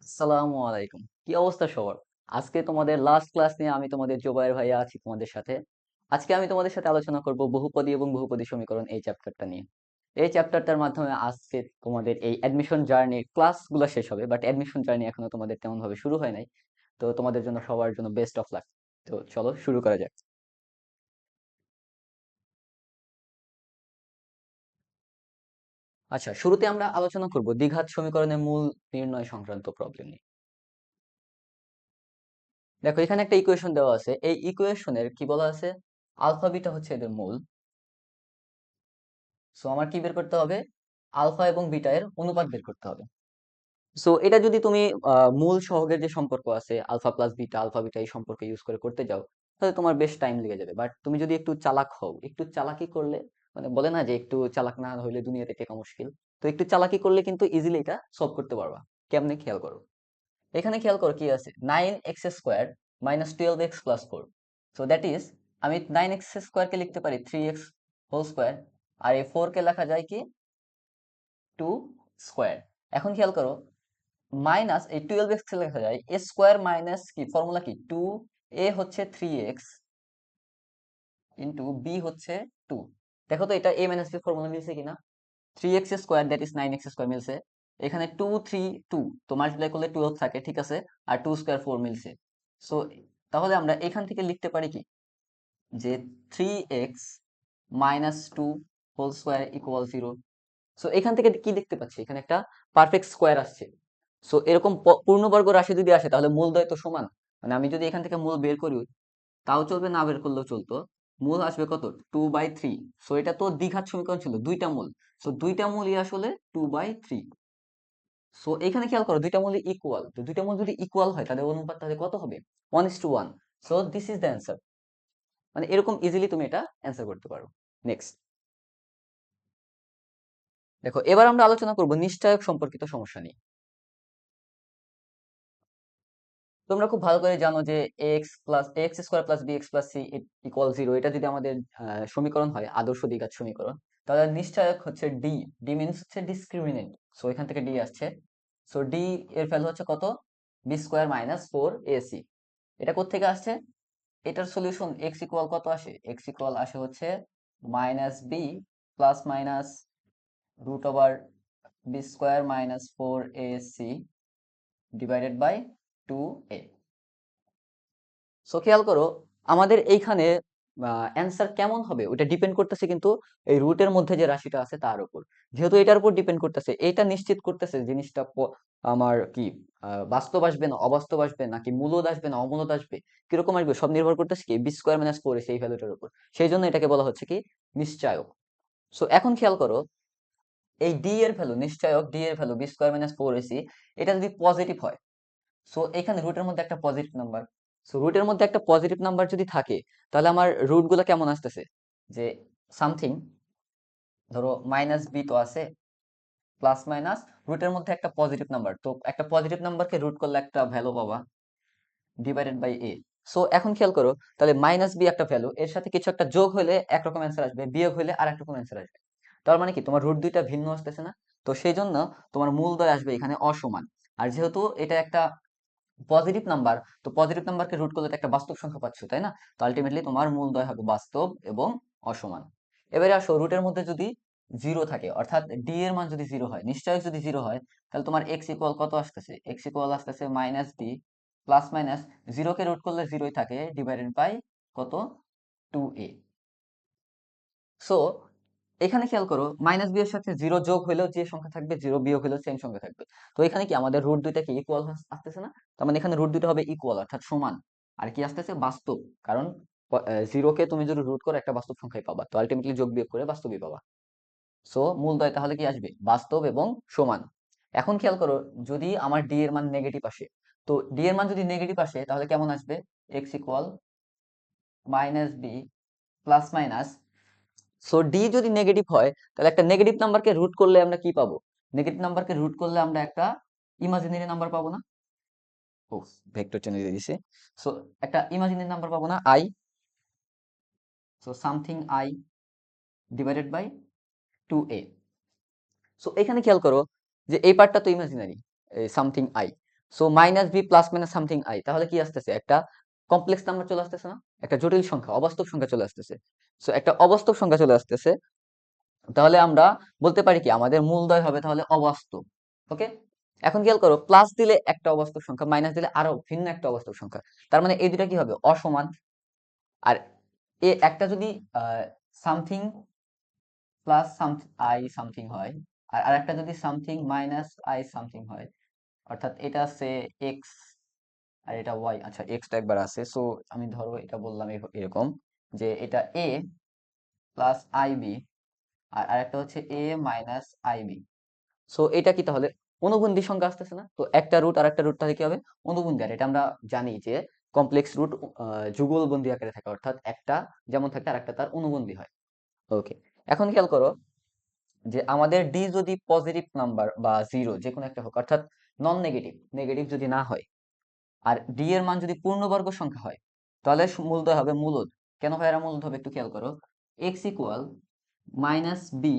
আসসালামু আলাইকুম। কি অবস্থা সবার? আজকে তোমাদের লাস্ট ক্লাস নিয়ে আমি তোমাদের জোবায়ের ভাইয়া আছি তোমাদের সাথে। আজকে আমি তোমাদের সাথে আলোচনা করব বহুপদী এবং বহুপদী সমীকরণ এই চ্যাপ্টারটা নিয়ে। এই চ্যাপ্টারটার মাধ্যমে আজকে তোমাদের এই অ্যাডমিশন জার্নির ক্লাসগুলো শেষ হবে। বাট অ্যাডমিশন জার্নি এখনো তোমাদের তেমনভাবে শুরু হয় নাই। তো তোমাদের জন্য সবার জন্য বেস্ট অফ লাক। তো চলো শুরু করা যাক। আচ্ছা, শুরুতে আমরা আলোচনা করব দ্বিঘাত সমীকরণের মূল নির্ণয় সংক্রান্ত প্রবলেম নিয়ে। দেখো এখানে একটা ইকুয়েশন দেওয়া আছে। এই ইকুয়েশনের কি বলা আছে? আলফা বিটা হচ্ছে এদের মূল। সো আমার কি বের করতে হবে? আলফা এবং বিটা এর অনুপাত বের করতে হবে। সো এটা যদি তুমি মূল সহগের যে সম্পর্ক আছে alpha plus beta alpha beta এই সম্পর্ক ইউজ করে করতে যাও, তাহলে তোমার বেশ টাইম লেগে যাবে। বাট তুমি যদি একটু চালাক হও, একটু চালাকি করলে, মানে বলে না যে একটু চালাক না হইলে দুনিয়াতে টেকা মুশকিল। তো একটু চালাকি করলে কিন্তু ইজিলি এটা সলভ করতে পারবা। কেমনে খেয়াল করো। এখানে খেয়াল করো কি আছে, 9x² minus 12x+4। So that is, আমি 9x² কে লিখতে পারি 3x² আর এই 4 কে লেখা যায় কি 2 স্কোয়ার। এখন খেয়াল করো, মাইনাস এই 12x কে লেখা যায় a স্কোয়ার মাইনাস কি ফর্মুলা কি 2a হচ্ছে 3x ইন্টু বি হচ্ছে 2। দেখো তো এটা a মাইনাস বি ফর্মুলা মিলছে কিনা। 3x² দ্যাট ইজ 9x² মিলছে। এখানে 2 3 2 তো মাল্টিপ্লাই করলে 12 থাকে, ঠিক আছে। আর 2 স্কয়ার 4 মিলছে। সো তাহলে আমরা এখান থেকে লিখতে পারি কি যে 3x minus 2 whole square equal 0। So এখান থেকে কি দেখতে পাচ্ছি, এখানে একটা পারফেক্ট স্কোয়ার আসছে। সো এরকম পূর্ণবর্গ রাশি যদি আসে তাহলে মূলদ্বয় তো সমান। মানে আমি যদি এখান থেকে মূল বের করি তাও চলবে, না বের করলেও চলতো। মূল আসবে কত 2/3। সো এটা তো দ্বিঘাত সমীকরণ ছিল, দুইটা মূল। সো দুইটা মূলই আসলে 2/3। সো এখানে খেয়াল করো দুইটা মূল ইকুয়াল, তো দুইটা মূল যদি ইকুয়াল হয় তাহলে অনুপাত তাহলে কত হবে 1:1। So this is the answer. মানে এরকম ইজিলি তুমি এটা অ্যান্সার করতে পারো। নেক্সট দেখো, এবার আমরা আলোচনা করব নিশ্চয়ক সম্পর্কিত সমস্যা নিয়ে। তোমরা খুব ভালো করে জানো যে ax² + bx + c = 0, এটা যদি আমাদের সমীকরণ হয়, আদর্শ দ্বিঘাত সমীকরণ, তাহলে নিশ্চয়ক হচ্ছে ডি। ডি মিনস হচ্ছে ডিসক্রিমিনেন্ট। সো এখান থেকে ডি আসছে। সো ডি এর ভ্যালু হচ্ছে কত, b² - 4ac। এটা কোত্থেকে আসছে? এটার সলিউশন এক্স ইকুয়াল কত আসে, এক্স ইকুয়াল আসে হচ্ছে -b plus minus √b² - 4ac divided by 2a। So খেয়াল করো, আমাদের এইখানে অ্যান্সার কেমন হবে ওটা ডিপেন্ড করতেছে কিন্তু এই রুটের মধ্যে যে রাশিটা আছে তার উপর। যেহেতু এটার উপর ডিপেন্ড করতেছে, এটা নিশ্চিত করতেছে জিনিসটা আমার কি বাস্তব আসবে না অবাস্তব আসবে, নাকি মূলদ আসবে না অমূলদ আসবে, কিরকম আসবে, সব নির্ভর করতেছে কি b² - 4 সেই ভ্যালুটার উপর। সেই জন্য এটাকে বলা হচ্ছে কি নিশ্চয়ক। সো এখন খেয়াল করো, এই ডি এর ভ্যালু নিশ্চয়ক, ডি এর ভ্যালু b²-4ac, এটা যদি পজিটিভ হয়, সো এখানে রুটের মধ্যে একটা পজিটিভ নাম্বার। সো রুটের মধ্যে একটা পজিটিভ নাম্বার যদি থাকে, তাহলে আমার রুট গুলো কেমন আসতেছে, যে সামথিং, ধরো -b তো আছে, প্লাস মাইনাস রুটের মধ্যে একটা পজিটিভ নাম্বার, তো একটা পজিটিভ নাম্বারকে রুট করলে একটা ভ্যালু পাবা ডিভাইডেড বাই a। সো এখন খেয়াল করো, তাহলে -b একটা ভ্যালু, এর সাথে কিছু একটা যোগ হলে একরকম অ্যান্সার আসবে, বিয়োগ হলে আর একরকম অ্যান্সার আসবে। তার মানে কি তোমার রুট দুইটা ভিন্ন আসতেছে না। তো সেই জন্য তোমার মূলদ্বয় আসবে এখানে অসমান। আর যেহেতু এটা একটা পজিটিভ নাম্বার, তো পজিটিভ নাম্বারকে রুট করলে তো একটা বাস্তব সংখ্যা পাচ্ছ, তাই না? তো আলটিমেটলি তোমার মূলদ্বয় হবে বাস্তব এবং অসমান। এবারে আসো, রুটের মধ্যে যদি জিরো থাকে, অর্থাৎ ডি এর মান যদি জিরো হয়, নিশ্চয়ই যদি জিরো হয়, তাহলে তোমার এক্স ইকুয়াল কত আসতেছে, এক্স ইকুয়াল আসতেছে -b প্লাস মাইনাস জিরোকে রুট করলে জিরোই থাকে ডিভাইডেড বাই কত 2a। সো এখানে খেয়াল করো, -b এর সাথে জিরো যোগ হলেও যে সংখ্যা থাকবে, জিরো বিয়োগ হলেও সেম সংখ্যা থাকবে। তো এখানে কি আমাদের রুট দুইটা কি ইকুয়াল আসতেছে না? তার মানে এখানে রুট দুইটা হবে ইকুয়াল, অর্থাৎ সমান। আর কি আসতেছে, বাস্তব। কারণ জিরোকে তুমি যদি রুট করো একটা বাস্তব সংখ্যাই পাবা, তো আলটিমেটলি যোগ বিয়োগ করে বাস্তবই পাবা। সো মূলদ্বয় তাহলে কি আসবে, বাস্তব এবং সমান। এখন খেয়াল করো, যদি আমার ডি এর মান নেগেটিভ আসে, তো ডি এর মান যদি নেগেটিভ আসে তাহলে কেমন আসবে, x equal -b plus minus. So D যদি নেগেটিভ হয়, তাহলে একটা নেগেটিভ নাম্বারকে রুট করলে আমরা কি পাবো, নেগেটিভ নাম্বারকে রুট করলে আমরা একটা ইমাজিনারি নাম্বার পাবো না। ও, ভেক্টর চেঞ্জ দিয়ে দিছে। সো একটা ইমাজিনারি নাম্বার পাবো না, i. So something i divided by 2a। So এখানে খেয়াল করো যে এই পার্টটা তো imaginary, something i. So minus B plus minus something i, তাহলে কি আসতেছে? একটা কমপ্লেক্স নাম্বার চলে আসতেছে না, একটা জটিল সংখ্যা, অবাস্তব সংখ্যা চলে আসতেছে। সো একটা অবাস্তব সংখ্যা চলে আসতেছে, তাহলে আমরা বলতে পারি কি আমাদের মূলদয় হবে তাহলে অবাস্তব। ওকে, এখন খেয়াল করো, প্লাস দিলে একটা অবাস্তব সংখ্যা, মাইনাস দিলে আরো ভিন্ন একটা অবাস্তব সংখ্যা, তার মানে এই দুটা কি হবে? অসমান। আর এ একটা যদি সামথিং প্লাস আই সামথিং হয়, আর আরেকটা যদি সামথিং মাইনাস আই সামথিং হয়, অর্থাৎ এটা আছে এক্স আর এটা ওয়াই। আচ্ছা, এক্সটা একবার আছে, সো আমি ধরো এটা বললাম এরকম যে এটা এ প্লাস আই বি, আর আরেকটা হচ্ছে এ মাইনাস আই বি। সো এটা কি তাহলে অনুবন্ধী সংখ্যা আসতেছে না? তো একটা রুট আর একটা রুট তাহলে কি হবে? অনুবন্ধী। আর এটা আমরা জানি যে কমপ্লেক্স রুট যুগলবন্ধী আকারে থাকে, অর্থাৎ একটা যেমন থাকে আর একটা তার অনুবন্ধী হয়। ওকে, এখন খেয়াল করো যে আমাদের ডি যদি পজিটিভ নাম্বার বা জিরো যে কোনো একটা হোক, অর্থাৎ নন নেগেটিভ, নেগেটিভ যদি না হয়, আর ডি এর মান যদি পূর্ণবর্গ সংখ্যা হয়, তাহলে মূলদয় হবে মূলদ। কেন হয় এরা মূলদ হবে একটু খেয়াল করো। X equal minus B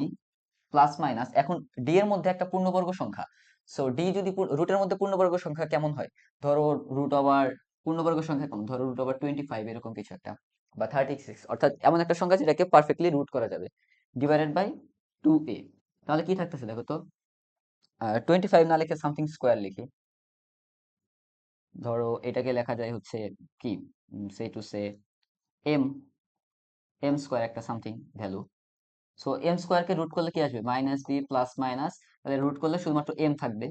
plus minus, এখন ডি এর মধ্যে একটা পূর্ণবর্গ সংখ্যা। সো ডি যদি রুটের মধ্যে পূর্ণবর্গ সংখ্যা কেমন হয়? ধরো রুট ওভার পূর্ণবর্গ সংখ্যা কেমন? ধরো রুট ওভার 25 এরকম কিছু একটা, বা 36, অর্থাৎ এমন একটা সংখ্যা যেটাকে পারফেক্টলি রুট করা যাবে, ডিভাইডেড বাই 2a। তাহলে কি থাকতেছে দেখো তো, 25 না লিখে সামথিং স্কোয়ার লিখি। ধরো এটাকে লেখা যায় হচ্ছে কি, say to say M, M square একটা সামথিং ভ্যালু। সো এম স্কোয়ারকে রুট করলে কি আসবে? মাইনাস বি প্লাস মাইনাস, তাহলে রুট করলে শুধুমাত্র এম থাকবে।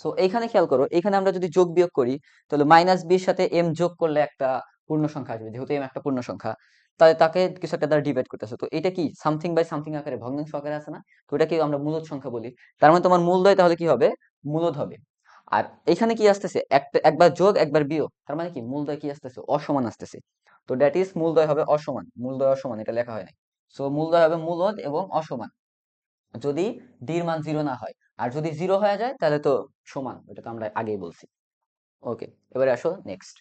সো এইখানে খেয়াল করো, এখানে আমরা যদি যোগ বিয়োগ করি, তাহলে মাইনাস বির সাথে এম যোগ করলে একটা পূর্ণ সংখ্যা আসবে, যেহেতু এম একটা পূর্ণ সংখ্যা, তাহলে তাকে কিছু একটা দ্বারা ডিভাইড করতেছে। তো এটা কি সামথিং বাই সামথিং আকারে, ভগ্নাংশ আকারে আছে না? তো এটাকে আমরা মূলদ সংখ্যা বলি। তার মানে তোমার মূলদয় তাহলে কি হবে? মূলদ হবে। আর এখানে কি আসতেছে? একটা একবার যোগ একবার বিয়োগ, তার মানে কি মূলদয় কি আসতেছে? অসমান আসতেছে। তো দ্যাট ইজ মূলদয় হবে অসমান, মূলদয় অসমান, এটা লেখা হয় নাই। সো মূলদয় হবে মূলদ এবং অসমান যদি ডির মান জিরো না হয়। আর যদি জিরো হয়ে যায় তাহলে তো সমান, ওটা তো আমরা আগেই বলছি। ওকে, এবারে আসো নেক্সট।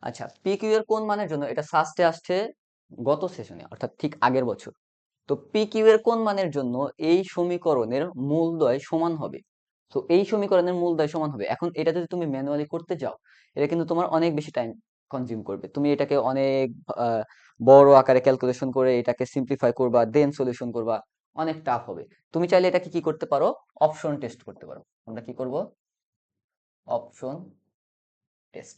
আচ্ছা, পি কিউ এর কোন মানের জন্য, এটা সাস্টে আসছে গত সেশনে, অর্থাৎ ঠিক আগের বছর। তো পি কিউ এর কোন মানের জন্য এই সমীকরণের মূলদয় সমান হবে? তো এই সমীকরণের মূলদয় সমান হবে, এখন এটা যদি তুমি ম্যানুয়ালি করতে যাও, এটা কিন্তু তোমার অনেক বেশি টাইম কনজিউম করবে। তুমি এটাকে অনেক আহ, বড় আকারে ক্যালকুলেশন করে এটাকে সিম্পলিফাই করবা, দেন সলিউশন করবা, অনেক টাফ হবে। তুমি চাইলে এটাকে কি করতে পারো? অপশন টেস্ট করতে পারো। আমরা কি করব? Option test.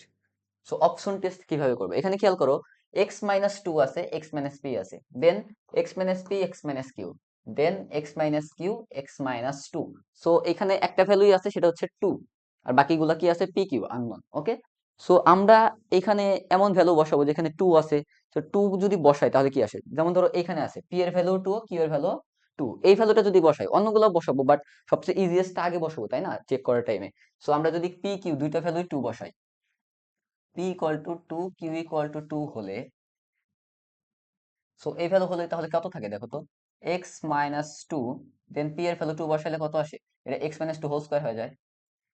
So option test কিভাবে করবো? এখানে খেয়াল করো, এক্স মাইনাস টু আছে, এক্স মাইনাস পি আছে, then x minus P, X minus Q, then x minus Q, X minus two. So এখানে একটা ভ্যালুই আছে, সেটা হচ্ছে টু, আর বাকিগুলা কি আছে? P Q unknown. Okay, so আমরা এখানে এমন ভ্যালু বসাবো যেখানে টু আছে। তো টু যদি বসাই তাহলে কি আসে? যেমন ধরো এখানে আছে পি এর ভ্যালু টু, কিউ এর ভ্যালু টু, এই ভ্যালুটা যদি বসাই, অন্যগুলো বসাবো, বাট সবচেয়ে ইজিয়েস্টটা আগে বসাবো, তাই না, চেক করার টাইমে। সো আমরা যদি পি কিউ দুইটা ভ্যালু টু বসাই, p equal to two, q equal to two হলে, সো এই ভ্যালু হলে তাহলে কত থাকে দেখো তো, x minus two, then p এর ভ্যালু টু বসালে কত আসে? এটা x minus two whole square হয়ে যায়,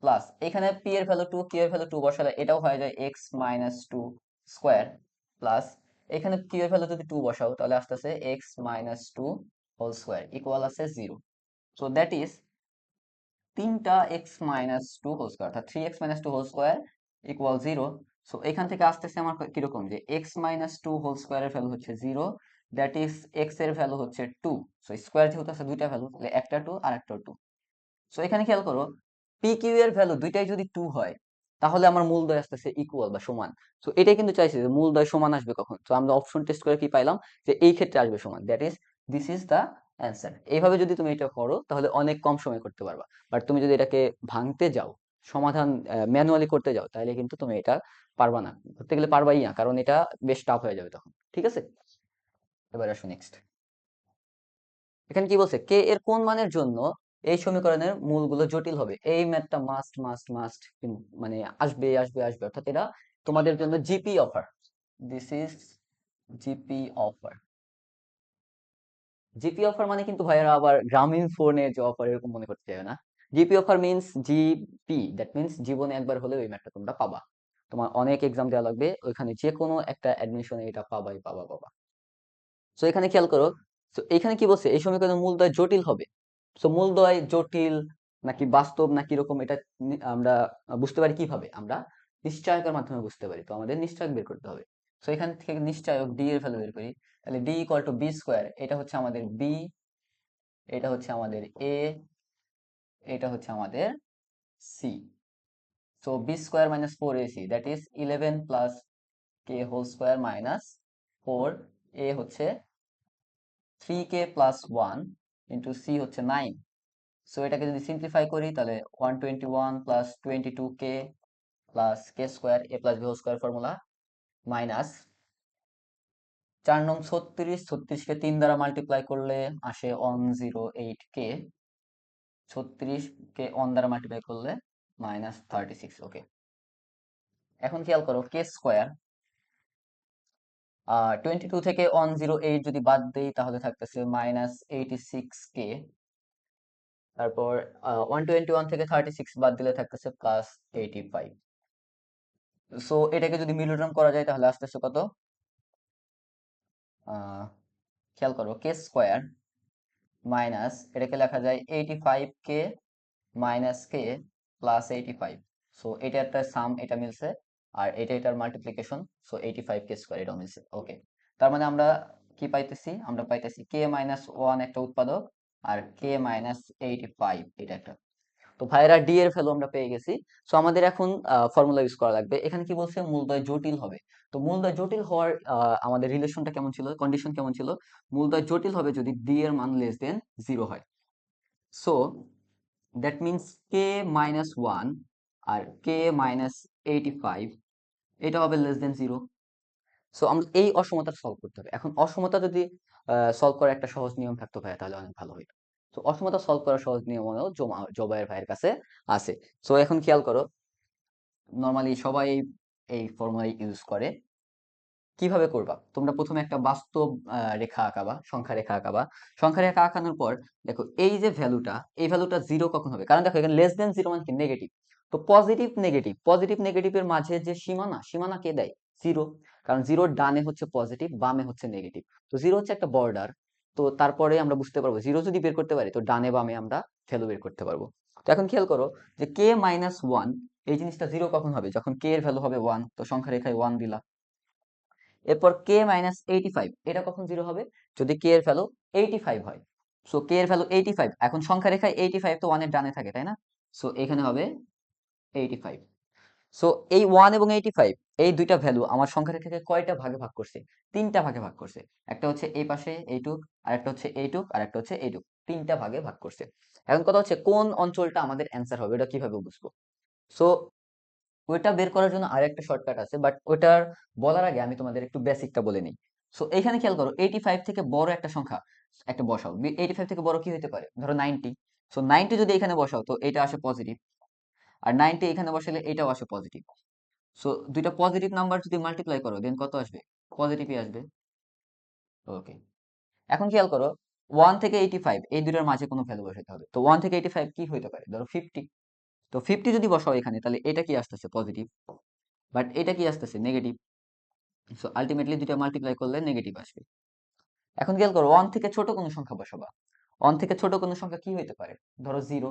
প্লাস এখানে পি এর ভ্যালু টু, কিউ এর ভ্যালু টু বসালে এটাও হয়ে যায় x minus two square, plus এখানে কিউ এর ভ্যালু যদি টু বসাও তাহলে আসতেছে X minus two whole square equal আছে জিরো। সো দ্যাট ইজ তিনটা X minus two whole square, অর্থাৎ three X minus two whole square equal zero. So এখান থেকে আসতেছে আমার কিরকম, যে এক্স মাইনাস টু হোল স্কোয়ারের ভ্যালু হচ্ছে জিরো, দ্যাট ইজ এক্স এর ভ্যালু হচ্ছে টু। সো স্কোয়ার যেহেতু আছে দুইটা ভ্যালু, তাহলে একটা টু আর একটা টু। সো এখানে খেয়াল করো, পি কিউ এর ভ্যালু দুইটাই যদি টু হয়, তাহলে আমার মূলদয় আসতেছে ইকুয়াল বা সমান। সো এটাই কিন্তু চাইছে যে মূলদয় সমান আসবে কখন। তো আমরা অপশন টেস্ট করে কি পাইলাম, যে এই ক্ষেত্রে আসবে সমান, that is this is the answer. এইভাবে যদি তুমি এটা করো তাহলে অনেক কম সময় করতে পারবা। বাট তুমি যদি এটাকে ভাঙতে যাও, সমাধান ম্যানুয়ালি করতে যাও, তাহলে কিন্তু তুমি এটা পারবা না, করতে গেলে পারবাই না, কারণ এটা বেশ টাফ হয়ে যাবে তখন। ঠিক আছে, এবার আসো নেক্সট। এখানে কি বলছে, কে এর কোন মানের জন্য এই সমীকরণের মূলগুলো জটিল হবে? এই ম্যাথটা মাস্ট মাস্ট মাস্ট, মানে আসবে আসবে আসবে, অর্থাৎ এটা তোমাদের জন্য GP offer. This is GP offer. GP offer মানে কিন্তু ভাইয়ারা আবার গ্রামীণ ফোনে যে অফার এরকম মনে করতে চাই না। GP offer means GP, that means জীবনে একবার হলে ওই ম্যাথটা তোমরা পাবা। তোমার অনেক এক্সাম দেওয়া লাগবে, ওইখানে যে কোনো একটা অ্যাডমিশনে এটা পাবাই পাবা পাবা। সো এখানে খেয়াল করো, তো এখানে কি বলছে, এই সমীকরণের মূলদয় জটিল হবে। সো মূলদয় জটিল, নাকি বাস্তব নাকি এরকম, এটা আমরা বুঝতে পারি কিভাবে? আমরা নিশ্চয়কের মাধ্যমে বুঝতে পারি। তো আমাদের নিশ্চয়ক বের করতে হবে। তো এখান থেকে নিশ্চয়ক ডি এর ভ্যালু বের করি। তাহলে D equal to b square, এটা হচ্ছে আমাদের বি, এটা হচ্ছে আমাদের এ, এটা হচ্ছে আমাদের C. So B square minus four A C, that is 11 plus K whole square minus four, A হচ্ছে 3k plus one into C হচ্ছে 9। সো এটাকে যদি সিম্পলিফাই করি তাহলে 121 plus 22k plus K square A plus B whole square formula minus 4 নং 36, 36কে 3 দ্বারা multiply করলে আসে 108k, 36কে 1 দ্বারা মাল্টিপ্লাই করলে মাইনাস 36। ওকে, এখন খেয়াল করো কে স্কোয়ার 22 থেকে 108 যদি বাদ দেই তাহলে থাকতেছে মাইনাস 86k, তারপর 121 থেকে 36 বাদ দিলে থাকতেছে প্লাস 85। সো এটাকে যদি মিডল টার্ম করা যায় তাহলে আসতেছে কত? আহ, খেয়াল করো কে স্কোয়ার মাইনাস এটাকে লেখা যায় 85k minus k plus 85। So এটা একটা সাম, এটা মিলছে, আর এটা এটার মাল্টিপ্লিকেশন। সো 85k স্কোয়ার এটাও মিলছে। ওকে, তার মানে আমরা কি পাইতেছি? আমরা পাইতেছি কে মাইনাস ওয়ান একটা উৎপাদক আর কে মাইনাস 85 এটা একটা। তো ভাইরা ডি এর ভ্যালু আমরা পেয়ে গেছি। সো আমাদের এখন ফর্মুলা ইউজ করা লাগবে। এখানে কি বলছে? মূলদ্বয় জটিল হবে। তো মূলদ্বয় জটিল হওয়ার আমাদের রিলেশনটা কেমন ছিল, কন্ডিশন কেমন ছিল? মূলদ্বয় জটিল হবে যদি ডি এর মান লেস দেন জিরো হয়। So that means k minus one আর কে মাইনাস 85 এটা হবে লেস দেন জিরো। সো আমরা এই অসমতা সলভ করতে হবে। এখন অসমতা যদি সলভ করার একটা সহজ নিয়ম থাকতো ভাইয়া তাহলে অনেক ভালো হতো। তো অসমতা সলভ করার সহজ নিয়ম হলো জোবায়ের ভাইয়ের কাছে আছে। সো এখন খেয়াল করো, নর্মালি সবাই এই ফর্মুলা ইউজ করে। কিভাবে করবা? তোমরা প্রথমে একটা বাস্তব রেখা আঁকাবা, সংখ্যা রেখা আঁকাবা। সংখ্যা রেখা আঁকানোর পর দেখো এই যে ভ্যালুটা, এই ভ্যালুটা জিরো কখন হবে? কারণ দেখো এখানে লেস দেন জিরো মানে কি? নেগেটিভ। তো পজিটিভ নেগেটিভ, পজিটিভ নেগেটিভের মাঝে যে সীমানা, সীমানা কে দেয়? জিরো। কারণ জিরোর ডানে হচ্ছে পজিটিভ, বামে হচ্ছে নেগেটিভ। তো জিরো হচ্ছে একটা বর্ডার। তো তারপরে আমরা বুঝতে পারবো জিরো যদি বের করতে পারি তো ডানে বামে আমরা ভ্যালু বের করতে পারবো। তো এখন খেয়াল করো যে কে মাইনাস ওয়ান, এই জিনিসটা জিরো কখন হবে? যখন কে এর ভ্যালু হবে ওয়ান। তো সংখ্যা রেখায় ওয়ান দিলা। এরপর কে মাইনাস 85 এটা কখন জিরো হবে? যদি কে এর ভ্যালু 85 হয়। সো কে এর ভ্যালু 85, এখন সংখ্যা রেখায় 85 তো ওয়ানের ডানে থাকে তাই না? সো এখানে হবে 85। সো এই ওয়ান এবং 85 এই দুইটা ভ্যালু আমার সংখ্যা রেখাকে কয়টা ভাগে ভাগ করছে? তিনটা ভাগে ভাগ করছে। একটা হচ্ছে এই পাশে এইটুক, আর একটা হচ্ছে এইটুক, আর একটা হচ্ছে এইটুক। তিনটা ভাগে ভাগ করছে। এখন কথা হচ্ছে কোন অঞ্চলটা আমাদের অ্যান্সার হবে, এটা কিভাবে বুঝবো? সো ওইটা বের করার জন্য আরেকটা শর্টকাট আছে, বাট ওইটার বলার আগে আমি তোমাদের একটু বেসিকটা বলে নিই। সো এখানে খেয়াল করো 85 থেকে বড় একটা সংখ্যা একটা বসাও। 85 থেকে বড় কি হতে পারে? ধরো 90। সো 90 যদি এখানে বসাও তো এটা আসে পজিটিভ, আর 90 এখানে বসালে এটাও আসে পজিটিভ। সো দুইটা পজিটিভ নাম্বার যদি মাল্টিপ্লাই করো দেন কত আসবে? পজিটিভই আসবে। ওকে, এখন খেয়াল করো 1 থেকে 85 এই দুটার মাঝে কোনো ভ্যালু বসাতে হবে। তো 1 থেকে 85 কি হইতে পারে? ধরো 50। তো 50 যদি বসাও এখানে তাহলে এটা কি আসতেছে? পজিটিভ। বাট এটা কি আসতেছে? নেগেটিভ। সো আলটিমেটলি দুইটা মাল্টিপ্লাই করলে নেগেটিভ আসবে। এখন খেয়াল করো ওয়ান থেকে ছোট কোনো সংখ্যা বসাবা। ওয়ান থেকে ছোট কোনো সংখ্যা কি হইতে পারে? ধরো জিরো।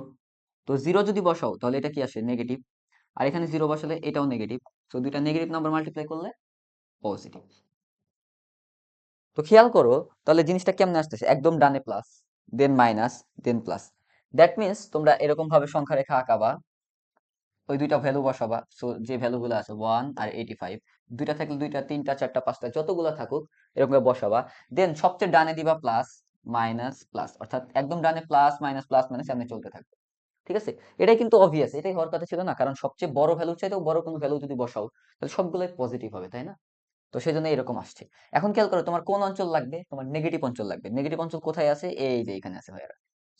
তো জিরো যদি বসাও তাহলে এটা কি আসে? নেগেটিভ। আর এখানে জিরো বসালে এটাও নেগেটিভ। সো দুইটা নেগেটিভ নাম্বার মাল্টিপ্লাই করলে পজিটিভ। তো খেয়াল করো তাহলে জিনিসটা কেমনে আসতেছে? একদম ডানে plus, then minus, then plus. That means তোমরা এরকম ভাবে সংখ্যা রেখা আঁকাবা, ওই দুইটা ভ্যালু বসাবা। সো যে ভ্যালু গুলো আছে 1 আর 85, দুইটা থাকলে দুইটা, তিনটা, চারটা, পাঁচটা যতগুলো থাকুক এরকম করে বসাবা। দেন সবচেয়ে ডানে দিবা প্লাস, মাইনাস, প্লাস, অর্থাৎ একদম ডানে প্লাস মাইনাস এমনি চলতে থাকবে। ঠিক আছে? এটাই কিন্তু অবভিয়াস, এটাই হওয়ার কথা ছিল না? কারণ সবচেয়ে বড় ভ্যালু চাইতেও বড় কোনো ভ্যালু যদি বসাও তাহলে সবগুলোই পজিটিভ হবে তাই না? তো সেই জন্য এরকম আসছে। এখন খেয়াল করো তোমার কোন অঞ্চল লাগবে? তোমার নেগেটিভ অঞ্চল লাগবে। নেগেটিভ অঞ্চল কোথায় আছে? এই যে এখানে আছে ভাইয়া।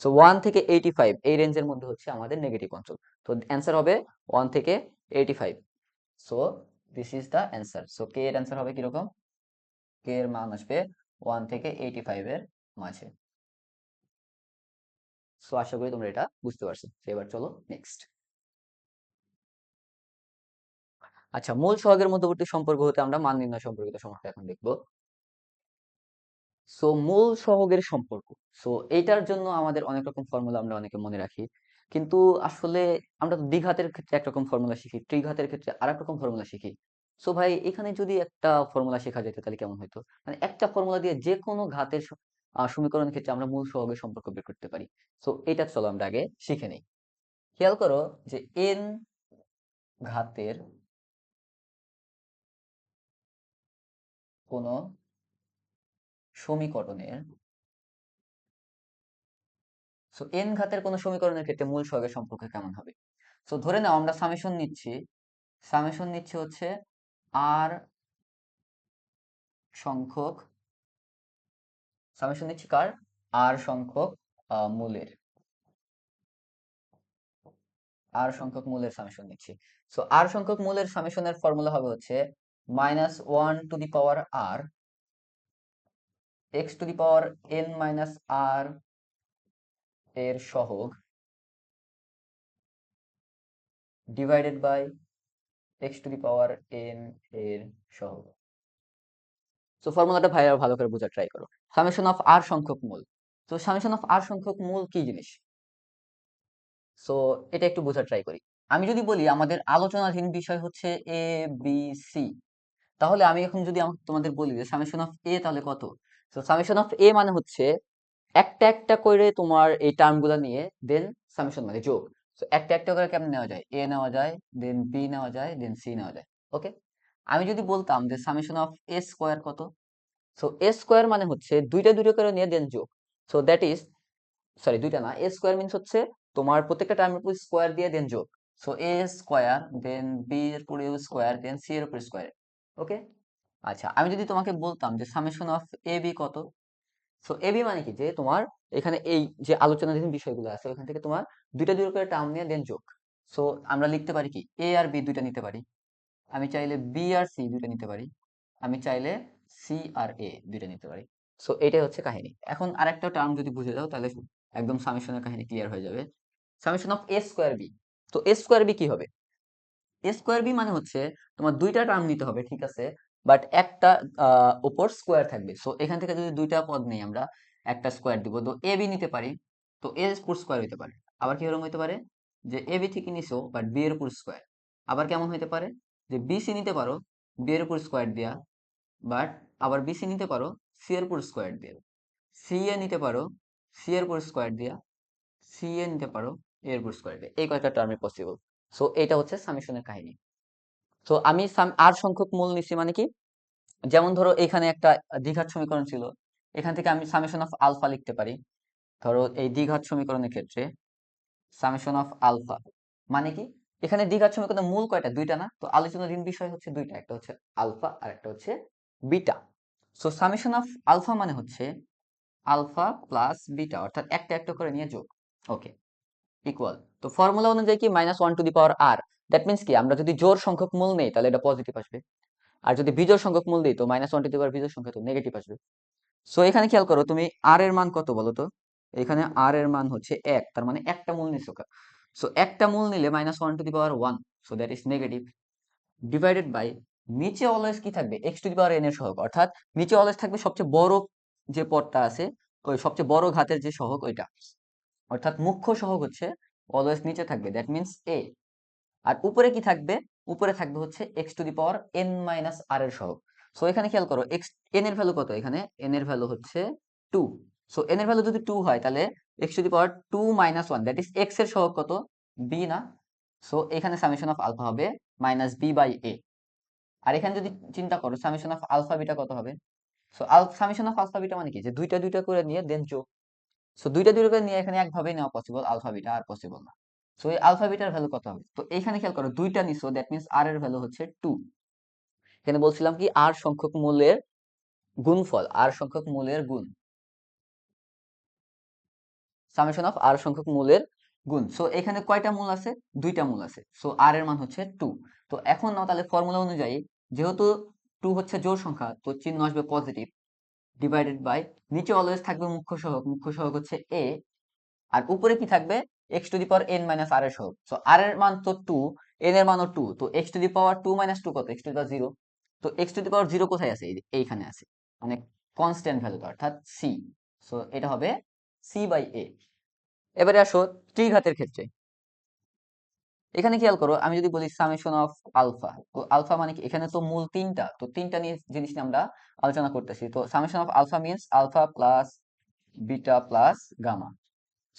সো 1 থেকে 85 এই রেঞ্জের মধ্যে হচ্ছে আমাদের নেগেটিভ অঞ্চল। তো অ্যান্সার হবে 1 থেকে 85। So this is the answer. So K এর অ্যান্সার হবে কিরকম? কে এর মান আসবে 1 থেকে 85 এর মাঝে। সো আশা করি তোমরা এটা বুঝতে পারছো। তো এবার চলো নেক্সট। আচ্ছা, মূল সহগের মধ্যবর্তী সম্পর্ক হতে আমরা মান নির্ণয় সম্পর্কিত সমস্যা এখন দেখবো। সো মূল সহগের সম্পর্ক, সো এটার জন্য আমাদের অনেক রকম ফর্মুলা আমরা অনেকে মনে রাখি। কিন্তু আসলে আমরা তো দ্বিঘাতের ক্ষেত্রে একরকম ফর্মুলা শিখি, ত্রিঘাতের ক্ষেত্রে আরেক রকম ফর্মুলা শিখি। সো ভাই এখানে যদি একটা ফর্মুলা শেখা যেত তাহলে কেমন হতো? মানে একটা ফর্মুলা দিয়ে যেকোনো ঘাতের সমীকরণের ক্ষেত্রে আমরা মূল সহগের সম্পর্ক বের করতে পারি। সো এটা চলো আমরা আগে শিখে নেই। খেয়াল করো যে n ঘাতের কোন সমীকরণের সো n ঘাতের কোন সমীকরণের ক্ষেত্রে মূল সহগের সম্পর্ক কেমন হবে? সো ধরে নাও আমরা সামেশন নিচ্ছি হচ্ছে r সংখ্যক সামেশন নিচ্ছি কার r সংখ্যক মূলের সামেশন নিচ্ছি। সো r সংখ্যক মূলের সামেশনের ফর্মুলা হবে হচ্ছে -1 to the power r x to the power n minus r এর সহগ divided by x to the power n এর সহগ। সো ফর্মুলাটা ভাইয়া ভালো করে বোঝার ট্রাই করো। সামেশন অফ r সংখ্যক মূল। তো সামেশন অফ r সংখ্যক মূল কি জিনিস? সো এটা একটু বোঝার ট্রাই করি। আমি যদি বলি আমাদের আলোচনাধীন বিষয় হচ্ছে এ বি সি, তাহলে আমি এখন যদি তোমাদের বলি যে সামেশন অফ এ তাহলে কত? তো সামেশন অফ এ মানে হচ্ছে একটা একটা করে তোমার এই টার্ম গুলা নিয়ে দেন সামেশন মানে যোগ। তো একটা একটা করে কেমন নেওয়া যায়? এ নেওয়া যায়, দেন বি নেওয়া যায়, দেন সি নেওয়া যায়। ওকে, আমি যদি বলতাম যে সামেশন অফ এ স্কোয়ার কত? সো এ স্কোয়ার মানে হচ্ছে দুইটা দুইটা করে নিয়ে দেন যোগ। সো দ্যাট ইজ, সরি দুইটা না, এ স্কোয়ার মিনস হচ্ছে তোমার প্রত্যেকটা টার্মের উপর স্কোয়ার দিয়ে দেন যোগ। সো এ স্কোয়ার দেন বি এর উপরে স্কোয়ার দেন সি এর উপর স্কোয়ার। ওকে, আচ্ছা আমি যদি তোমাকে বলতাম যে সামেশন অফ এ বি কত? সো এ বি মানে কি যে তোমার এখানে এই যে আলোচনাধীন বিষয়গুলো আছে ওখান থেকে তোমার দুইটা দুইটা করে টার্ম নিয়ে দেন যোগ। সো আমরা লিখতে পারি কি এ আর বি দুইটা নিতে পারি, আমি চাইলে বি আর সি দুইটা নিতে পারি, আমি চাইলে সি আর এ দুইটা নিতে পারি। সো এটাই হচ্ছে কাহিনী। এখন আরেকটা টার্ম যদি বুঝে যাও তাহলে একদম সামেশনের কাহিনী ক্লিয়ার হয়ে যাবে। Summation of a square b. তো এ স্কোয়ার বি কি হবে? এ স্কোয়ার বি মানে হচ্ছে তোমার দুইটা টার্ম নিতে হবে, ঠিক আছে, বাট একটা উপর স্কোয়ার থাকবে। সো এখান থেকে যদি দুইটা পদ নেই আমরা, একটা স্কোয়ার দিব, তো এ বি নিতে পারি, তো এ পুর স্কোয়ার হইতে পারে। আবার কি রকম হইতে পারে যে এ বি থেকে নিছো বাট বি এর উপর স্কোয়ার। আবার কেমন হইতে পারে যে বি সি নিতে পারো বি এর উপর স্কোয়ার দিয়া, বাট আবার বি সি নিতে পারো সি এর উপর স্কোয়ার দিয়ে, সি এ নিতে পারো সি এর উপর স্কোয়ার দিয়া, সি এ নিতে পারো এর উপর স্কোয়ার দিয়ে। এই কয়েকটা টার্মে পসিবল। সো এটা হচ্ছে সামেশনের কাহিনী। তো আমি আর সংখ্যক মূল নিচ্ছি মানে কি, যেমন ধরো এখানে একটা দ্বিঘাত সমীকরণ ছিল, এখান থেকে আমি সামেশন অফ আলফা লিখতে পারি। ধরো এই দ্বিঘাত সমীকরণের ক্ষেত্রে সামেশন অফ আলফা মানে কি, এখানে দ্বিঘাত সমীকরণের মূল কয়টা? দুইটা না? তো আলোচনাধীন বিষয় হচ্ছে দুইটা, একটা হচ্ছে আলফা আর একটা হচ্ছে beta. So summation of alpha মানে হচ্ছে আলফা প্লাস বিটা, অর্থাৎ একটা একটা করে নিয়ে যোগ। ওকে, ইকুয়াল। তো ফর্মুলা অনুযায়ী কি -1 to the power r, that means কি আমরা যদি জোড় সংখ্যক মূল নেই তাহলে এটা পজিটিভ আসবে, আর যদি বিজোড় সংখ্যক মূল দিই তো -1 টু দি পাওয়ার বিজোড় সংখ্যা তো নেগেটিভ আসবে। সো এখানে খেয়াল করো তুমি আর এর মান কত বলো তো? এখানে আর এর মান হচ্ছে 1, তার মানে একটা মূল নিছো। সো একটা মূল নিলে -1 to the power 1, so that is negative, divided by নিচে অলওয়েজ কি থাকবে? x to the power n এর সহগ, অর্থাৎ নিচে অলওয়েজ থাকবে সবচেয়ে বড় যে পদটা আছে, ওই সবচেয়ে বড় ঘাতের যে সহগ ওইটা, অর্থাৎ মুখ্য সহগ হচ্ছে অলওয়েজ নিচে থাকবে, দ্যাট মিন্স a। আর উপরে কি থাকবে? উপরে থাকবে হচ্ছে x to the power n minus r এর সহগ। সো এখানে খেয়াল করো n এর ভ্যালু কত? এখানে n এর ভ্যালু হচ্ছে 2। সো n এর ভ্যালু যদি 2 হয় তাহলে x to the power 2 minus 1, that is x এর সহগ কত? b না? সো এখানে সামেশন অফ আলফা হবে মাইনাস বি বাই এ। আর এখানে যদি চিন্তা করো সামেশন অফ আলফা বিটা কত হবে? So summation of alpha beta মানে কি যে দুইটা দুইটা করে নিয়ে দেন যোগ। সো দুইটা দুইটা করে নিয়ে এখানে একভাবেই নেওয়া পসিবল, আলফা বিটা আর পসিবল না। সো এই আলফা বিটার ভ্যালু কত হবে? তো এইখানে খেয়াল করো দুইটা নিছো, দ্যাট মিন্স আর এর ভ্যালু হচ্ছে 2। এখানে বলছিলাম কি আর সংখ্যক মূলের গুণফল, আর সংখ্যক মূলের গুণ, সামেশন অফ আর সংখ্যক মূলের গুণ। সো এখানে কয়টা মূল আছে? দুইটা মূল আছে। সো আর এর মান হচ্ছে 2। তো এখন নাও তাহলে ফর্মুলা অনুযায়ী, যেহেতু 2 হচ্ছে জোড় সংখ্যা তো চিহ্ন আসবে পজিটিভ, ডিভাইডেড বাই নিচে অলওয়েজ থাকবে মুখ্য সহগ, মুখ্য সহগ হচ্ছে a, আর উপরে কি থাকবে? x to the power n minus r এর সহগ। সো r এর মান তো 2, n এর মানও 2, তো x to the power 2 minus 2 কত? x to the power 0। তো x টু দি পাওয়ার 0 কোথায় আছে? এইখানে আছে, মানে কনস্ট্যান্ট ভ্যালু, অর্থাৎ c। সো এটা হবে c বাই a। এবারে আসো ত্রিঘাতের ক্ষেত্রে। এখানে খেয়াল করো, আমি যদি বলি সামেশন অফ আলফা, তো আলফা মানে কি, এখানে তো মূল তিনটা, তো তিনটা নিয়ে জিনিস নিয়ে আমরা আলোচনা করতেছি। তো summation of alpha means alpha plus beta plus gamma.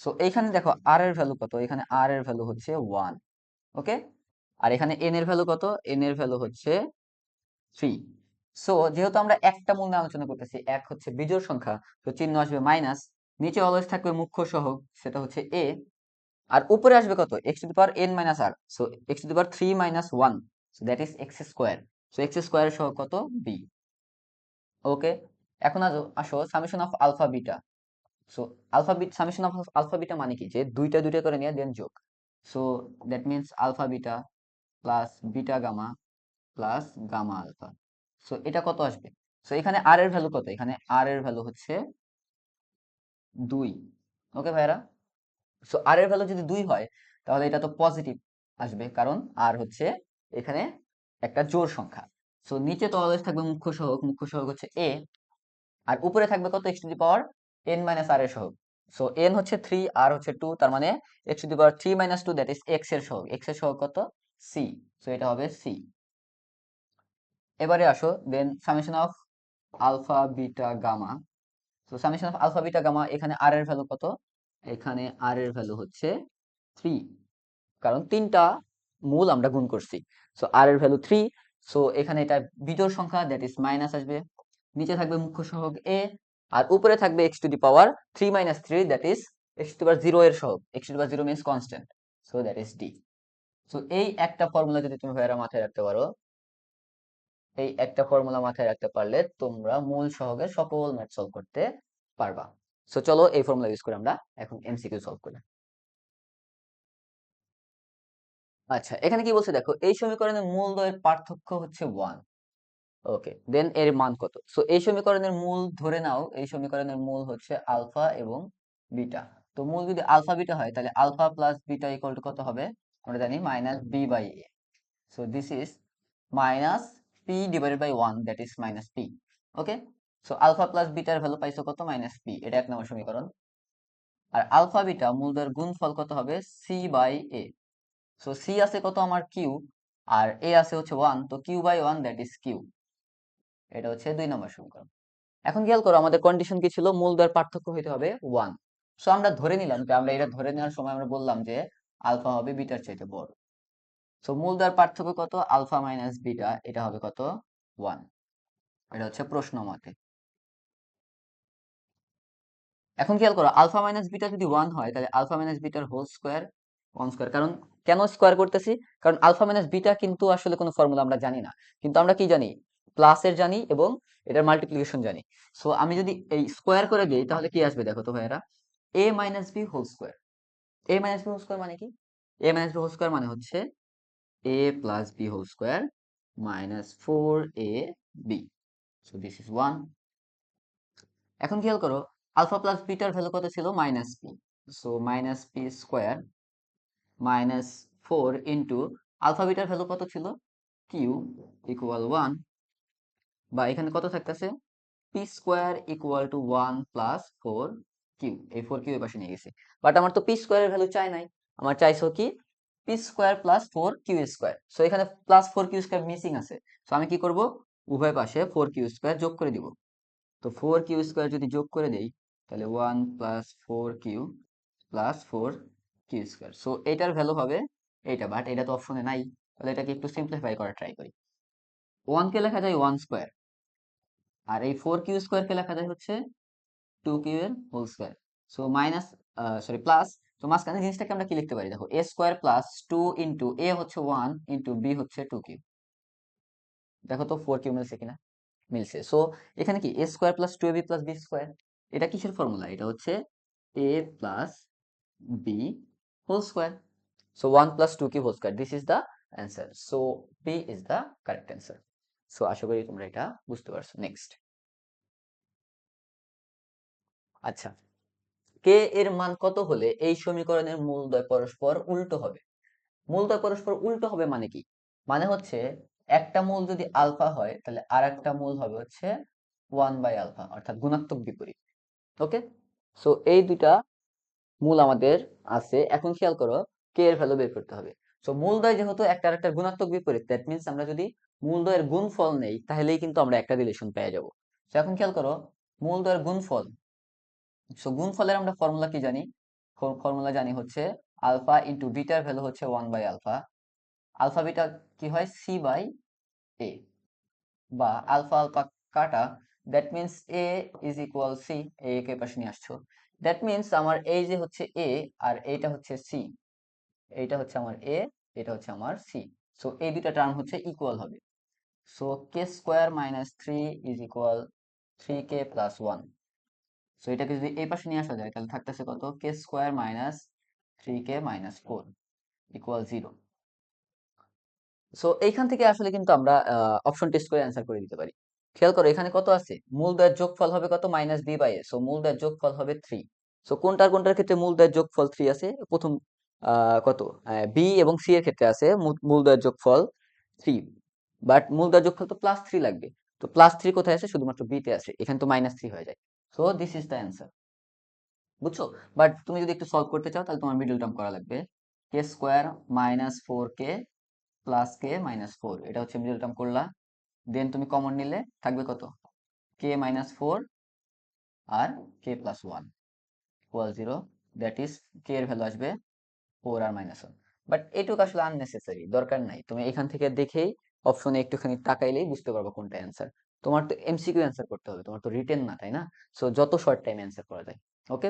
So এইখানে দেখো আর এর ভ্যালু কত, এখানে আর এর ভ্যালু হচ্ছে 1। ওকে, আর এখানে এন এর ভ্যালু কত, এন এর ভ্যালু হচ্ছে 3। সো যেহেতু আমরা একটা মূল নিয়ে আলোচনা করতেছি, এক হচ্ছে বিজোড় সংখ্যা, তো চিহ্ন আসবে মাইনাস, নিচে অলওয়েজ থাকবে মুখ্য সহগ, সেটা হচ্ছে এ, আর উপরে আসবে কত, x to the power N minus r, so x to the power 3 minus 1, so that is x square. So x square সহ কত, বি। ওকে, এখন আসো আসো summation of alpha beta. So alpha beta summation of alpha beta মানে কি, যে দুইটা দুইটা করে নিয়ে দেন যোগ। So that means alpha beta plus beta gamma plus gamma alpha. So এটা কত আসবে, সো এখানে আর এর ভ্যালু কত, এখানে আর এর ভ্যালু হচ্ছে 2। ওকে ভাইরা, সো আর এর ভ্যালু যদি 2 হয়, তাহলে এটা তো পজিটিভ আসবে, কারণ আর হচ্ছে এখানে একটা জোড় সংখ্যা। সো নিচে তো অলওয়েজ থাকবে মুখ্য সহগ, মুখ্য সহগ হচ্ছে এ, আর উপরে থাকবে কত, x to the power N minus R এর সহগ। সো এন হচ্ছে 3, আর হচ্ছে 2, তার মানে x to the power 3 minus 2, that is X এর সহগ, এক্স এর সহগ কত, সি। সো এটা হবে সি। এবারে আসো then summation of alpha beta gamma. তো summation of alpha beta gamma, এখানে আর এর ভ্যালু কত, এখানে আর এর ভ্যালু হচ্ছে 3, কারণ তিনটা মূল আমরা গুণ করছি। সো আর এর ভ্যালু 3। সো এখানে এটা বিজোড় সংখ্যা, দ্যাট ইজ মাইনাস আসবে, নিচে থাকবে মুখ্য সহগ এ, আর উপরে থাকবে X to the power 3 minus 3, that is X to the power 0 এর সহগ, X to the power 0 means constant. So that is D. So এই একটা ফর্মুলা যদি তুমি ভাইয়েরা মাথায় রাখতে পারো, এই একটা ফর্মুলা মাথায় রাখতে পারলে তোমরা মূল সহগের সকল ম্যাথ সলভ করতে পারবা। সো চলো এই ফর্মুলা ইউজ করে আমরা এখন এমসিকিউ সলভ করি। আচ্ছা, এখানে কি বলছে দেখো, এই সমীকরণের মূল দ্বয়ের পার্থক্য হচ্ছে 1। ওকে, দেন এর মান কত। সো এই সমীকরণের মূল ধরে নাও, এই সমীকরণের মূল হচ্ছে আলফা এবং বিটা। তো মূল যদি আলফা বিটা হয়, তাহলে alpha plus beta equal to কত হবে, আমরা জানি minus b by a. So this is minus p divided by 1, that is minus p. Okay, so alpha plus বিটার ভ্যালু পাইছো কত, মাইনাস পি, এটা এক নম্বর সমীকরণ। আর আলফা বিটা মূলদের গুণফল কত হবে, c by a. So c আছে কত আমার কিউ, আর এ আছে হচ্ছে 1, তো q by 1, that is q. এটা হচ্ছে 2 নম্বর সমীকরণ। এখন খেয়াল করো, আমাদের কন্ডিশন কি ছিল, মূলদ্বয়ের পার্থক্য হইতে হবে 1। সো আমরা ধরে নিলাম যে, আমরা এটা ধরে নেওয়ার সময় আমরা বললাম যে আলফা হবে বিটার চাইতে বড়। সো মূলদ্বয়ের পার্থক্য কত, আলফা মাইনাস বিটা, এটা হবে কত, 1। এটা হচ্ছে প্রশ্ন মতে। এখন খেয়াল করো, আলফা মাইনাস বিটা যদি 1 হয়, তাহলে আলফা মাইনাস বিটার হোল স্কোয়ার 1 স্কোয়ার। কারণ কেন স্কোয়ার করতেছি, কারণ আলফা মাইনাস বিটা কিন্তু আসলে কোনো ফর্মুলা আমরা জানি না, কিন্তু আমরা কি জানি, প্লাসের জানি এবং এটার মাল্টিপ্লিকেশন জানি। সো আমি যদি এই স্কোয়ার করে দিই, তাহলে কি আসবে দেখো তো ভাইয়েরা, A minus B whole square. A minus B whole square মানে কি, A minus B whole square মানে হচ্ছে এ plus B whole square minus 4 A B. So this is 1। এখন খেয়াল করো, আলফা প্লাস বিটার ভ্যালু কত ছিল, minus p. So minus p square minus 4 into alpha বিটার ভ্যালু কত ছিল, কিউ ইকুয়াল 1, বা এখানে কত থাকতেছে, p square equal to 1 plus 4 q. এই 4 কিউ এর পাশে নিয়ে গেছি, বাট আমার তো পি স্কোয়ারের ভ্যালু চাই নাই, আমার চাইছো কি, p square plus 4 q square. So এখানে প্লাস 4 কিউ স্কোয়ার মিসিং আছে। সো আমি কি করব, উভয় পাশে 4 কিউ স্কোয়ার যোগ করে দিব। তো 4 কিউ স্কোয়ার যদি যোগ করে দেই, তাহলে 1 plus 4 q plus 4 q square. So এটার ভ্যালু হবে এইটা, বাট এটা তো অপশনে নাই, তাহলে এটাকে একটু সিম্পলিফাই করার ট্রাই করি। 1 কে লেখা যায় 1 স্কোয়ার, আর এই 4 কিউ স্কোয়ার কে লেখা যায় হচ্ছে 2 কিউ এর whole square. So minus, sorry plus, তো মাঝখানে জিনিসটাকে আমরা কি লিখতে পারি, দেখো a square plus 2 into a হচ্ছে 1 ইন্টু বি হচ্ছে 2 কিউ। দেখো তো 4 কিউ মিলছে কিনা, মিলছে। সো এখানে কি, a square plus 2ab plus b square, এটা কিসের ফর্মুলা, এটা হচ্ছে এ plus B whole square. So 1 plus 2 q whole square, this is the answer. So b is the correct answer. So আশা করি তোমরা এটা বুঝতে পারছো। নেক্সট, আচ্ছা, কে এর মান কত হলে এই সমীকরণের মূলদ্বয় পরস্পর উল্টো হবে। মূলদ্বয় পরস্পর উল্টো হবে মানে কি, মানে হচ্ছে একটা মূল যদি আলফা হয়, তাহলে আর একটা মূল হবে হচ্ছে 1/আলফা, অর্থাৎ গুণাত্মক বিপরীত। ওকে, সো এই দুইটা মূল আমাদের আছে। এখন খেয়াল করো, কে এর ভ্যালু বের করতে হবে। সো মূলদ্বয় যেহেতু একটা আরেকটার গুণাত্মক বিপরীত, দ্যাট মিন্স আমরা যদি মূলদ্বয়ের গুণফল নেই তাহলেই কিন্তু আমরা একটা রিলেশন পেয়ে যাব। তো এখন খেয়াল করো, মূলদ্বয়ের গুণফল। সো গুণফলের আমরা ফর্মুলা কি জানি? ফর্মুলা জানি হচ্ছে আলফা ইন্টু বিটার ভ্যালু হচ্ছে 1/আলফা। আলফা বিটা কি হয়? সি বাই এ, বা আলফা আলফা কাটা, that means a is equal c. A কে পাশে নিয়ে আসছো, দ্যাট মিন্স আমার এই যে হচ্ছে এ আর এইটা হচ্ছে সি, এইটা হচ্ছে আমার এ, এটা হচ্ছে আমার সি। সো এই দুইটা টার্ম হচ্ছে ইকুয়াল হবে। So K square minus 3 is equal 3k plus 1। So এটাকে যদি এই পাশে নিয়ে আসা যায় তাহলে থাকতেছে কত? K square minus 3k minus 4 equal 0। So এইখান থেকে আসলে কিন্তু আমরা অপশন টেস্ট করে অ্যান্সার করে দিতে পারি। খেয়াল করো এখানে কত আছে? মূলদ্বয়ের যোগফল হবে কত? Minus b by a. So মূলদ্বয়ের যোগফল হবে 3। সো কোনটার কোনটার ক্ষেত্রে মূলদ্বয়ের যোগফল 3 আছে? প্রথম কত, বি এবং সি এর ক্ষেত্রে আছে মূলদ্বয়ের যোগফল 3, বাট মূলদ্বয়ের যোগফল তো প্লাস 3 লাগবে। তো প্লাস 3 কোথায় আছে? শুধুমাত্র বি তে আছে, এখানে তো মাইনাস 3 হয়ে যায়। So this is the answer. বুঝছো? বাট তুমি যদি একটু সলভ করতে চাও তাহলে তোমার মিডল টার্ম করা লাগবে। কে স্কোয়ার মাইনাস 4k প্লাস কে মাইনাস 4, এটা হচ্ছে মিডল টার্ম করলা। দেন তুমি কমন নিলে থাকবে কত? কে মাইনাস 4 আর k plus 1 equal 0। That is k এর ভ্যালু আসবে 4 আর মাইনাস 1। বাট এটুকু আসলে আননেসেসারি, দরকার নাই। তুমি এখান থেকে দেখেই অপশনে একটুখানি তাকাইলেই বুঝতে পারবে কোনটা অ্যান্সার। তোমার তো এমসিকিউ অ্যান্সার করতে হবে, তোমার তো রিটেন না, তাই না? সো যত শর্ট টাইম অ্যান্সার করা যায়। ওকে,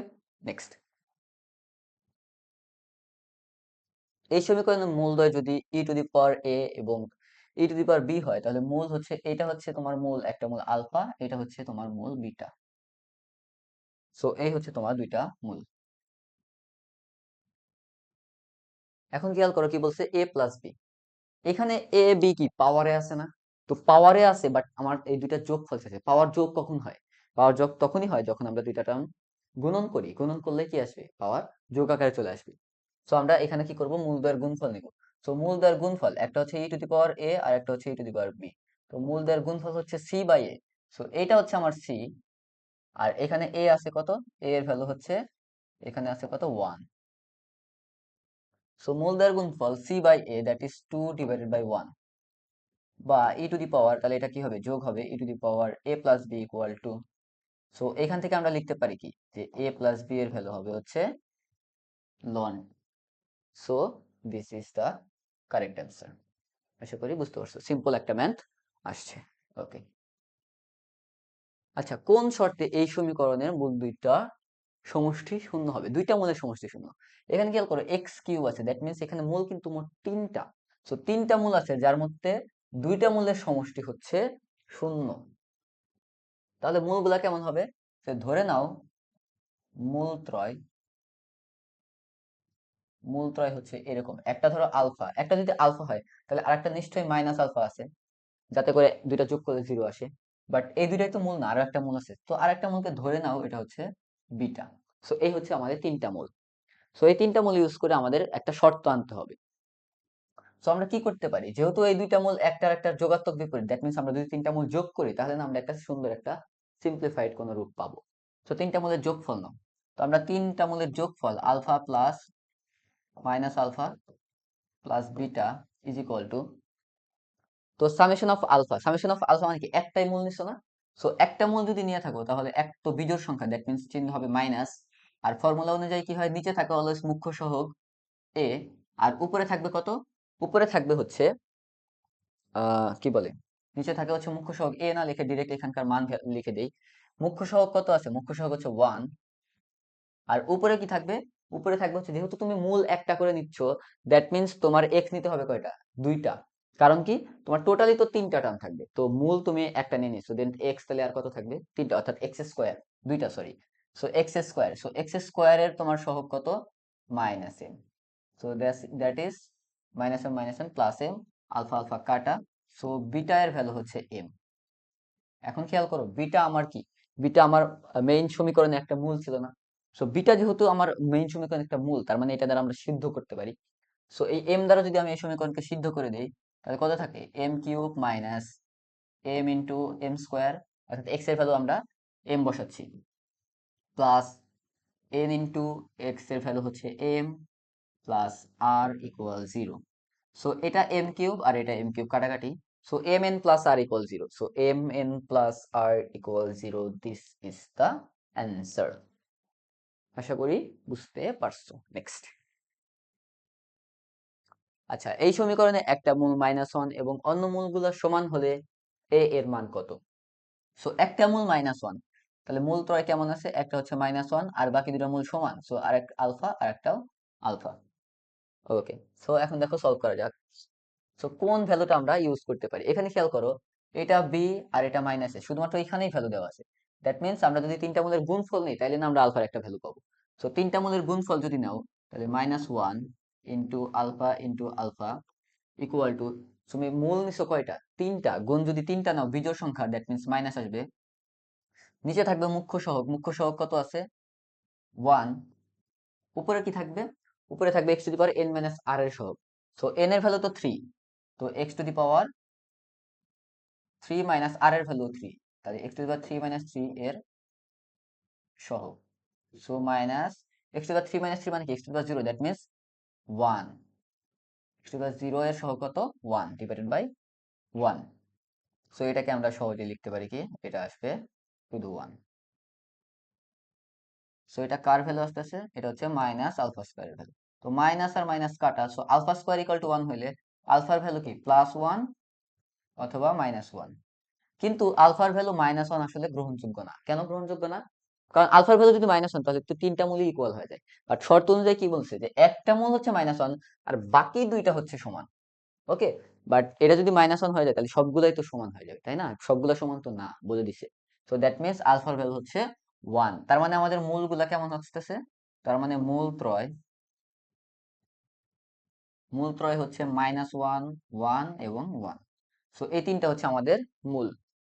নেক্সট। এই সমীকরণের মূলদ্বয় যদি ই টু দি পাওয়ার এ এবং ই টু দি পাওয়ার বি হয়, তাহলে মূল হচ্ছে, এটা হচ্ছে তোমার মূল, একটা মূল আলফা, এটা হচ্ছে তোমার মূল বিটা। সো এই হচ্ছে তোমার দুইটা মূল। এখন খেয়াল করো কি বলছে, এ প্লাস বি। এখানে এ বি কি পাওয়ারে আছে না? তো পাওয়ারে আছে, বাট আমার এই দুইটা যোগ ফল আছে। পাওয়ার যোগ কখন হয়? পাওয়ার যোগ তখনই হয় যখন আমরা দুইটা টার্ম গুণন করি। গুণন করলে কি আসবে? পাওয়ার যোগ আকারে চলে আসবে। সো আমরা এখানে কি করব? মূলদ্বয়ের গুণফল নিব। সো মূলদ্বয়ের গুণফল একটা হচ্ছে ই টু দি পাওয়ার এ আর একটা হচ্ছে ই টু দি পাওয়ার বি। তো মূলদ্বয়ের গুণফল হচ্ছে সি বাই এ। সো এটা হচ্ছে আমার সি, আর এখানে এ আছে কত? এ এর ভ্যালু হচ্ছে, এখানে আছে কত? 1। সো মূলদ্বয়ের গুণফল c by a, that is 2 divided by 1, বা ই টু দি পাওয়ার, তাহলে এটা কি হবে? যোগ হবে, e to the power a plus b equal to. So এখান থেকে আমরা লিখতে পারি কি, যে এ প্লাস বি এর ভ্যালু হবে হচ্ছে লন। So this is the correct answer. আশা করি বুঝতে পারছো, সিম্পল একটা ম্যাথ আসছে। ওকে, আচ্ছা, কোন শর্তে এই সমীকরণের মূল দুইটা সমষ্টি শূন্য হবে? দুইটা মূলের সমষ্টি শূন্য। এখানে খেয়াল করো এক্স কিউব আছে, দ্যাট মিন্স এখানে মূল কিন্তু মোট তিনটা। সো তিনটা মূল আছে যার মধ্যে দুইটা মূলের সমষ্টি হচ্ছে শূন্য। তাহলে মূলগুলা কেমন হবে? সে ধরে নাও মূলত্রয়, মূলত্রয় হচ্ছে এরকম একটা, ধরো আলফা, একটা যদি আলফা হয় তাহলে আরেকটা নিশ্চয়ই মাইনাস আলফা আছে, যাতে করে দুইটা যোগ করলে 0 আসে। বাট এই দুইটাই তো মূল না, আরো একটা মূল আছে। তো আরেকটা মূলকে ধরে নাও এটা হচ্ছে বিটা। সো এই হচ্ছে আমাদের তিনটা মূল। সো এই তিনটা মূল ইউজ করে আমাদের একটা শর্ত আনতে হবে। সো আমরা কি করতে পারি? যেহেতু এই দুইটা মূল একটার একটা যোগাত্মক বিপরীত, দ্যাট মিন্স আমরা যদি তিনটা মূল যোগ করি তাহলে না আমরা একটা সুন্দর একটা সিম্পলিফাইড কোন রূপ পাবো। তো তিনটা মূলের যোগফল নাও। তো আমরা তিনটা মূলের যোগফল alpha plus minus alpha plus beta is equal to, তো সামেশন অফ আলফা মানে কি? একটাই মূল নিছো না? সো একটা মূল যদি নিয়ে থাকো তাহলে এক তো বিজোড় সংখ্যা, দ্যাট মিন্স চিহ্ন হবে মাইনাস। আর ফর্মুলা অনুযায়ী কি হয়? নিচে থাকে অলওয়েজ মুখ্য সহগ এ, আর উপরে থাকবে কত? উপরে থাকবে হচ্ছে কি বলে, নিচে থাকে হচ্ছে মুখ্য সহগ এ, না লিখে ডিরেক্ট এখানকার মান লিখে দেই। মুখ্য সহগ কত আছে? মুখ্য সহগ হচ্ছে 1। আর উপরে কি থাকবে? উপরে থাকবে হচ্ছে, যেহেতু তুমি মূল একটা করে নিচ্ছ, দ্যাট মিন্স তোমার এক্স নিতে হবে কয়টা? দুইটা। কারণ কি, তোমার টোটালি তো তিনটা টার্ম থাকবে, তো মূল তুমি একটা নিয়ে নিচ্ছ, দেন এক্স, তাহলে আর কত থাকবে? তিনটা, অর্থাৎ এক্স স্কোয়ার, দুইটা sorry. So x square, so x স্কোয়ারের তোমার সহগ কত? Minus m. So that is minus m plus m, alpha alpha কাটা। সো বিটা এর ভ্যালু হচ্ছে এম। এখন খেয়াল করো বিটা আমার কি? বিটা আমার মেইন সমীকরণে একটা মূল ছিল না? সো বিটা যেহেতু আমার মেইন সমীকরণে একটা মূল, তার মানে এটা দ্বারা আমরা সিদ্ধ করতে পারি। সো এই এম দ্বারা যদি আমি এই সমীকরণকে সিদ্ধ করে দেই তাহলে কত থাকে? M cube minus m into m square, অর্থাৎ এক্স এর ভ্যালু আমরা এম বসাচ্ছি, প্লাস এন ইন্টু এক্স এর ভ্যালু হচ্ছে m, plus r equal 0। So এটা এম কিউব আর এটা এম কিউব কাটাকাটি। So m n plus r equal zero, so m n plus r equal zero, this is the answer. আশা করি বুঝতে পারছো। নেক্সট। আচ্ছা, এই সমীকরণে একটা মূল -1 এবং অন্য মূলগুলো সমান হলে এ এর মান কত? সো একটা মূল -1, তাহলে মূল ত্রয় কেমন আছে? একটা হচ্ছে -1 আর বাকি দুটো মূল সমান, সো আরেক আলফা আর একটাও আলফা। ওকে, সো এখন দেখো সলভ করা যাক। সো কোন ভ্যালুটা আমরা ইউজ করতে পারি? এখানে খেয়াল করো, এটা বি আর এটা মাইনাস এ, শুধুমাত্র এখানেই ভ্যালু দেওয়া আছে। দ্যাট মিন্স আমরা যদি তিনটা মূলের গুণফল নিই তাহলে না আমরা আলফার একটা ভ্যালু পাবো। সো তিনটা মূলের গুণফল যদি নাও তাহলে -1 into alpha into alpha equal to, তুমি মূল নিছো কয়টা? তিনটা। গুণ যদি তিনটা নাও বিজোড় সংখ্যা, দ্যাট মিন্স মাইনাস আসবে। নিচে থাকবে মুখ্য সহগ, মুখ্য সহগ কত আছে? 1। উপরে কি থাকবে? উপরে থাকবে x to the power n minus r এর সহগ। সো n এর ভ্যালু তো 3, তো x to the power 3 minus r এর ভ্যালু 3, তাহলে x to the power 3 minus 3 এর সহগ। So minus x to the power 3 minus 3 মানে কি? x to the power 0, that means 1। x to the power 0 এর সহগ কত? 1 ডিভাইডেড বাই 1। সো এটাকে আমরা সহজে লিখতে পারি কি? এটা আসবে শুধু 1। সো এটা কার ভ্যালু আসতেছে? এটা হচ্ছে মাইনাস আলফা স্কয়ারের ভ্যালু। তো মাইনাস আর মাইনাস কাটা, so alpha square equal to 1 হইলে আলফার ভ্যালু কি? +1 অথবা -1। কিন্তু আলফার ভ্যালু -1 আসলে গ্রহণযোগ্য না। কেন গ্রহণযোগ্য না? কারণ আলফার ভ্যালু যদি -1 তাহলে তো তিনটা মূলই ইকুয়াল হয়ে যায়। বাট শর্ত অনুযায়ী কি বলছে? যে একটা মূল হচ্ছে -1 আর বাকি দুইটা হচ্ছে সমান। ওকে, বাট এটা যদি -1 হয়ে যায় তাহলে সবগুলাই তো সমান হয়ে যাবে, তাই না? সবগুলা সমান তো না, বলে দিছে। সো দ্যাট মিন্স আলফার ভ্যালু হচ্ছে 1। তার মানে আমাদের মূলগুলা কেমন হচ্ছে? তার মানে মূল ত্রয় হচ্ছে -1, 1 এবং 1। সো এই তিনটা হচ্ছে আমাদের মূল।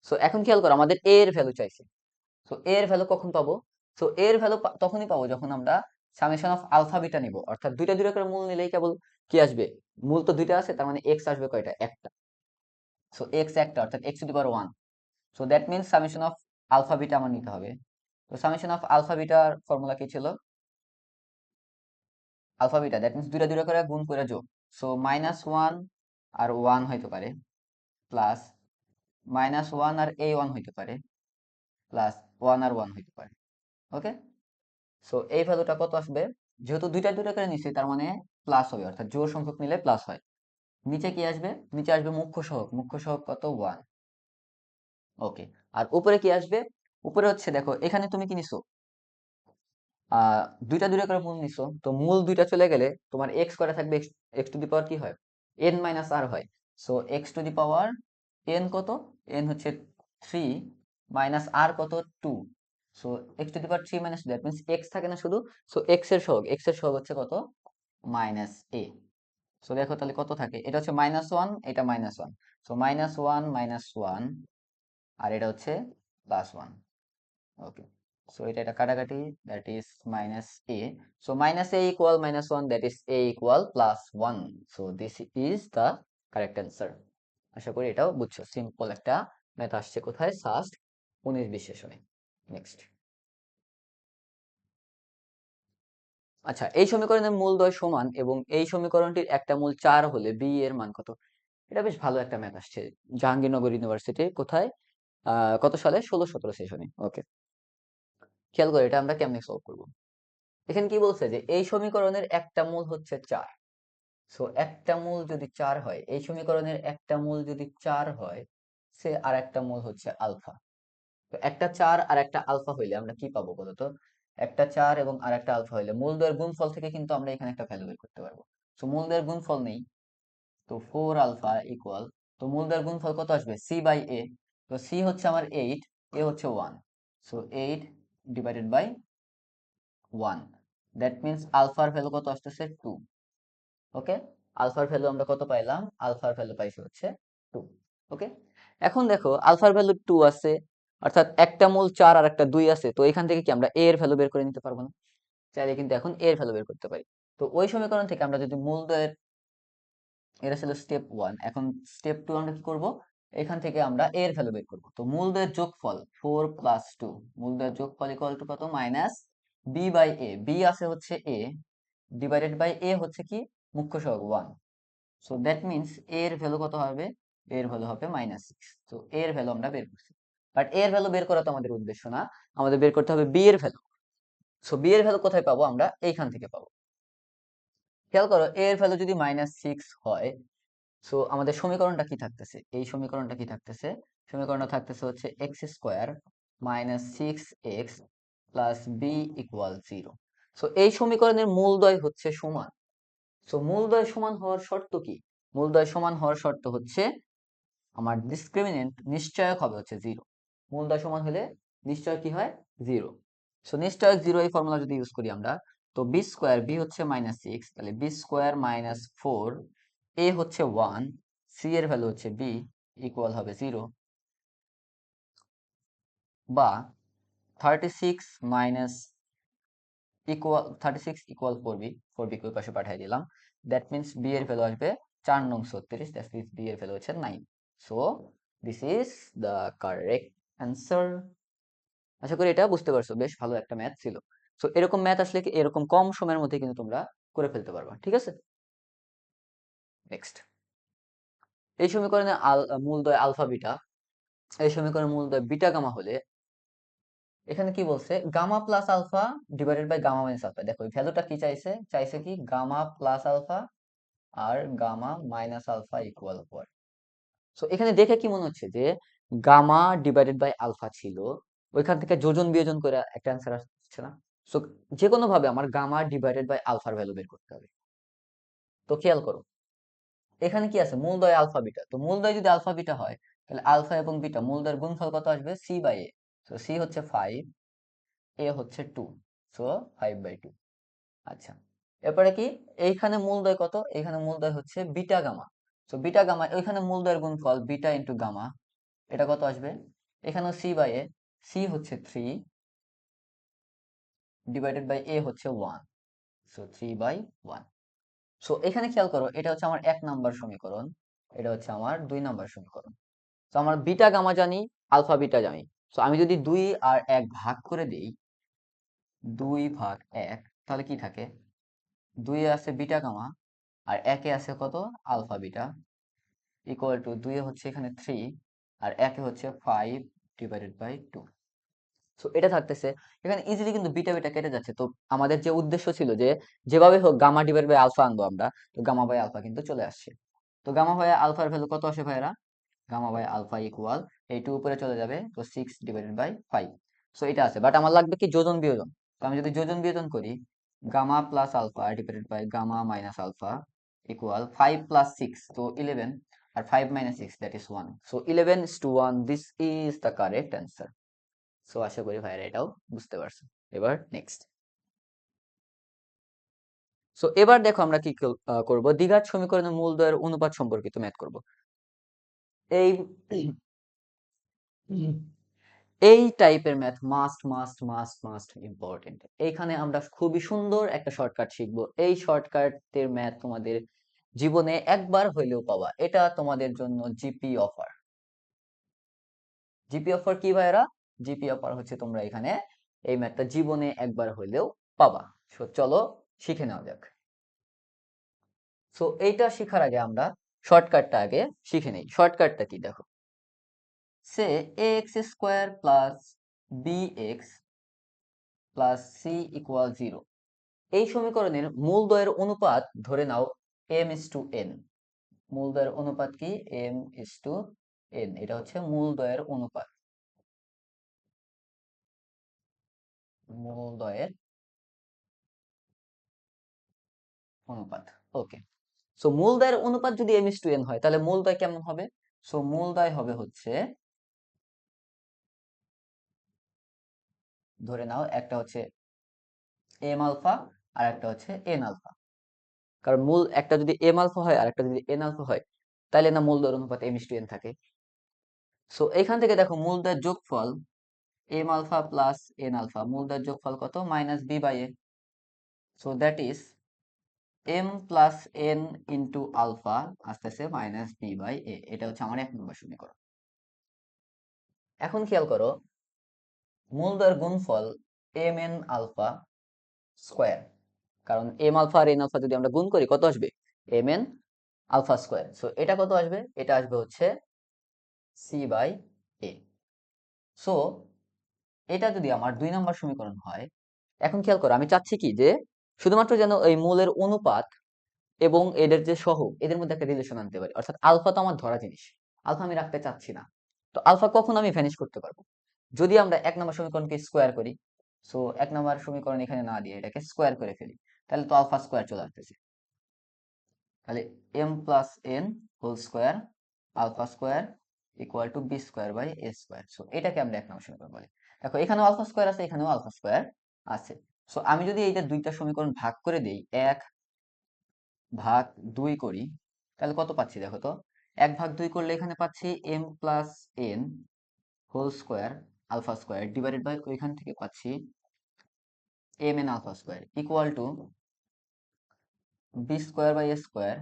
সো এখন খেয়াল করো, আমাদের a এর ভ্যালু চাইছে। সো a এর ভ্যালু কখন পাবো? সো a এর ভ্যালু তখনই পাবো যখন আমরা সামেশন অফ আলফা বিটা নিব, অর্থাৎ দুইটা দুইটা করে মূল নিলেই কেবল কি আসবে? মূল তো দুইটা আছে, তার মানে x আসবে কয়টা? একটা। সো x একটা, অর্থাৎ x to the power 1। So that means summation of alpha beta আমার নিতে হবে। তো সামেশন অফ আলফা বিটার ফর্মুলা কি ছিল? আলফা বিটা দ্যাট মিন্স দুইটা দুইটা করে গুণ করে যোগ। সো -1 আর 1 হইতে পারে, প্লাস -1 আর a1 হইতে পারে, প্লাস 1 আর 1 হইতে পারে। ওকে, সো এই ভ্যালুটা কত আসবে? যেহেতু দুইটা দুইটা করে নিচ্ছি তার মানে প্লাস হবে, অর্থাৎ জোড় সংখ্যক নিলে প্লাস হয়। নিচে কি আসবে? নিচে আসবে মুখ্য সহগ, মুখ্য সহগ কত? 1। ওকে, আর উপরে কি আসবে? উপরে হচ্ছে দেখো, এখানে তুমি কি নিছো? দুইটা দুইটা করে মূল নিছো, তো মূল দুইটা চলে গেলে তোমার এক্স করে থাকবে, এক্স টু দি পাওয়ার কি হয়? এন মাইনাস আর হয়। So x to the power N কত? এন হচ্ছে 3 মাইনাস আর কত? 2। So x to the power 3 minus, that means x থাকে না শুধু। সো এক্স এর সহগ হচ্ছে কত? -a। সো দেখো তাহলে কত থাকে? এটা হচ্ছে -1, এটা -1। সো -1 -1 আর এটা হচ্ছে +1। ওকে, সো এটা কাটাকাটি, that is -a। So -a equal -1, that is a equal +1। So this is the correct answer. আশা করি এটাও বুঝছো। সিম্পল একটা ম্যাথ আসছে কোথায়? ফার্স্ট 19-20 সেশনে। নেক্সট। আচ্ছা, এই সমীকরণের মূলদ্বয় সমান এবং এই সমীকরণটির একটা মূল 4 হলে বি এর মান কত? এটা বেশ ভালো একটা ম্যাথ আসছে জাহাঙ্গীরনগর ইউনিভার্সিটি। কোথায়? কত সালে? 16-17 সেশনে। ওকে, খেয়াল করে এটা আমরা কেমনে সলভ করব। এখানে কি বলছে? যে এই সমীকরণের একটা মূল হচ্ছে 4। সো একটা মূল যদি 4 হয়, এই সমীকরণের একটা মূল যদি 4 হয়, সে আর একটা মূল হচ্ছে আলফা। তো একটা 4 আর একটা আলফা হইলে আমরা কি পাবো বলতো? একটা 4 এবং আর একটা আলফা হইলে মূলদ্বয়ের গুণফল থেকে কিন্তু আমরা এখানে একটা ভ্যালু বের করতে পারবো। সো মূলদ্বয়ের গুণফল নেই, তো 4 আলফা ইকুয়াল, তো মূলদ্বয়ের গুণফল কত আসবে? C by a. তো সি হচ্ছে আমার 8, এ হচ্ছে 1। So 8 divided by 1, that means আলফার ভ্যালু কত আসতেছে? 2। ওকে, আলফার ভ্যালু আমরা কত পাইলাম? আলফার ভ্যালু পাইছি হচ্ছে 2। ওকে, এখন দেখো আলফার ভ্যালু 2 আছে, অর্থাৎ একটা মূল 4 আর একটা 2 আছে, তো এখান থেকে কি আমরা a এর ভ্যালু বের করে নিতে পারবো না? চাইলে কিন্তু এখন a এর ভ্যালু বের করতে পারি। তো ওই সমীকরণ থেকে আমরা যদি মূলদ্বয়ের, এটা ছিল স্টেপ 1, এখন স্টেপ 2 আমরা কি করব? এখান থেকে আমরা a এর ভ্যালু বের করব। তো মূলদ্বয়ের যোগফল 4 + 2, মূলদ্বয়ের যোগফল ইকুয়াল টু কত? Minus b by a। b আছে হচ্ছে a, ডিভাইডেড বাই a হচ্ছে কি? মুখ্য সহগ 1। সো দ্যাট মিনস এর ভ্যালু কত হবে? এর ভ্যালু হবে -6। তো এর ভ্যালু আমরা বের করছি, বাট এর ভ্যালু বের করা তো আমাদের উদ্দেশ্য না, আমাদের বের করতে হবে বি এর ভ্যালু। সো বি এর ভ্যালু কোথায় পাবো? আমরা এইখান থেকে পাবো। খেয়াল করো, এর ভ্যালু যদি -6 হয়, সো আমাদের সমীকরণটা কি থাকতেছে? এই সমীকরণটা কি থাকতেছে? সমীকরণটা থাকতেছে হচ্ছে x square -6x plus b equal 0। So এই সমীকরণের মূলদ্বয় হচ্ছে সমান। সো মূলদ্বয় সমান হওয়ার শর্ত কি? মূলদ্বয় সমান হওয়ার শর্ত হচ্ছে আমার ডিসক্রিমিনেন্ট নিশ্চয়ক হবে হচ্ছে 0। মূলদ্বয় সমান হলে নিশ্চয়ক কি হয়? 0। সো নিশ্চয়ক 0 এই ফর্মুলা যদি ইউজ করি আমরা, তো বি স্কোয়ার, বি হচ্ছে -6, তাহলে বি স্কোয়ার -4, এ হচ্ছে 1, সি এর ভ্যালু হচ্ছে বি ইকুয়াল হবে 0, বা 36 minus equal 36 equal 4b, 4b কে ওই পাশে পাঠিয়ে দিলাম। দ্যাট মিন্স বি এর ভ্যালু আসবে 4 নং 36, দ্যাট মিন্স বি এর ভ্যালু হচ্ছে 9। So this is the correct answer. আশা করি এটা বুঝতে পারছো, বেশ ভালো একটা ম্যাথ ছিল। সো এরকম ম্যাথ আসলে কি এরকম কম সময়ের মধ্যে কিন্তু তোমরা করে ফেলতে পারবা, ঠিক আছে? নেক্সট, এই সমীকরণে মূলদ্বয় আলফা বিটা, এই সমীকরণের মূলদ্বয় বিটা গামা হলে এখানে কি বলছে? Gamma plus alpha divided by gamma minus alpha. দেখো এই ভ্যালুটা কি চাইছে? চাইছে কি গামা প্লাস আলফা আর gamma minus alpha equal 1। So এখানে দেখে কি মনে হচ্ছে যে গামা ডিভাইডেড বাই আলফা ছিল, ওইখান থেকে যোজন বিয়োজন করে একটা অ্যান্সার আসছে না? সো যে কোনো ভাবে আমার গামা ডিভাইডেড বাই আলফার ভ্যালু বের করতে হবে। তো খেয়াল করো, এখানে কি আছে? মূলদ্বয় আলফা বিটা। তো মূলদ্বয় যদি আলফা বিটা হয়, তাহলে আলফা এবং বিটা মূলদ্বয়ের গুণফল কত আসবে? C by a. So c হচ্ছে 5, এ হচ্ছে 2, সো 5/2। আচ্ছা, এরপরে কি? এইখানে মূলদ্বয় কত? এইখানে মূলদ্বয় হচ্ছে beta gamma. So beta gamma, ওইখানে মূলদ্বয়ের গুণফল বিটা ইন্টু গামা, এটা কত আসবে? এখানেও সি বাই এ, সি হচ্ছে 3 ডিভাইডেড বাই এ হচ্ছে 1, সো 3/1। সো এখানে খেয়াল করো, এটা হচ্ছে আমার 1 নাম্বার সমীকরণ, এটা হচ্ছে আমার 2 নাম্বার সমীকরণ। তো আমার বিটা গামা জানি, আলফা বিটা জানি। সো আমি যদি 2 আর 1 ভাগ করে দিই, 2/1, তাহলে কি থাকে? 2 এ আছে বিটা গামা আর 1 এ আছে কত? আলফা বিটা, ইকুয়াল টু 2 এ হচ্ছে এখানে 3 আর 1 এ হচ্ছে 5 ডিভাইডেড বাই 2। সো এটা থাকতেছে। এখানে ইজিলি কিন্তু বিটা বিটা কেটে যাচ্ছে। তো আমাদের যে উদ্দেশ্য ছিল যে যেভাবে হোক গামা ডিভাইড বাই আলফা আনবো আমরা, তো গামা বাই আলফা কিন্তু চলে আসছে। তো গামা বাই আলফার ভ্যালু কত আসে ভাইরা? গামা বাই আলফা ইকুয়াল, এই 2 উপরে চলে যাবে, তো 6 ডিভাইডেড বাই 5। সো এটা আছে, বাট আমার লাগবে কি যোজন বিয়োজন। তো আমি যদি যোজন বিয়োজন করি, gamma plus alpha divided by gamma minus alpha equal 5 plus 6, তো 11, আর 5 minus 6 that is 1। So 11:1, this is the correct answer. So আশা করি ভাইরা এটাও বুঝতে পারছো। এবার নেক্সট। সো এবার দেখো আমরা কি করব, দ্বিঘাত সমীকরণের মূলদ্বয়ের অনুপাত সম্পর্কিত ম্যাথ করব। এই এই টাইপের math must must must must important. এইখানে আমরা খুবই সুন্দর একটা শর্টকাট শিখবো। এই শর্টকাটের ম্যাথ তোমাদের জীবনে একবার হইলেও পাবা, এটা তোমাদের জন্য জিপি অফার। জিপি অফার কি ভাইরা? জিপি অফার হচ্ছে তোমরা এখানে এই ম্যাথটা জীবনে একবার হইলেও পাবা। সো চলো শিখে নেওয়া যাক। সো এইটা শেখার আগে আমরা শর্টকাটটা আগে শিখে নেই। শর্টকাটটা কি দেখো, সে ax² plus bx plus c equal 0। এই সমীকরণের মূলদ্বয়ের অনুপাত ধরে নাও m:n। মূলদ্বয়ের অনুপাত কি? m:n। এটা হচ্ছে মূলদ্বয়ের অনুপাত। মূলদ্বয়ের অনুপাত, ওকে। সো মূলদ্বয়ের অনুপাত যদি m:n হয়, তাহলে মূলদ্বয় কেমন হবে? সো মূলদ্বয় হবে হচ্ছে, ধরে নাও একটা হচ্ছে m আলফা আর একটা হচ্ছে n আলফা। কারণ মূল একটা যদি m আলফা হয় আর একটা যদি n আলফা হয়, তাহলে না মূলদ্বয়ের অনুপাত m:n থাকে। সো এখান থেকে দেখো মূলদ্বয়ের যোগফল m alpha plus n alpha, মূলদ্বয়ের যোগফল কত? -b/a। So that is m plus n into alpha আসতেছে -b/a। এটা হচ্ছে আমার 1 নম্বর সমীকরণ। এখন খেয়াল করো, মূলদ্বয়ের গুণফল mn আলফা স্কোয়ার, কারণ m আলফা আর n আলফা যদি আমরা গুণ করি কত আসবে? mn alpha square. সো এটা কত আসবে? এটা আসবে হচ্ছে সি বাই এ। সো এটা যদি আমার 2 নম্বর সমীকরণ হয়, এখন খেয়াল করো আমি চাচ্ছি কি যে শুধুমাত্র যেন এই মূলের অনুপাত এবং এদের যে সহগ এদের মধ্যে একটা রিলেশন আনতে পারি, অর্থাৎ আলফা তো আমার ধরা জিনিস, আলফা আমি রাখতে চাচ্ছি না। তো আলফা কখন আমি ভ্যানিশ করতে পারবো? যদি আমরা 1 নম্বর সমীকরণকে স্কোয়ার করি। সো 1 নম্বর সমীকরণ এখানে না দিয়ে এটাকে স্কোয়ার করে ফেলি, তাহলে তো আলফা স্কোয়ার চলে আসতেছে। তাহলে m plus n whole square alpha square equal to b square by a square. So এটাকে আমরা 1 নম্বর সমীকরণ বলি। দেখো এখানেও আলফা স্কোয়ার আছে, এখানেও আলফা স্কোয়ার আছে। সো আমি যদি এইটা দুইটা সমীকরণ ভাগ করে দেই, 1/2 করি, তাহলে কত পাচ্ছি দেখো তো। 1/2 করলে এখানে পাচ্ছি m plus n whole square alpha square divided by ওইখান থেকে পাচ্ছি m n alpha square equal to b square by a square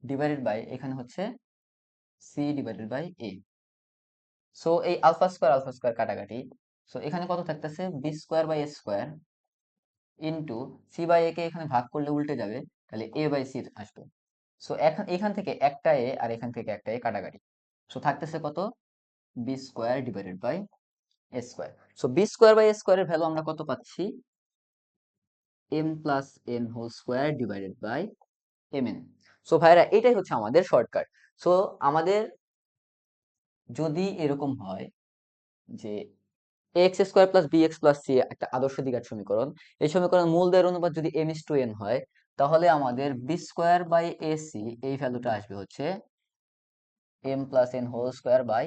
divided by এখানে হচ্ছে c divided by a. So এই আলফা স্কোয়ার কাটাকাটি। সো এখানে কত থাকতেছে? B square by a square into c by a কে এখানে ভাগ করলে উল্টে যাবে, তাহলে এ বাই সি আসবে। সো এখন এখান থেকে একটা এ আর এখান থেকে একটা এ কাটাকাটি। সো থাকতেছে কত? B square divided by a square. So B square by a স্কোয়ারের ভ্যালু আমরা কত পাচ্ছি? M plus n whole square divided by m n. So ভাইরা এটাই হচ্ছে আমাদের শর্টকাট। সো আমাদের যদি এরকম হয় যে x square plus b x plus c একটা আদর্শ দ্বিঘাত সমীকরণ, এই সমীকরণ মূলদের অনুপাত যদি এম ইস টু এন হয়, তাহলে আমাদের b square by a c এই ভ্যালুটা আসবে হচ্ছে m plus n whole square by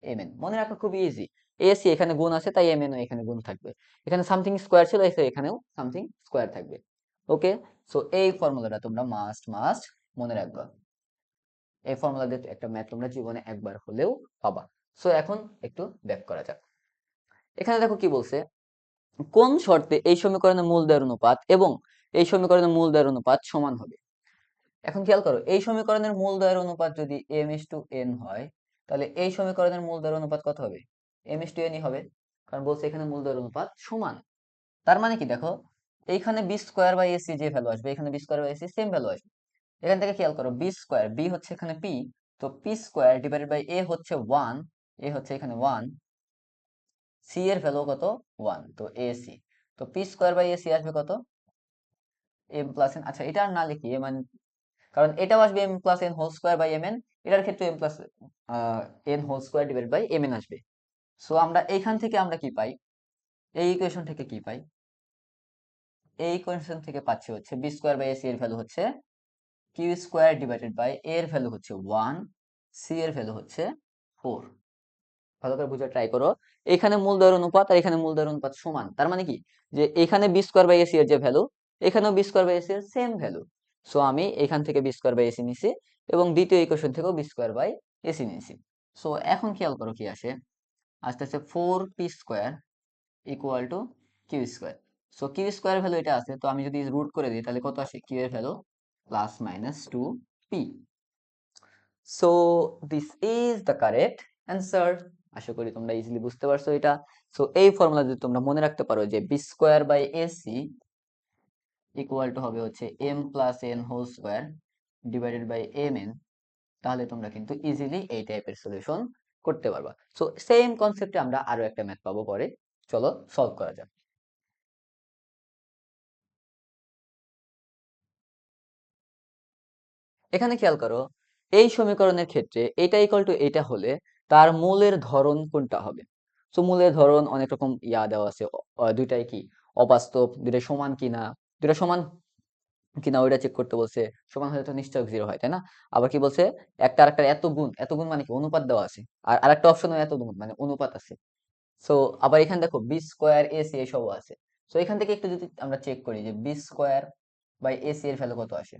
m n. মনে রাখা খুবই ইজি, এ সি এখানে গুণ আছে তাই এম এন এখানে গুণ থাকবে, এখানে সামথিং স্কোয়ার ছিল এখানেও সামথিং স্কোয়ার থাকবে। ওকে, সো এই ফর্মুলাটা তোমরা মাস্ট মাস্ট মনে রাখবা। এই ফর্মুলা দিয়ে একটা ম্যাথ তোমরা জীবনে একবার হলেও পাবা। সো এখন একটু ব্যাক করা যাক। এখানে দেখো কি বলছে, কোন শর্তে এই সমীকরণের মূলদ্বয়ের অনুপাত এবং এই সমীকরণের মূলদ্বয়ের অনুপাত সমান হবে। এখন খেয়াল করো, এই সমীকরণের মূলদ্বয়ের অনুপাত যদি এম ইস টু এন হয়, তাহলে এই সমীকরণের মূলদ্বয়ের অনুপাত কত হবে? এম ইস টু এনই হবে, কারণ বলছে এখানে মূলদ্বয়ের অনুপাত সমান। তার মানে কি দেখো, এইখানে বি স্কোয়ার বাই এসি যে ভ্যালু আসবে, এখানে b square by a c same value আসবে। এখান থেকে খেয়াল করো, বি স্কোয়ার, বি হচ্ছে এখানে পি, তো পি স্কোয়ার ডিভাইডেড বাই এ হচ্ছে 1, এ হচ্ছে এখানে 1, সি এর ভ্যালু কত? 1, তো এ সি। তো পি স্কোয়ার বাই এসি আসবে কত? M plus n. আচ্ছা এটা আর না লিখি এম, কারণ এটাও আসবে m plus n whole square by m n, এটার ক্ষেত্রে m plus n whole square divide by m n আসবে। সো আমরা এইখান থেকে আমরা কি পাই? এই ইকুয়েশন থেকে কি পাই? এই ইকুয়েশন থেকে পাচ্ছি হচ্ছে বি স্কোয়ার বাই এসি এর ভ্যালু হচ্ছে কিউ স্কোয়ার ডিভাইডেড বাই এর ভ্যালু হচ্ছে 1, সি এর ভ্যালু হচ্ছে 4। ভালো করে বুঝে ট্রাই করো। এখানে মূলদ্বয়ের অনুপাত আর এখানে মূলদ্বয়ের অনুপাত সমান, তার মানে কি যে এখানে বি স্কোয়ার বাই এসি এর যে ভ্যালু, এখানেও বি স্কোয়ার বাই এসি এর সেম ভ্যালু। সো আমি এখান থেকে বি স্কোয়ার বাই এসি নিছি এবং দ্বিতীয় ইকুয়েশন থেকেও বি স্কোয়ার বাই এসি নিছি। সো এখন খেয়াল করো কি আসে, আস্তে আস্তে 4p square equal to q square. So q square value এটা আছে, তো আমি যদি রুট করে দিই তাহলে কত আসে? কিউ এর value plus minus 2p। So this is the correct answer. আশা করি তোমরা ইজিলি বুঝতে পারছো এটা। সো এই ফর্মুলা যদি তোমরা মনে রাখতে পারো যে b square by a c equal to হবে হচ্ছে m plus n whole square divided by m n, তাহলে তোমরা কিন্তু ইজিলি এই টাইপের সলিউশন করতে পারবা। সো সেম কনসেপ্টে আমরা আরো একটা ম্যাথ পাবো পরে, চলো সলভ করা যাক। এখানে খেয়াল করো, এই সমীকরণের ক্ষেত্রে এটা ইকুয়াল টু এটা হলে তার মূলের ধরন কোনটা হবে? তো মূলের ধরন অনেক রকম দেওয়া আছে, দুইটাই কি অবাস্তব, দুইটাই সমান কিনা, দুইটা সমান কিনা ওইটা চেক করতে বলছে। সমান হলে তো নিশ্চয় জিরো হয়, তাই না? আবার কি বলছে, একটা আরেকটার এত গুণ, এত গুণ মানে কি অনুপাত দেওয়া আছে, আর আরেকটা অপশনে এত গুণ মানে অনুপাত আছে। সো আবার এখানে দেখো বি স্কোয়ার এসি এসবও আছে। সো এখান থেকে একটু যদি আমরা চেক করি যে বি স্কোয়ার বাই এসি এর ভ্যালু কত আসে।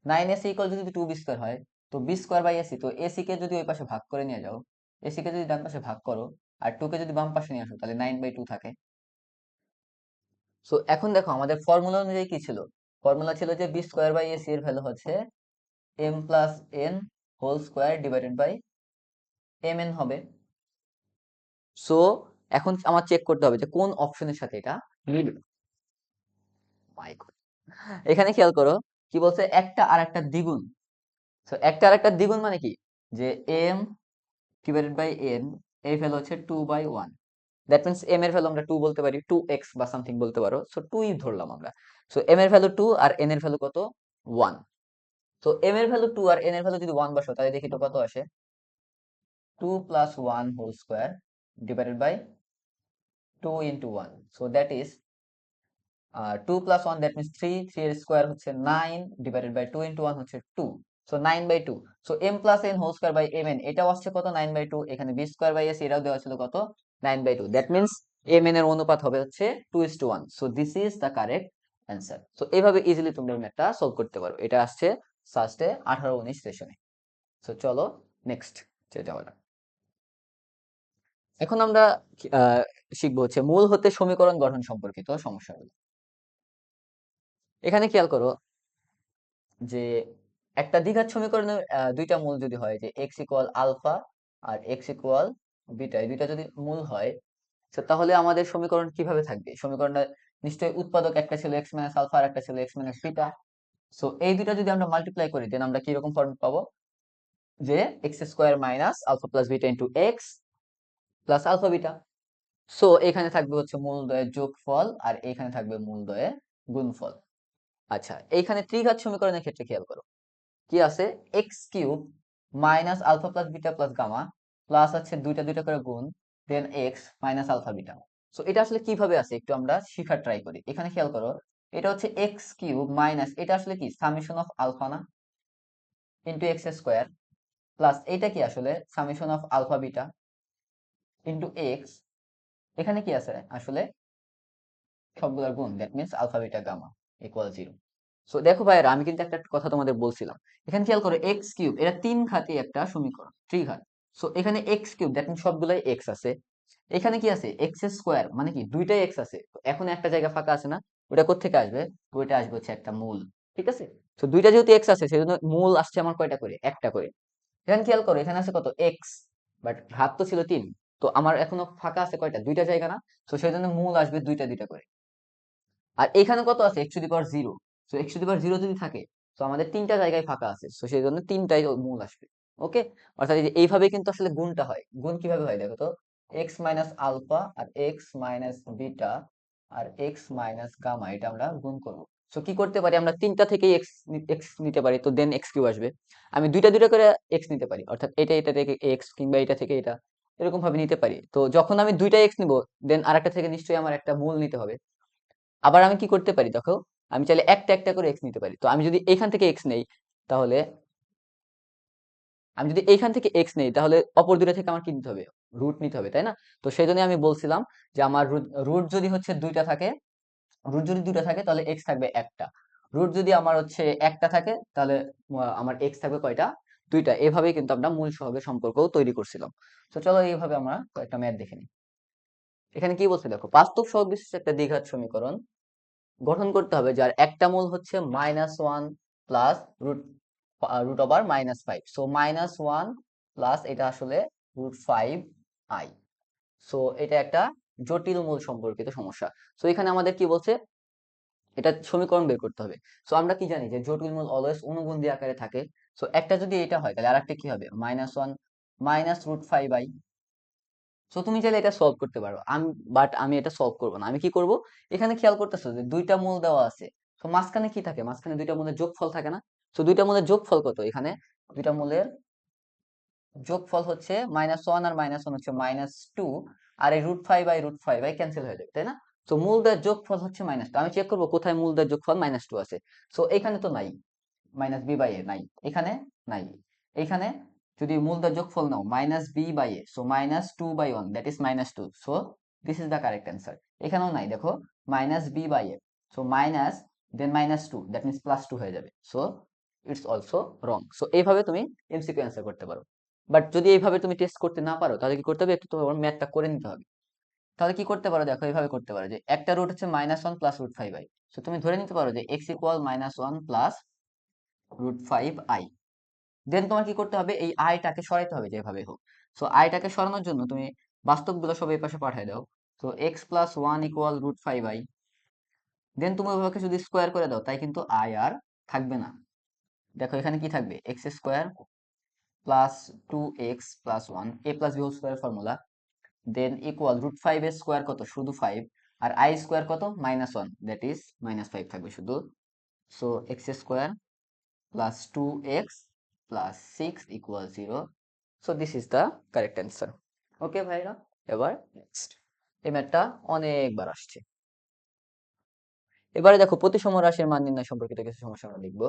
9ac ইকুয়াল যদি 2b স্কোয়ার হয়, তো বি স্কোয়ার বাই এসি, তো এসি কে যদি ওই পাশে ভাগ করে নিয়ে যাও, এসি কে যদি ডান পাশে ভাগ করো আর 2 কে যদি বাম পাশে নিয়ে আসো, তাহলে 9/2 থাকে। সো এখন দেখো আমাদের ফর্মুলা অনুযায়ী কি ছিল? ফর্মুলা ছিল যে বি স্কোয়ার বাই এসি এর ভ্যালু হচ্ছে m plus n whole square divided by m n হবে। সো এখন আমার চেক করতে হবে যে কোন অপশনের সাথে এটা মিলবে। My God! এখানে খেয়াল করো কি বলছে, একটা আর একটা দ্বিগুণ, সো একটা আর একটা দ্বিগুণ মানে কি, যে m ডিভাইডেড বাই n, এই ভ্যালু হচ্ছে 2/1। দ্যাট মিন্স m এর ভ্যালু আমরা 2 বলতে পারি, 2x বা সামথিং বলতে পারো। সো 2 ই ধরলাম আমরা। সো m এর ভ্যালু 2 আর n এর ভ্যালু কত, 1। তো m এর ভ্যালু 2 আর n এর ভ্যালু যদি 1 বসো, তাহলে দেখি তো কত আসে, 2 plus 1 whole square divided by 2 into 1. So that is 2 plus 1, that means 3, 3 এর স্কোয়ার হচ্ছে 9 divided by 2 into 1 হচ্ছে 2, so 9/2। so m plus n whole square by mn, এটাও আসছে কত, 9/2। এখানে b square by s এটাও দেওয়া ছিল কত, 9/2। that means mn এর অনুপাত হবে হচ্ছে 2:1। so this is the correct answer। so এইভাবে ইজিলি তোমরা ম্যাথটা সলভ করতে পারো। এটা আসছে ফার্স্টে 18-19 সেশনে। so চলো নেক্সট যাওয়া যাক। এখন আমরা আহ, শিখবো হচ্ছে মূল হতে সমীকরণ গঠন সম্পর্কিত সমস্যাগুলো। এখানে খেয়াল করো যে একটা দ্বিঘাত সমীকরণের দুইটা মূল যদি হয়, যে এক্স ইকুয়াল আলফা আর এক্স ইকুয়াল বিটা, এই দুইটা যদি মূল হয়, তো তাহলে আমাদের সমীকরণ কিভাবে থাকবে? সমীকরণটা নিশ্চয়ই উৎপাদক একটা ছিল এক্স মাইনাস আলফা আর একটা ছিল এক্স মাইনাস বিটা। সো এই দুইটা যদি আমরা মাল্টিপ্লাই করি, দেন আমরা কি রকম ফর্ম পাবো, যে x square minus alpha plus beta into x plus alpha beta. So এখানে থাকবে হচ্ছে মূলদ্বয়ের যোগফল আর এখানে থাকবে মূলদ্বয়ের গুণফল। আচ্ছা, এইখানে ত্রিঘাত সমীকরণের ক্ষেত্রে খেয়াল করো কি আছে, x cube minus alpha plus beta plus gamma plus আছে দুইটা দুইটা করে গুণ, then x minus alpha beta. So এটা আসলে কিভাবে আছে একটু আমরা শিখার ট্রাই করি। এখানে খেয়াল করো, এটা হচ্ছে এক্স কিউব মাইনাস, এটা আসলে কি সামেশন অফ আলফা না, ইন্টু এক্স স্কোয়ার, প্লাস এটা কি আসলে summation of alpha beta into x, এখানে কি আছে আসলে সবগুলোর গুণ, that means alpha beta gamma equal 0। So দেখো ভাইয়েরা, আমি কিন্তু একটা কথা তোমাদের বলছিলাম, এখানে খেয়াল করো এক্স কিউব, এটা তিন ঘাতি একটা সমীকরণ, ত্রিঘাত। সো এখানে এক্স কিউব, দ্যাট মিন্স সবগুলাই এক্স আছে। এখানে কি আছে, এক্স স্কোয়ার, মানে কি দুইটাই এক্স আছে। তো এখন একটা জায়গা ফাঁকা আছে না, ওটা কোত্থেকে আসবে, ওইটা আসবে হচ্ছে একটা মূল। ঠিক আছে, তো দুইটা যেহেতু এক্স আছে, সেজন্য মূল আসছে আমার কয়টা করে, একটা করে। এখানে খেয়াল করো, এখানে আছে কত, এক্স, বাট ঘাত তো ছিল 3, তো আমার এখনো ফাঁকা আছে কয়টা, দুইটা জায়গা না। তো সেই জন্য মূল আসবে দুইটা দুইটা করে। আর এখানে কত আছে, x to the power 0। So x to the power 0 যদি থাকে, তো আমাদের তিনটা জায়গায় ফাঁকা আছে, তো সেই জন্য তিনটাই মূল আসবে। ওকে, অর্থাৎ এই যে এইভাবে কিন্তু আসলে গুণটা হয়। গুণ কিভাবে হয় দেখো তো, এক্স মাইনাস আলফা আর এক্স মাইনাস বিটা আর এক্স মাইনাস গামা, এটা আমরা গুণ করবো। সো কি করতে পারি, আমরা তিনটা থেকে এক্স এক্স নিতে পারি, তো দেন এক্স কিউ আসবে। আমি দুইটা দুইটা করে এক্স নিতে পারি, অর্থাৎ এটা থেকে এক্স, কিংবা এটা থেকে এটা, এরকম ভাবে নিতে পারি। তো যখন আমি দুইটা এক্স নিব, দেন আরেকটা থেকে নিশ্চয়ই আমার একটা মূল নিতে হবে। আবার আমি কি করতে পারি দেখো, আমি চাইলে একটা একটা করে এক্স নিতে পারি। তো আমি যদি এখান থেকে এক্স নেই, তাহলে আমি যদি এইখান থেকে এক্স নেই, তাহলে অপর দুটো থেকে আমার কি নিতে হবে, রুট নিতে হবে, তাই না? তো সেই জন্য আমি বলছিলাম যে আমার রুট যদি হচ্ছে দুইটা থাকে, রুট যদি দুইটা থাকে তাহলে এক্স থাকবে একটা। রুট যদি আমার হচ্ছে একটা থাকে, তাহলে আমার এক্স থাকবে কয়টা, দুইটা। এভাবেই কিন্তু আমরা মূল সহগের সম্পর্ক তৈরি করছিলাম। তো চলো এইভাবে আমরা কয়েকটা ম্যাথ দেখে নিই। এখানে কি বলছে দেখো, বাস্তব সহগ বিশিষ্ট একটা দ্বিঘাত সমীকরণ গঠন করতে হবে যার একটা মূল হচ্ছে -1 plus root root over -5। So -1 plus এটা আসলে √5i। সো এটা একটা জটিল মূল সম্পর্কিত সমস্যা। সো এখানে আমাদের কি বলছে, এটা সমীকরণ বের করতে হবে। সো আমরা কি জানি যে জটিল মূল অলওয়েজ অনুবন্ধী আকারে থাকে। সো একটা যদি এটা হয়, তাহলে আরেকটা কি হবে, -1 মাইনাস √5i। সো তুমি চাইলে এটা সলভ করতে পারো, বাট আমি এটা সলভ করবো না। আমি কি করব, এখানে খেয়াল করতেছো যে দুইটা মূল দেওয়া আছে। তো মাঝখানে কি থাকে, মাঝখানে দুইটা মূলের যোগফল থাকে না। তো দুইটা মূলের যোগফল কত, এখানে দুইটা মূলের যোগফল হচ্ছে -1 আর -1 হচ্ছে -2, আর এই √5 ক্যান্সেল হয়ে যাবে, তাই না? তো মূলদের যোগফল হচ্ছে -2। আমি চেক করবো কোথায় মূলদের যোগফল -2 আছে। সো এখানে তো নাই, -b/a নাই, এখানে নাই, এখানে যদি মূলদের যোগফল নাও -b/a, so -2/1, that is -2। So this is the correct answer. এখানেও নাই, দেখো -b/a, so minus then -2, that means +2 হয়ে যাবে। So it's also wrong. So এইভাবে তুমি এমসিকিউ অ্যান্সার করতে পারো। বাট যদি এইভাবে তুমি টেস্ট করতে না পারো, তাহলে কি করতে হবে, একটু তোমার ম্যাথটা করে নিতে হবে। তাহলে কি করতে পারো দেখো, এইভাবে করতে পারো যে একটা রুট হচ্ছে -1 প্লাস √5i। সো তুমি ধরে নিতে পারো যে এক্স ইকুয়াল -1 প্লাস √5i। দেন তোমার কি করতে হবে, এই আইটাকে সরাইতে হবে যেভাবে হোক। সো আইটাকে সরানোর জন্য তুমি বাস্তবগুলো সব এই পাশে পাঠিয়ে দাও। তো এক্স প্লাস 1 ইকুয়াল √5i। দেন তুমি ওইভাবে যদি স্কোয়ার করে দাও, তাই কিন্তু আই আর থাকবে না। দেখো এখানে কি থাকবে, x square plus 2x plus 1 a plus B whole square formula, then equal √5 এর স্কোয়ার কত, শুধু 5, আর আই স্কোয়ার কত, -1, দ্যাট ইজ -5 থাকবে শুধু। So x square plus 2x plus 6 equal 0। So this is the correct answer. Okay ভাইরা, এবার next, এই ম্যাথটা অনেকবার আসছে। এবারে দেখো প্রতিসম রাশির মান নির্ণয় সম্পর্কিত কিছু সমস্যা আমরা লিখবো।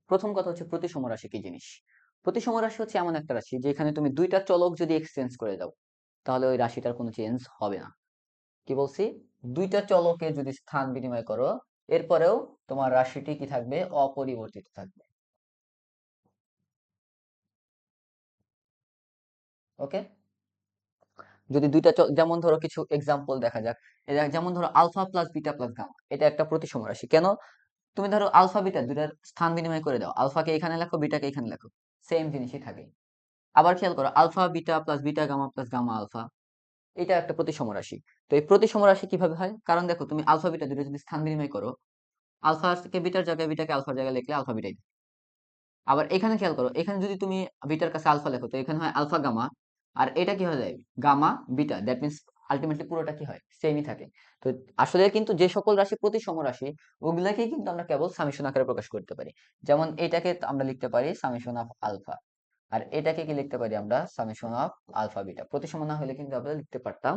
প্রথম কথা হচ্ছে প্রতিসম রাশি কি জিনিস। প্রতিসম রাশি হচ্ছে এমন একটা রাশি যেখানে তুমি দুইটা চলক যদি এক্সচেঞ্জ করে দাও তাহলে ওই রাশিটার কোনো চেঞ্জ হবে না। কি বলছি, দুইটা চলকে যদি স্থান বিনিময় করো এরপরেও তোমার রাশিটি কি থাকবে, অপরিবর্তিত থাকবে। ওকে, যদি দুইটা যেমন ধরো কিছু এক্সাম্পল দেখা যাক, যেমন ধরো alpha plus beta plus gamma, এটা একটা প্রতিসম রাশি। কেন, তুমি ধরো আলফা বিটা দুইটার স্থান বিনিময় করে দাও, আলফাকে এখানে লেখো বিটাকে এখানে লেখো, সেম জিনিসই থাকে। আবার খেয়াল করো alpha beta plus beta gamma plus gamma alpha, এটা একটা প্রতিসম রাশি। তো এই প্রতিসম রাশি কিভাবে হয়, কারণ দেখো তুমি আলফা বিটা দুটো যদি স্থান বিনিময় করো, আলফাকে বিটার জায়গায় বিটাকে আলফার জায়গায় লিখলে আলফা বিটাই। আবার এখানে খেয়াল করো, এখানে যদি তুমি বিটার কাছে আলফা লেখো তো এখানে হয় আলফা গামা, আর এটা কি হয়ে যায়, gamma beta, that means ultimately পুরোটা কি হয়, সেমই থাকে। তো আসলে কিন্তু যে সকল রাশি প্রতিসম রাশি ওগুলাকেই কিন্তু আমরা কেবল সামেশন আকারে প্রকাশ করতে পারি। যেমন এটাকে আমরা লিখতে পারি সামেশন অফ আলফা, আর এটাকে কি লিখতে পারি আমরা, সামেশন অফ আলফা বিটা। প্রতিসম না হলে কিন্তু আমরা লিখতে পারতাম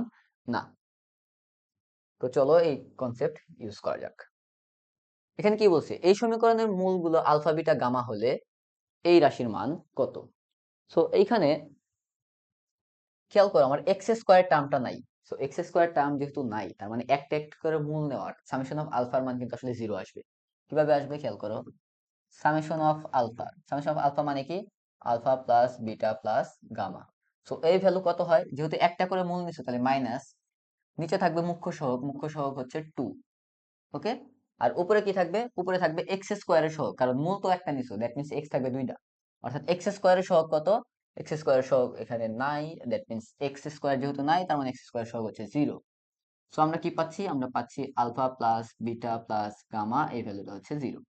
না। তো চলো এই কনসেপ্ট ইউজ করা যাক। এখানে কি বলছে, এই সমীকরণের মূলগুলো আলফা বিটা গামা হলে এই রাশির মান কত। সো এইখানে খেয়াল করো আমার এক্স স্কোয়ার টার্মটা নাই। সো এক্স স্কোয়ার টার্ম যেহেতু নাই, তার মানে একটা একটা করে মূল নেওয়ার সামেশন অফ আলফার মান কিন্তু আসলে 0 আসবে। কিভাবে আসবে খেয়াল করো, সামেশন অফ আলফা মানে কি, alpha plus beta plus gamma. So এই ভ্যালু কত হয়, যেহেতু একটা করে মূল নিছো তাহলে মাইনাস, নিচে থাকবে মুখ্য সহগ, মুখ্য সহগ হচ্ছে 2। ওকে, আর উপরে কি থাকবে, উপরে থাকবে এক্স স্কোয়ারের সহগ, কারণ মূল তো একটা নিছো, দ্যাট মিন্স এক্স থাকবে দুইটা, অর্থাৎ এক্স স্কোয়ারের সহগ কত, এক্স স্কোয়ারের সহগ এখানে নাই, দ্যাট মিন্স এক্স স্কোয়ার যেহেতু নাই তার মানে এক্স স্কোয়ার সহগ হচ্ছে 0। সো আমরা কি পাচ্ছি, আমরা পাচ্ছি alpha plus beta plus gamma, এই ভ্যালুটা হচ্ছে 0।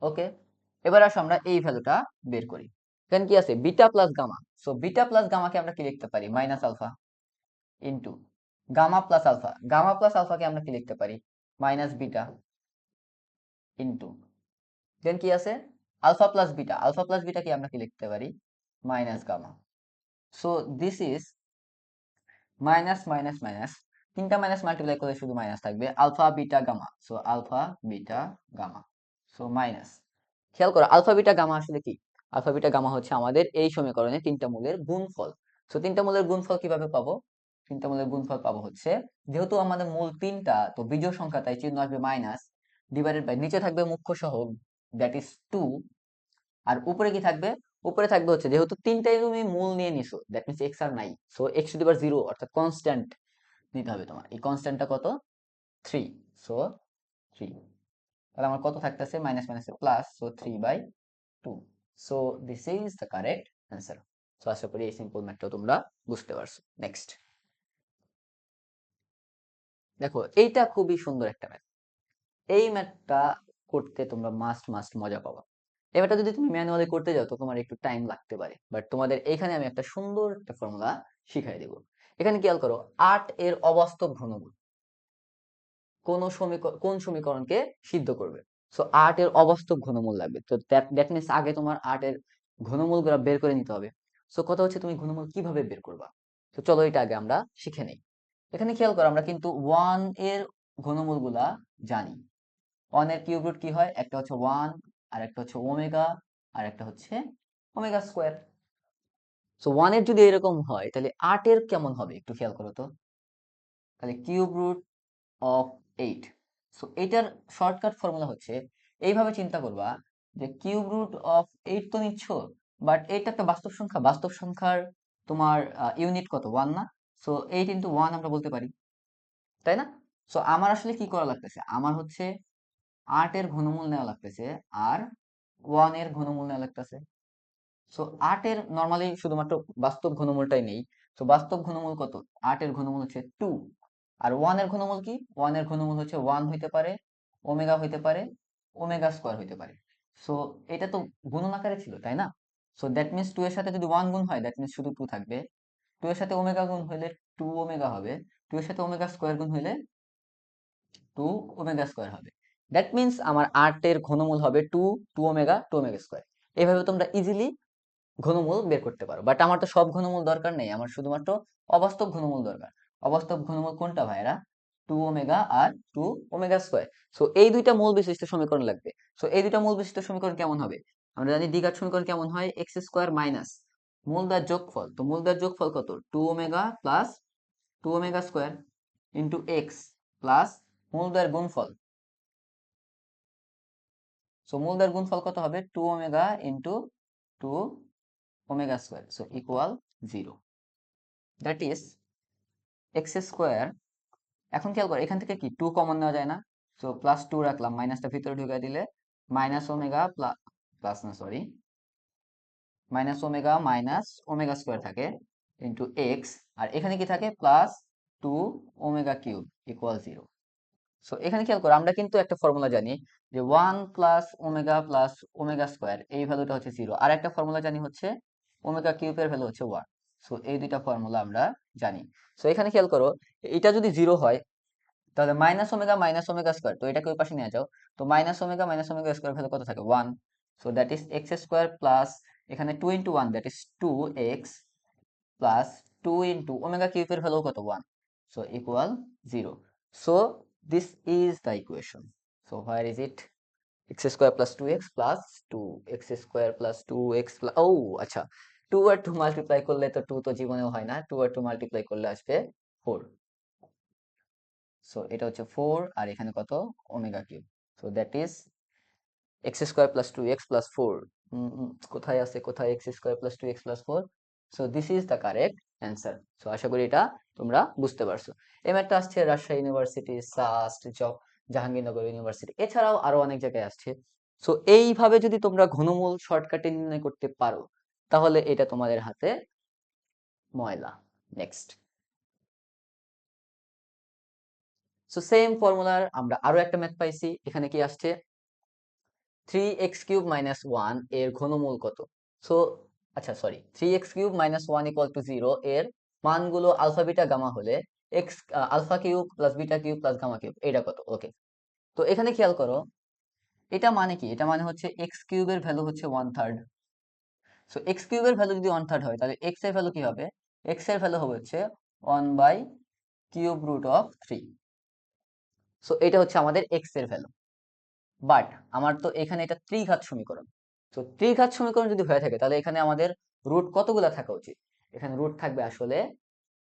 ওকে, এবার আসো আমরা এই ভ্যালুটা বের করি। এখানে কি আছে, beta plus gamma. So beta plus গামাকে আমরা কি লিখতে পারি, minus alpha into gamma plus alpha, gamma plus আলফাকে আমরা কি লিখতে পারি, মাইনাস বিটা ইন্টু, দেন কি আছে, alpha plus beta, alpha plus beta কি আমরা কি লিখতে পারি, minus gamma. So this is minus minus minus, তিনটা মাইনাস মাল্টিপ্লাই করলে শুধু মাইনাস থাকবে, alpha beta gamma, so alpha beta gamma, so minus. খেয়াল করো আলফা বিটা গামা আসলে কি, আলফা বিটা গামা হচ্ছে আমাদের এই সমীকরণে তিনটা মূলের গুণফল। সো তিনটা মূলের গুণফল কিভাবে পাবো, তিনটা মূলের গুণফল পাবো হচ্ছে, যেহেতু আমাদের মূল তিনটা তো বিজোড় সংখ্যা তাই চিহ্ন আসবে মাইনাস, ডিভাইডেড বাই নিচে থাকবে মুখ্য সহগ দ্যাট ইজ 2, আর উপরে কি থাকবে, উপরে থাকবে হচ্ছে যেহেতু তিনটাই তুমি মূল নিয়ে নিছো দ্যাট মিন্স এক্স আর নাই, so x to the power 0 অর্থাৎ কনস্ট্যান্ট নিতে হবে তোমার, এই কনস্ট্যান্টটা কত, 3। সো 3, তাহলে আমার কত থাকতেছে, মাইনাস মাইনাসে plus, so 3/2। So this is the correct answer. So আশা করি এই সিম্পল ম্যাথটা তোমরা বুঝতে পারছো। নেক্সট দেখো, এইটা খুবই সুন্দর একটা ম্যাথ। এই ম্যাথটা করতে তোমরা মাস্ট মাস্ট মজা পাবা। এই ম্যাথটা যদি তুমি ম্যানুয়ালি করতে যাও তো তোমার একটু টাইম লাগতে পারে, বাট তোমাদের এখানে আমি একটা সুন্দর একটা ফর্মুলা শিখাই দেবো। এখানে খেয়াল করো, 8 এর অবাস্তব ঘনমূল কোন সমীকরণকে সিদ্ধ করবে। সো 8 এর অবাস্তব ঘনমূল লাগবে, তো দ্যাট মিন্স আগে তোমার 8 এর ঘনমূল গুলা বের করে নিতে হবে। সো কথা হচ্ছে তুমি ঘনমূল কিভাবে বের করবা, তো চলো এটা আগে আমরা শিখে নেই। এখানে খেয়াল করো, আমরা কিন্তু 1 এর ঘনমূল গুলা জানি। 1 এর কিউব রুট কি হয়, একটা হচ্ছে 1, আর একটা হচ্ছে ওমেগা, আর একটা হচ্ছে ওমেগা স্কোয়ার। সো 1 এর যদি এরকম হয় তাহলে 8 এর কেমন হবে একটু খেয়াল করো তো, তাহলে কিউব রুট অফ 8। সো এটার শর্টকাট ফর্মুলা হচ্ছে, এইভাবে চিন্তা করবা যে কিউব রুট অফ 8 তো নিচ্ছ, বাট এটা একটা বাস্তব সংখ্যা, বাস্তব সংখ্যার তোমার ইউনিট কত, 1 না। সো 8 ইন্টু 1 আমরা বলতে পারি, তাই না। সো আমার আসলে কি করা লাগতেছে, আমার হচ্ছে 8 এর ঘনমূল নেওয়া লাগতেছে, আর 1 এর ঘনমূল নেওয়া লাগতেছে। সো 8 এর নরমালি শুধুমাত্র বাস্তব ঘনমূলটাই নেই। তো বাস্তব ঘনমূল কত, 8 এর ঘনমূল হচ্ছে 2, আর 1 এর ঘনমূল কি, 1 এর ঘনমূল হচ্ছে 1 হইতে পারে, ওমেগা হইতে পারে, ওমেগা স্কোয়ার হইতে পারে। সো এটা তো গুণন আকারে ছিল, তাই না? সো দ্যাট মিনস 2 এর সাথে যদি 1 গুণ হয় দ্যাট মিনস শুধু 2 থাকবে। 2 এর সাথে ওমেগা গুণ হইলে 2 ওমেগা হবে। 2 এর সাথে ওমেগা স্কোয়ার গুণ হইলে 2 ওমেগা স্কোয়ার হবে। দ্যাট মিনস আমার 8 এর ঘনমূল হবে 2 ওমেগা স্কোয়ার। এইভাবে তোমরা ইজিলি ঘনমূল বের করতে পারো। বাট আমার তো সব ঘনমূল দরকার নেই, আমার শুধুমাত্র অবাস্তব ঘনমূল দরকার। অবাস্তব ঘনমূল কোনটা ভাইরা? 2 ওমেগা আর 2 ওমেগা স্কোয়ার। সো এই দুইটা মূল বিশিষ্ট সমীকরণ লাগবে। সো এই দুইটা মূল বিশিষ্ট সমীকরণ কেমন হবে? আমরা জানি দ্বিঘাত সমীকরণ কেমন হয়, এক্স স্কোয়ার মাইনাস মূলদার যোগফল। তো মূলদার যোগফল কত? 2 omega plus 2 omega square into x plus মূলদার গুণফল। সো মূলদার গুণফল কত হবে? 2 omega into 2 omega square, so equal 0। That is x square. এখন খেয়াল করো এখান থেকে কি 2 কমন নেওয়া যায় না? সো প্লাস 2 রাখলাম, মাইনাসটা ভিতরে ঢুকিয়ে দিলে মাইনাস ওমেগা প্লাস না সরি মাইনাস ওমেগা স্কোয়ার থাকে ইন্টু এক্স, আর এখানে কি থাকে? Plus 2 omega cube equal 0। So এখানে খেয়াল করো আমরা কিন্তু একটা ফর্মুলা জানি যে 1 প্লাস ওমেগা স্কোয়ার এই ভ্যালুটা হচ্ছে 0, আর একটা ফর্মুলা জানি হচ্ছে ওমেগা কিউবের ভ্যালু হচ্ছে 1। সো এই দুইটা ফর্মুলা আমরা জানি। সো এখানে খেয়াল করো এটা যদি 0 হয় তাহলে মাইনাস ওমেগা স্কোয়ার, তো এটাকে ওই পাশে নিয়ে যাও। তো মাইনাস ওমেগা স্কোয়ার ভ্যালু কত থাকে? 1। So that is x square plus এখানে 2 into 1 that is 2x plus 2 into omega কিউবের ভ্যালু কত? 1। So equal 0। So this is the equation. So where is it? X square plus 2x plus 2 x square plus 2x plus, ও আচ্ছা, 2 আর 2 multiply করলে তো 2 তো জীবনেও হয় না, 2 আর 2 মাল্টিপ্লাই করলে আসবে 4। সো এটা হচ্ছে 4 আর এখানে কত? Omega cube. So that is x square plus 2x plus 4। কোথায় আছে, কোথায় x square plus 2x plus 4? So this is the correct answer. So আশা করি এটা তোমরা বুঝতে পারছো। এই ম্যাথটা আসছে রাজশাহী ইউনিভার্সিটি, সাস্ট, জাহাঙ্গীরনগর ইউনিভার্সিটি, এছাড়াও আরো অনেক জায়গায় আসছে। সো এইভাবে যদি তোমরা ঘনমূল শর্টকাটে নির্ণয় করতে পারো তাহলে এটা তোমাদের হাতে ময়লা। নেক্সট। সো সেম ফর্মুলার আমরা আরো একটা ম্যাথ পাইছি। এখানে কি আসছে? 3x³ মাইনাস 1 এর ঘনমূল কত? সো আচ্ছা sorry, 3x³ minus 1 equal to 0 এর মানগুলো আলফা বিটা গামা হলে x alpha cube plus beta cube plus gamma cube এটা কত? ওকে, তো এখানে খেয়াল করো এটা মানে কি? এটা মানে হচ্ছে এক্স কিউবের ভ্যালু হচ্ছে 1/3। সো এক্স কিউবের ভ্যালু যদি 1/3 হয় তাহলে এক্স এর ভ্যালু কি হবে? এক্স এর ভ্যালু হবে হচ্ছে 1/³ √3। সো এটা হচ্ছে আমাদের এক্স এর ভ্যালু। বাট আমার তো এখানে এটা ত্রিঘাত সমীকরণ। তো ত্রিঘাত সমীকরণ যদি হয়ে থাকে তাহলে এখানে আমাদের রুট কতগুলা থাকা উচিত? এখানে রুট থাকবে আসলে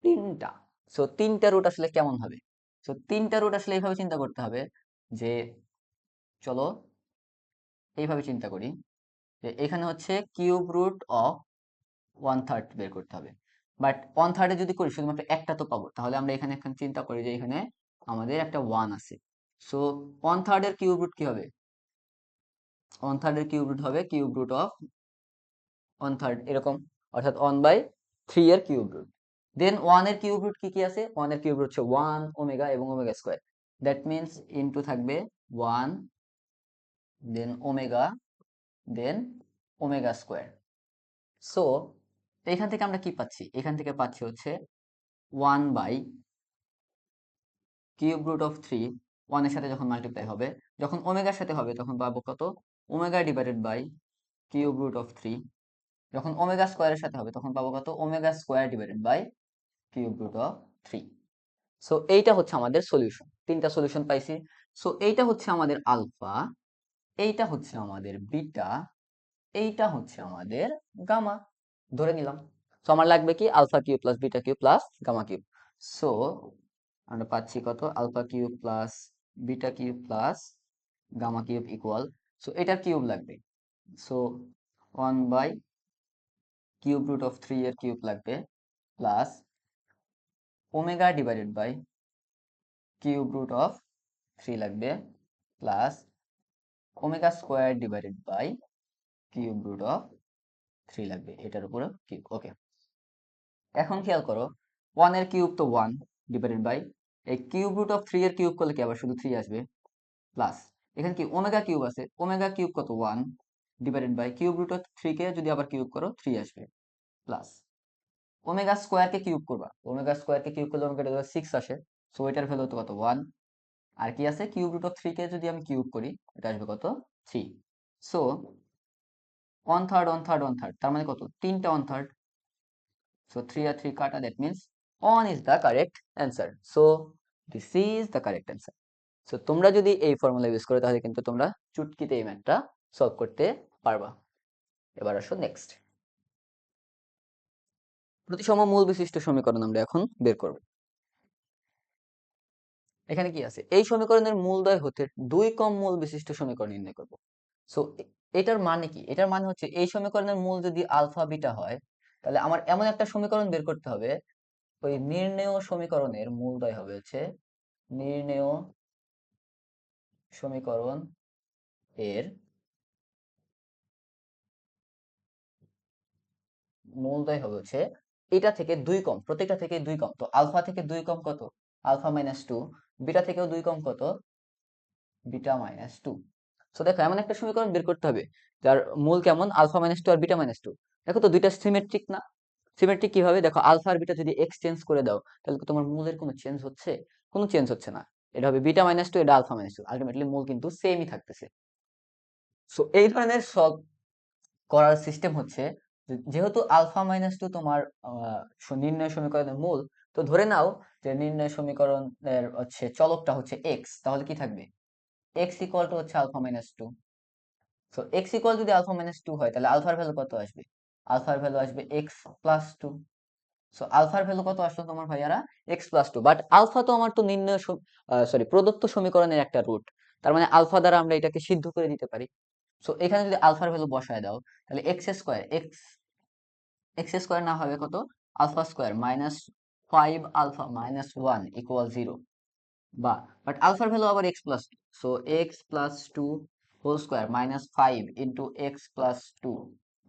3টা। সো 3টা রুট আসলে কেমন হবে? সো 3টা রুট আসলে এইভাবে চিন্তা করতে হবে যে, চলো এইভাবে চিন্তা করি যে এখানে হচ্ছে কিউব রুট অফ 1/3 বের করতে হবে। বাট 1/3 যদি করি শুধুমাত্র একটা তো পাবো, তাহলে আমরা এখানে এখন চিন্তা করি যে এখানে আমাদের একটা 1 আছে। সো 1/3 এর কিউব রুট কি হবে? 1/3 এর কিউব রুট হবে কিউব রুট অফ 1/3 এরকম, অর্থাৎ 1/3 এর কিউব রুট। দেন 1 এর কিউব রুট কি কি আছে? 1 এর কিউব রুট হচ্ছে 1 ওমেগা এবং omega square. That means into থাকবে 1 দেন ওমেগা দেন ওমেগা স্কয়ার। সো এখান থেকে আমরা কি পাচ্ছি? এখান থেকে পাচ্ছি হচ্ছে 1 বাই কিউব রুট অফ 3, 1 এর সাথে যখন মাল্টিপ্লাই হবে, যখন ওমেগার সাথে হবে তখন পাবো কত? Omega divided by cube root of 3। যখন ওমেগা স্কোয়ারের সাথে হবে তখন পাবো কত? Omega square divided by cube root of 3। So এইটা হচ্ছে আমাদের সলিউশন। তিনটা সলিউশন পাইছি। সো এইটা হচ্ছে আমাদের আলফা, এইটা হচ্ছে আমাদের বিটা, এইটা হচ্ছে আমাদের গামা ধরে নিলাম। সো আমার লাগবে কি? Alpha cube plus beta cube plus gamma cube. So আমরা পাচ্ছি কত? Alpha cube plus beta cube plus gamma cube equal, so এটার কিউব লাগবে। So 1 by cube root of 3 এর কিউব লাগবে plus omega divided by cube root of 3 লাগবে plus omega square divided by cube root of 3 লাগবে, এটার উপরে cube. ওকে, এখন খেয়াল করো 1 এর কিউব তো 1 ডিভাইডেড বাই এই কিউব রুট অফ 3 এর কিউব করলে কি আবার শুধু 3 আসবে প্লাস এখানে কি ওমেগা কিউব আছে, ওমেগা কিউব কত 1 divided by cube root of 3 কে যদি আবার কিউব করো 3 আসবে, প্লাস ওমেগা স্কোয়ার কে কিউব করবা, ওমেগা স্কোয়ার কে কিউব করলে ওমেগা 6 আসে, সো এটার ভ্যালু হতো কত 1, আর কি আছে কিউব রুট অফ 3 কে যদি আমি কিউব করি এটা আসবে কত 3, সো 1/3 1/3 1/3 তার মানে কত তিনটা 1/3, so 3 আর 3 কাটা, that means 1 is the correct answer, so this is the correct answer. So তোমরা যদি এই ফর্মুলা ইউজ করো তাহলে কিন্তু তোমরা চুটকিতে এই ম্যাথটা সলভ করতে পারবা। এবার আসো নেক্সট, প্রতিসম মূল বিশিষ্ট সমীকরণ আমরা এখন বের করব। এখানে কি আছে, এই সমীকরণের মূলদ্বয় হতে দুই কম মূল বিশিষ্ট সমীকরণ নির্ণয় করব। সো এটার মানে কি, এটার মানে হচ্ছে এই সমীকরণের মূল যদি আলফা বিটা হয় তাহলে আমার এমন একটা সমীকরণ বের করতে হবে, ওই নির্ণেয় সমীকরণের মূলদ্বয় হবে হচ্ছে নির্ণেয় সমীকরণ এর মূলদ্বয় হবে হচ্ছে এটা থেকে দুই কম, প্রত্যেকটা থেকে দুই কম, তো আলফা থেকে দুই কম কত আলফা -2, বিটা থেকেও দুই কম কত বিটা -2। সো দেখো এমন একটা সমীকরণ বের করতে হবে যার মূল কেমন আলফা -2 আর বিটা -2। দেখো তো দুইটা সিমেট্রিক না, সিমেট্রিক কিভাবে দেখো, আলফা আর বিটা যদি এক্সচেঞ্জ করে দাও তাহলে কি তোমার মূলের কোনো চেঞ্জ হচ্ছে, কোনো চেঞ্জ হচ্ছে না, এটা হবে বিটা -2, এটা আলফা -2, আলটিমেটলি মূল কিন্তু সেমই থাকতেছে। সো এই ধরনের সব করার সিস্টেম হচ্ছে যেহেতু আলফা -2 তোমার নির্ণয় সমীকরণের মূল, তো ধরে নাও যে নির্ণয় সমীকরণের হচ্ছে চলকটা হচ্ছে এক্স, তাহলে কি থাকবে এক্স ইকুয়াল টু হচ্ছে আলফা -2। সো এক্স ইকুয়াল যদি আলফা -2 হয় তাহলে আলফার ভ্যালু কত আসবে, আলফার ভ্যালু আসবে x+2। সো আলফার ভ্যালু কত আসলো তোমার ভাইয়ারা x+2, বাট আলফা তো আমার তো নির্ণয় সরি প্রদত্ত সমীকরণের একটা রুট, তার মানে আলফা দ্বারা আমরা এটাকে সিদ্ধ করে দিতে পারি। সো এখানে যদি আলফার ভ্যালু বসায় দাও তাহলে এক্স স্কোয়ার না হবে কত আলফা স্কোয়ার -5 আলফা -1 ইকুয়াল 0, বা বাট আলফার ভ্যালু আবার x+2, so x+2 whole square -5 into x+2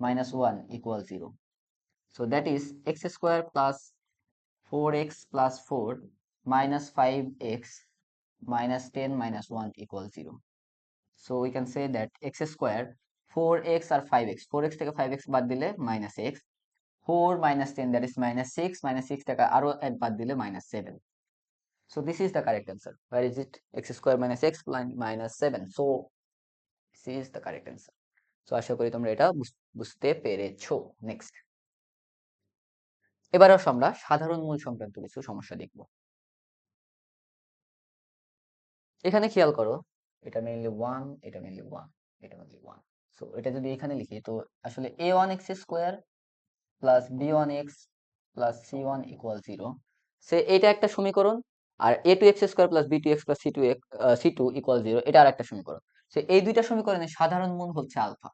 -1 equal 0, so that is x square plus 4x plus 4 minus 5x minus 10 minus 1 equals 0. So we can say that x square 4x আর 5x, 4x থেকে 5x বাদ দিলে minus x, 4 minus 10 that is minus 6 থেকে আরো এক বাদ দিলে -7. So this is the correct answer. Where is it? X square minus x minus 7. So this is the correct answer. So আশা করি তোমরা এটা বুঝতে পেরেছো। নেক্সট, এবার আসো আমরা সাধারণ মূল সংক্রান্ত কিছু সমস্যা দেখব। এখানে খেয়াল করো, এটা মেইনলি 1, এটা মেইনলি 1, এটা মেইনলি 1। সো এটা যদি এখানে লিখি তো আসলে a1x square plus b1x plus c1 equal 0, সে এটা একটা সমীকরণ, আর a2x square plus b2x plus c2 equal 0 এটা আর একটা সমীকরণ। সো এই দুইটা সমীকরণের সাধারণ মূল হচ্ছে আলফা।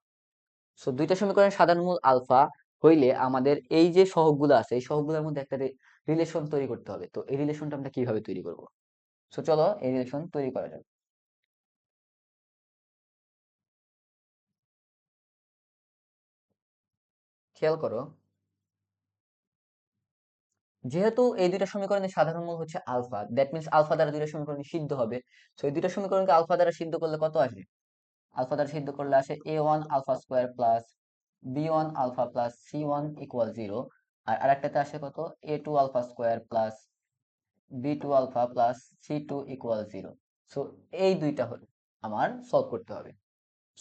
সো দুইটা সমীকরণের সাধারণ মূল আলফা হইলে আমাদের এই যে সহগগুলো আছে এই সহগগুলোর মধ্যে একটা রিলেশন তৈরি করতে হবে। তো এই রিলেশনটা আমরা কিভাবে তৈরি করব? সো চলো এই রিলেশন তৈরি করা যাক। খেয়াল করো, যেহেতু এই দুইটা সমীকরণের সাধারণ মূল হচ্ছে আলফা, দ্যাট মিন্স আলফা দ্বারা দুইটা সমীকরণ সিদ্ধ হবে। সো এই দুইটা সমীকরণকে আলফা দ্বারা সিদ্ধ করলে কত আসে, আলফা দ্বারা সিদ্ধ করলে আসে a1 alpha square plus b1 alpha plus c1 equal 0, আর আরেকটাতে আসে কত a2 alpha square plus b2 alpha plus c2 equal 0। So এই দুইটা হলো আমার সলভ করতে হবে।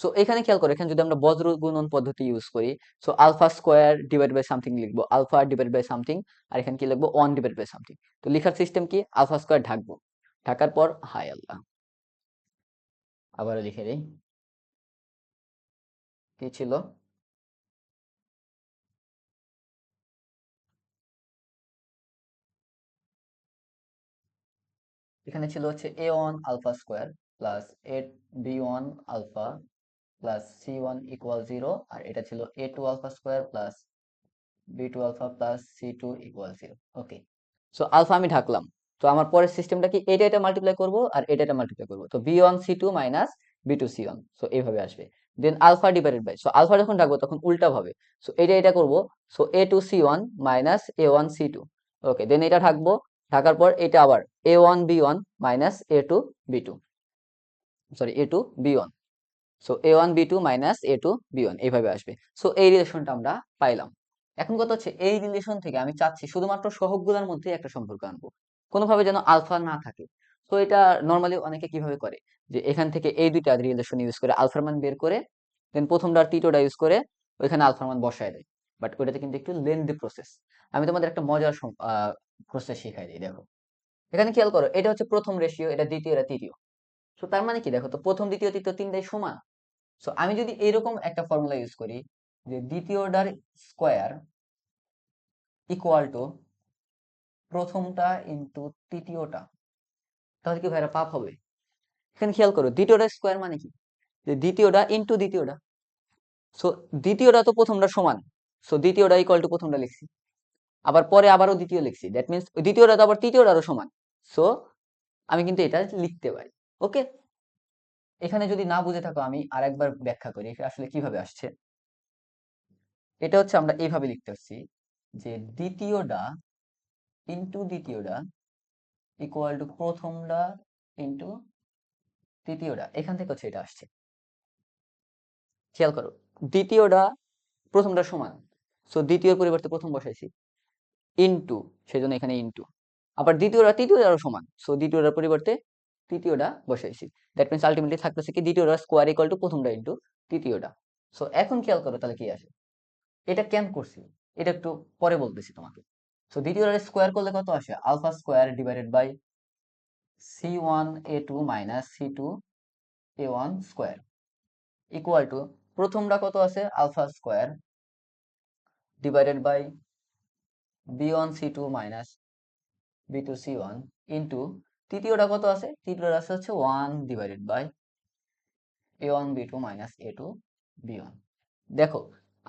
সো এখানে খেয়াল করো, এখানে যদি আমরা বজ্র গুণন পদ্ধতি ইউজ করি, so alpha square divide by something লিখবো, আলফা ডিভাইড বাই সামথিং, আর এখানে কি লিখবো 1 ডিভাইড বাই সামথিং। তো লেখার সিস্টেম কি, আলফা স্কোয়ার ঢাকবো, ঢাকার পর হাই আল্লাহ, আবার লিখে দিই কি ছিল, এখানে ছিল হচ্ছে a1 alpha square plus 8b1 alpha plus c1 equal 0, আর এটা ছিল a2 alpha square plus b2 alpha plus c2 equal 0। Okay, so alpha আমি ঢাকলাম, তো আমার পরের সিস্টেমটা কি, এটা মাল্টিপ্লাই করব আর এটা মাল্টিপ্লাই করব, তো b1 c2 minus b2 c1, so এইভাবে আসবে। Then alpha divided by, so alpha যখন ঢাকবো তখন উল্টা ভাবে, সো এটা করব, so a2 c1 minus a1 c2। ওকে, দেন এটা ঢাকবো, ঢাকার পর এটা আবার a1 b1 minus a2 b2। Sorry a2 b1, so a1 b2 minus a2 b1 এইভাবে আসবে। সো এই রিলেশনটা আমরা পাইলাম। এখন কথা হচ্ছে এই রিলেশন থেকে আমি চাচ্ছি শুধুমাত্র সহগগুলোর মধ্যে একটা সম্পর্ক আনবো, কোনোভাবে যেন আলফা না থাকে। তো এটা নর্মালি অনেকে কিভাবে করে, যে এখান থেকে এই দুইটা রিলেশন ইউজ করে আলফার মান বের করে দেন প্রথমটা আর তৃতীয়টা ইউজ করে ওইখানে আলফার মান বসায় দেয়। বাট ওইটাতে কিন্তু একটু লেন্দি প্রসেস। আমি তোমাদের একটা মজার প্রসেস শিখাই দিই, দেখো। এখানে খেয়াল করো, এটা হচ্ছে প্রথম রেশিও, এটা দ্বিতীয়, এটা তৃতীয়। তো তার মানে কি দেখো তো, প্রথম দ্বিতীয় তৃতীয় তিনটাই সমান। সো আমি যদি এরকম একটা ফর্মুলা ইউজ করি, যে দ্বিতীয়টার স্কোয়ার ইকুয়াল টু প্রথমটা ইন্টু তৃতীয়টা, তাহলে কি ভাইরা পাপ হবে? এখানে খেয়াল করো, দ্বিতীয়টার স্কোয়ার মানে কি, যে দ্বিতীয়টা ইন্টু দ্বিতীয়টা। সো দ্বিতীয়টা তো প্রথমটা সমান, সো দ্বিতীয়টা ইকুয়াল টু প্রথমটা লিখছি, আবার পরে আবারও দ্বিতীয় লিখছি, দ্যাট মিনস ওই দ্বিতীয়টা তো আবার তৃতীয়টারও সমান। সো আমি কিন্তু এটা লিখতে পারি। ওকে, এখানে যদি না বুঝে থাকো আমি আরেকবার ব্যাখ্যা করি এটা আসলে কিভাবে আসছে। এটা হচ্ছে আমরা এইভাবে লিখতে পারছি, যে দ্বিতীয়টা ইন্টু দ্বিতীয়টা ইকুয়াল টু প্রথমটা ইন্টু তৃতীয়টা, এখান থেকে হচ্ছে এটা আসছে। খেয়াল করো, দ্বিতীয়টা প্রথমটা সমান, সো দ্বিতীয়র পরিবর্তে প্রথম বসাইছি, ইন্টু, সেজন্য এখানে ইন্টু। আবার দ্বিতীয়টা তৃতীয়টারও সমান, সো দ্বিতীয়টার পরিবর্তে তৃতীয়টা বসাইছি। দ্যাট মিনস আলটিমেটলি থাকতেছে কি, দ্বিতীয়টা স্কোয়ার ইকুয়াল টু প্রথমটা ইন্টু তৃতীয়টা। সো এখন খেয়াল করো তাহলে কি আসে। এটা কেন করছি এটা একটু পরে বলতেছি তোমাকে। সো দ্বিতীয়টার স্কোয়ার করলে কত আসে, alpha square divided by c1a2 minus c2a1 square equal to প্রথমটা কত আছে, alpha square divided by b1c2 minus b2c1 into তৃতীয়টা কত আছে, তৃতীয়টা আছে হচ্ছে 1 divided by a1 b2 minus a2 b1। দেখো,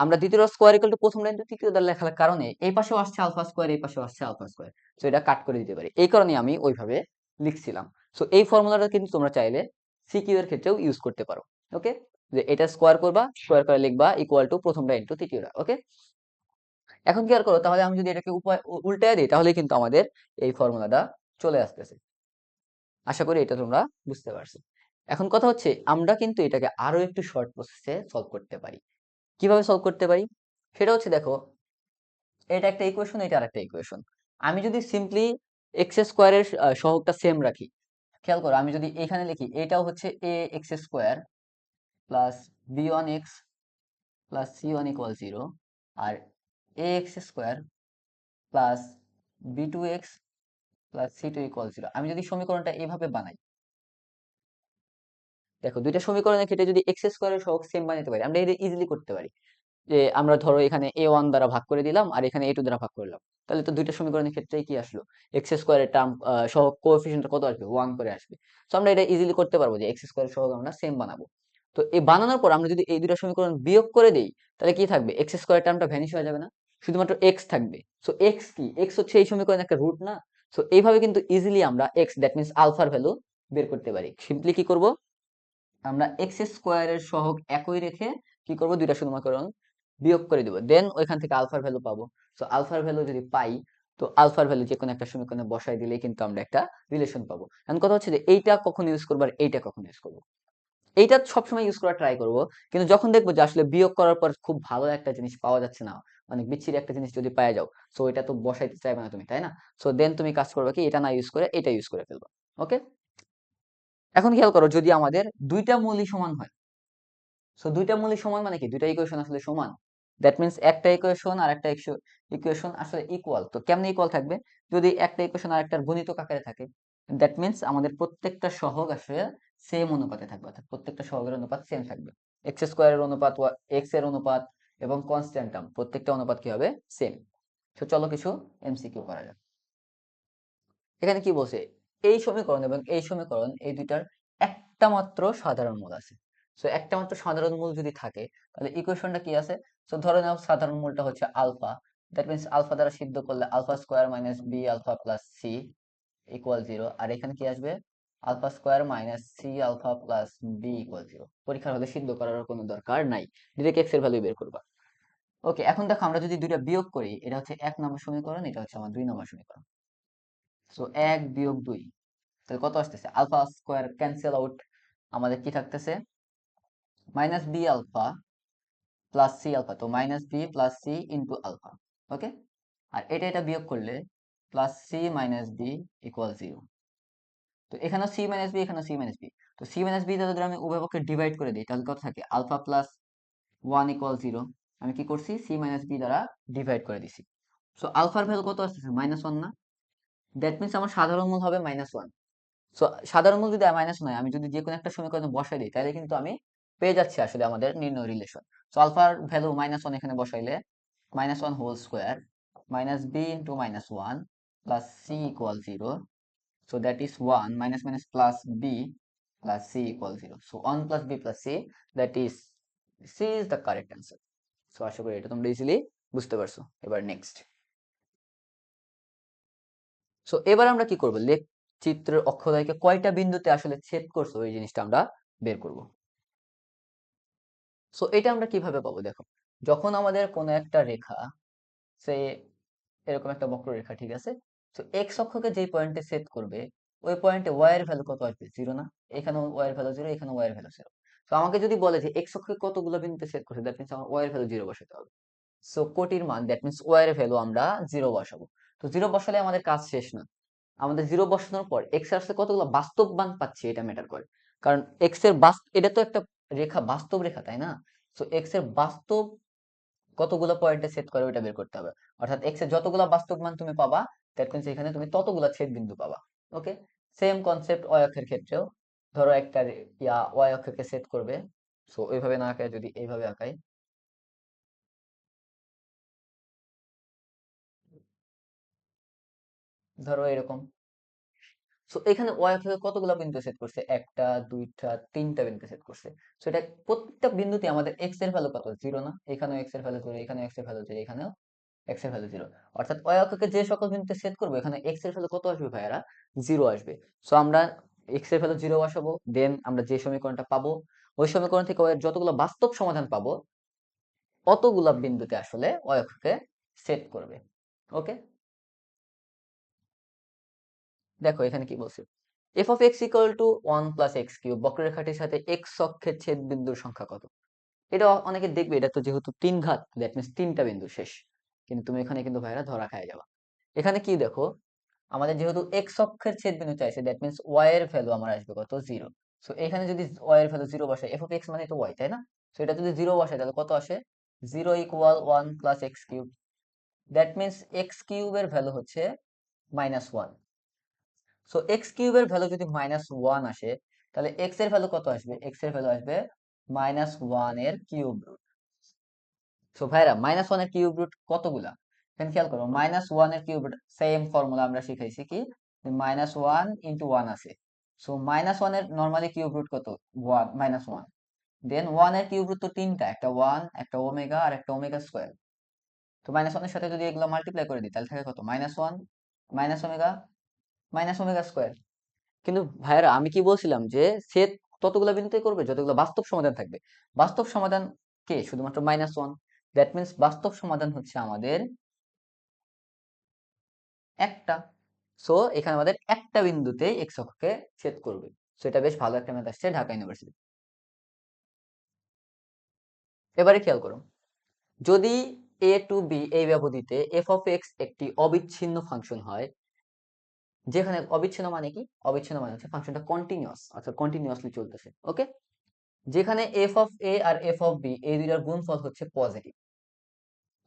আমরা দ্বিতীয় স্কোয়ার ইকুয়াল টু প্রথম লাইন তৃতীয় দ্বারা লেখার কারণে এই পাশেও আসছে আলফা স্কোয়ার, এই পাশেও আসছে আলফা স্কোয়ার, তো এটা কাট করে দিতে পারি, এই কারণে আমি ওইভাবে লিখছিলাম। সো এই ফর্মুলাটা কিন্তু তোমরা চাইলে সিকিউ এর ক্ষেত্রেও ইউজ করতে পারো। ওকে, যে এটা স্কোয়ার করবা, স্কোয়ার করে লিখবা ইকুয়াল টু প্রথমটা ইন্টু তৃতীয়টা। ওকে, এখন কি আর করো, তাহলে আমি যদি এটাকে উল্টায় দিই তাহলে কিন্তু আমাদের এই ফর্মুলাটা চলে আসতেছে। আশা করি এটা তোমরা বুঝতে পারছো। এখন কথা হচ্ছে আমরা কিন্তু এটাকে আরো একটু শর্ট প্রসেসে সলভ করতে পারি। কিভাবে সলভ করতে পারি সেটা হচ্ছে, দেখো, এটা একটা ইকুয়েশন, এটা আরেকটা ইকুয়েশন। আমি যদি সিম্পলি এক্স স্কোয়ারের সহগটা সেম রাখি, খেয়াল করো, আমি যদি এখানে লিখি এটাও হচ্ছে a x square plus b one x plus c one equal zero, আর a x square plus b two x plus c two equal zero, আমি যদি সমীকরণটা এইভাবে বানাই, দেখো দুইটা সমীকরণের ক্ষেত্রে যদি এক্স স্কোয়ারের সহগ সেম বানাতে পারি, আমরা এটা ইজিলি করতে পারি। যে আমরা ধরো এখানে a1 দ্বারা ভাগ করে দিলাম আর এখানে a2 দ্বারা ভাগ করলাম, তাহলে তো দুইটা সমীকরণের ক্ষেত্রেই কি আসলো, এক্স স্কোয়ারের টার্ম সহ কোএফিসিয়েন্ট কত আসবে, 1 করে আসবে। তো আমরা এটা ইজিলি করতে পারবো যে এক্স স্কোয়ার সহগ আমরা সেম বানাবো। তো এই বানানোর পর আমরা যদি এই দুইটা সমীকরণ বিয়োগ করে দেই, তাহলে কি থাকবে, এক্স স্কোয়ার টার্মটা ভ্যানিশ হয়ে যাবে না, শুধুমাত্র এক্স থাকবে। সো এক্স কি, এক্স হচ্ছে এই সমীকরণের একটা রুট না। সো এইভাবে কিন্তু ইজিলি আমরা এক্স, দ্যাট মিনস আলফার ভ্যালু বের করতে পারি। সিম্পলি কি করব, আমরা এক্স স্কোয়ারের সহগ একই রেখে কি করব, দুইটা সমীকরণ বিয়োগ করে দিব, দেন ওইখান থেকে আলফার ভ্যালু পাবো। সো আলফার ভ্যালু যদি পাই, তো আলফার ভ্যালু যে কোনো একটা সমীকরণে বসাই দিলেই কিন্তু আমরা একটা রিলেশন পাবো। এখন কথা হচ্ছে যে এইটা কখন ইউজ করবো আর এইটা কখন ইউজ করবো। এইটা সবসময় ইউজ করা ট্রাই করব, কিন্তু যখন দেখবো যে আসলে বিয়োগ করার পর খুব ভালো একটা জিনিস পাওয়া যাচ্ছে না, অনেক বিচ্ছিরি একটা জিনিস যদি পাওয়া যাও, সো এটা তো বসাইতে চাইবে না তুমি, তাই না? সো দেন তুমি কাজ করবে কি, এটা না ইউজ করে এটা ইউজ করে ফেলবো। ওকে, এখন খেয়াল করো, যদি আমাদের দুইটা মূলই সমান হয়, সো দুইটা মূলই সমান মানে কি, দুইটা ইকুয়েশন আসলে সমান। দ্যাট মিন্স একটা ইকুয়েশন আর একটা ইকুয়েশন আসলে ইকুয়াল। তো কেমনে ইকুয়াল থাকবে, যদি একটা ইকুয়েশন আর একটার গুণিতক আকারে থাকে, দ্যাট মিন্স আমাদের প্রত্যেকটা সহগ আসলে সেম অনুপাতে থাকবে, অর্থাৎ প্রত্যেকটা সহগের অনুপাত সেম থাকবে। এক্স স্কোয়ারের অনুপাত, এক্স এর অনুপাত এবং কনস্ট্যান্ট টার্ম প্রত্যেকটা অনুপাত কি হবে, সেম। তো চলো কিছু এমসিকিউ করা যাক। এখানে কি বলছে, এই সমীকরণ এবং এই সমীকরণ এই দুইটার একটা মাত্র সাধারণ মূল আছে। সো একটা মাত্র সাধারণ মূল যদি থাকে, তাহলে ইকুয়েশনটা কি আছে, সো ধরে নাও সাধারণ মূলটা হচ্ছে আলফা, দ্যাট মিনস আলফা দ্বারা সিদ্ধ করলে alpha square minus b alpha plus c equal zero, আর এখানে কি আসবে, alpha square minus c alpha plus b equal zero. পরীক্ষার হলে সিদ্ধ করার কোনো দরকার নাই, ডিরেক্ট এক্স এর ভ্যালু বের করবা। ওকে, এখন দেখো আমরা যদি দুইটা বিয়োগ করি, এটা হচ্ছে 1 নম্বর সমীকরণ, এটা হচ্ছে আমার 2 নম্বর সমীকরণ। সো 1 বিয়োগ 2, তাহলে কত আসতেছে, আলফা স্কোয়ার ক্যান্সেল আউট, আমাদের কি থাকতেছে, minus b alpha plus c alpha, তো minus B plus c into alpha. Okay, আর এটা বিয়োগ করলে plus c minus b equal 0। তো এখানে সি মাইনাস বি, এখানে সি মাইনাস বি, তো সি মাইনাস বি যদি আমি উভয় পক্ষে ডিভাইড করে দিই তাহলে কত থাকে, আলফা প্লাস 1 ইকুয়াল 0। আমি কি করছি, সি মাইনাস বি দ্বারা ডিভাইড করে দিছি। সো আলফার ভ্যালু কত আসতেছে, -1 না? দ্যাট মিনস আমার সাধারণ মূল হবে -1। সো সাধারণ মূল যদি -1 হয়, আমি যদি যে কোনো একটা সমীকরণে বসাই দিই তাহলে কিন্তু আমি পেয়ে যাচ্ছি আসলে আমাদের নির্ণয় রিলেশন। সো আলফার ভ্যালু -1 এখানে বসাইলে -1 whole square minus b into -1 plus c equal 0। So that is 1 minus minus plus b plus c equal 0. So 1 plus b plus c, that is c is the correct answer. So আশা করি এটা তোমরা easily বুঝতে পারছো। এবার next. So এবার আমরা কি করব, লেখ চিত্রের অক্ষদ্বয়কে কয়টা বিন্দুতে আসলে ছেদ করছো এই জিনিসটা আমরা বের করব। সো এটা আমরা কিভাবে পাবো, দেখো যখন আমাদের কোনো একটা রেখা, সে এরকম একটা বক্ররেখা, ঠিক আছে, তো এক্স অক্ষকে যেই পয়েন্টে সেট করবে ওই পয়েন্টে ওয়াই এর ভ্যালু কত আসবে, 0 না? এখানে ওয়াই এর ভ্যালু 0, এখানে ওয়াই এর ভ্যালু 0। তো আমাকে যদি বলে যে এক্স অক্ষকে কতগুলো বিন্দুতে সেট করছে, দ্যাট মিন্স আমার ওয়াই এর ভ্যালু 0 বসাতে হবে। সো কোটির মান, দ্যাট মিন্স ওয়াই এর ভ্যালু আমরা 0 বসাবো। তো 0 বসালে আমাদের কাজ শেষ না, আমাদের 0 বসানোর পর এক্স এর আসলে কতগুলো বাস্তব মান পাচ্ছি এটা ম্যাটার করে। কারণ এক্স এর এটা তো একটা রেখা, বাস্তব রেখা, তাই না? সো এক্স এর বাস্তব কতগুলো পয়েন্টে সেট করে ওইটা বের করতে হবে। অর্থাৎ এক্স এর যতগুলো বাস্তব মান তুমি পাবা, দ্যাট মিন্স এখানে তুমি ততগুলো ছেদ বিন্দু পাবা। ওকে, সেম কনসেপ্ট ওয়াই অক্ষের ক্ষেত্রেও। ধরো একটা ওয়াই অক্ষকে সেট করবে, সো ওইভাবে না আঁকায় যদি এইভাবে আঁকাই, ধরো এরকম। সো এখানে ওয়াই অক্ষকে কতগুলো বিন্দু সেট করছে, একটা দুইটা তিনটা বিন্দু সেট করছে। সো এটা প্রত্যেকটা বিন্দুতে আমাদের এক্স এর ভ্যালু কত, 0 না? এখানেও এক্স এর ভ্যালু 0, এখানেও এক্স এর ভ্যালু 0, এখানেও এক্স এর ভ্যালু 0। অর্থাৎ ওই অক্ষকে যে সকল বিন্দুতে সেট করবো এখানে এক্স এর ভ্যালু কত আসবে ভাইয়ারা, 0 আসবে। সো আমরা এক্স এর ভ্যালু 0 বসাবো, দেন আমরা যে সমীকরণটা পাবো ওই সমীকরণ থেকে ওই যতগুলো বাস্তব সমাধান পাবো অতগুলা বিন্দুতে আসলে ওই অক্ষকে সেট করবে। ওকে, দেখো এখানে কি বলছে, f of x equal to 1 plus x cube বক্ররেখাটির সাথে এক্স অক্ষের ছেদ বিন্দুর সংখ্যা কত। এটা অনেকে দেখবে, এটা তো যেহেতু 3 ঘাত, দ্যাট মিন্স 3টা বিন্দু শেষ। কিন্তু তুমি এখানে কিন্তু ভাইরা ধরা খায় যাবা। এখানে কি দেখো, আমাদের যেহেতু এক্স অক্ষের ছেদবিন্দু চাইছে, দ্যাট মিন্স ওয়াই এর ভ্যালু আমার আসবে কত, 0। সো এখানে যদি ওয়াই এর ভ্যালু 0 বসাই, এফ অফ এক্স মানে তো ওয়াই, তাই না? সো এটা যদি 0 বসাই তাহলে কত আসে, 0 equal 1 plus x cube. That means x কিউবের ভ্যালু হচ্ছে -1। সো এক্স কিউবের ভ্যালু যদি -1 আসে তাহলে এক্স এর ভ্যালু কত আসবে, এক্স এর ভ্যালু আসবে -1 এর কিউব রুট। সো ভাইরা -1 এর কিউব রুট কতগুলা, এখানে খেয়াল করো, -1 এর কিউব রুট সেম ফর্মুলা আমরা শিখাইছি কি, -1 ইন্টু 1 আছে। সো -1 এর নর্মালি কিউব রুট কত, 1 -1। দেন 1 এর কিউব রুট তো তিনটা, একটা 1, একটা ওমেগা আর একটা ওমেগা স্কোয়ার। তো -1 এর সাথে যদি এগুলো মাল্টিপ্লাই করে দিই তাহলে থাকে কত, -1 minus omega minus omega square. কিন্তু ভাইয়ারা আমি কি বলছিলাম যে সে ততগুলো বিন্দুতে করবে যতগুলো বাস্তব সমাধান থাকবে। বাস্তব সমাধান কে, শুধুমাত্র -1। দ্যাট মিন্স বাস্তব সমাধান হচ্ছে আমাদের একটা। সো এখানে আমাদের একটা বিন্দুতে এক্স অক্ষকে ছেদ করবে। সো এটা বেশ ভালো একটা ম্যাথ আসছে ঢাকা ইউনিভার্সিটি। এবারে খেয়াল করো, যদি এ টু বি এই ব্যবধিতে এফ অফ এক্স একটি অবিচ্ছিন্ন ফাংশন হয়, যেখানে অবিচ্ছিন্ন মানে কি, অবিচ্ছিন্ন মানে হচ্ছে ফাংশনটা কন্টিনিউয়াস, অর্থাৎ কন্টিনিউয়াসলি চলতেছে। ওকে, যেখানে এফ অফ এ আর এফ অফ বি এই দুইটার গুণফল হচ্ছে পজিটিভ,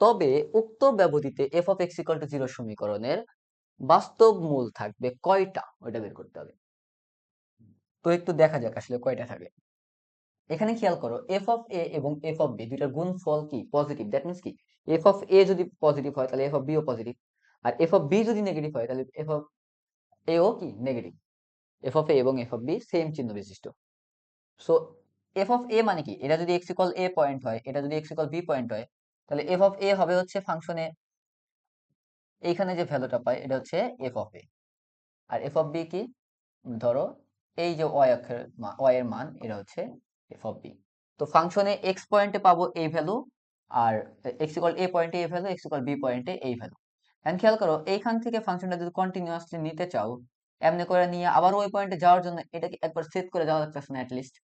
তবে উক্ত ব্যবধিতে f of x equal to 0 সমীকরণের বাস্তব মূল থাকবে কয়টা, ওইটা বের করতে হবে। তো একটু দেখা যাক আসলে কয়টা থাকে। এখানে খেয়াল করো, এফ অফ এ এবং এফ অফ বি দুইটার গুণফল কি, পজিটিভ। দ্যাট মিন্স কি, এফ অফ এ যদি পজিটিভ হয় তাহলে এফ অফ বি ও পজিটিভ, আর এফ অফ বি যদি নেগেটিভ হয় তাহলে এফ অফ এ ও কি নেগেটিভ। এফ অফ এ এবং এফ অফ বি সেম চিহ্ন বিশিষ্ট। সো এফ অফ এ মানে কি, এটা যদি এক্স ইকুয়াল এ পয়েন্ট হয়, এটা যদি এক্স ইকুয়াল বি পয়েন্ট হয়, তাহলে এফ অফ এ হবে হচ্ছে ফাংশনে এইখানে যে ভ্যালুটা পাই এটা হচ্ছে এফ অফ এ। আর এফ অফ বি কি, ধরো এই যে ওয়াই অক্ষের ওয়াই এর মান এটা হচ্ছে এফ অফ বি। তো ফাংশনে এক্স পয়েন্টে পাবো এই ভ্যালু, আর এক্স ইকুয়াল এ পয়েন্টে এই ভ্যালু, এক্স ইকুয়াল বি পয়েন্টে এই ভ্যালু। এখন খেয়াল করো, এইখান থেকে ফাংশনটা যদি কন্টিনিউয়াসলি নিতে চাও এমনি করে নিয়ে আবার ওই পয়েন্টে যাওয়ার জন্য এটাকে একবার সেট করে যাওয়া লাগতেছে না অ্যাটলিস্ট?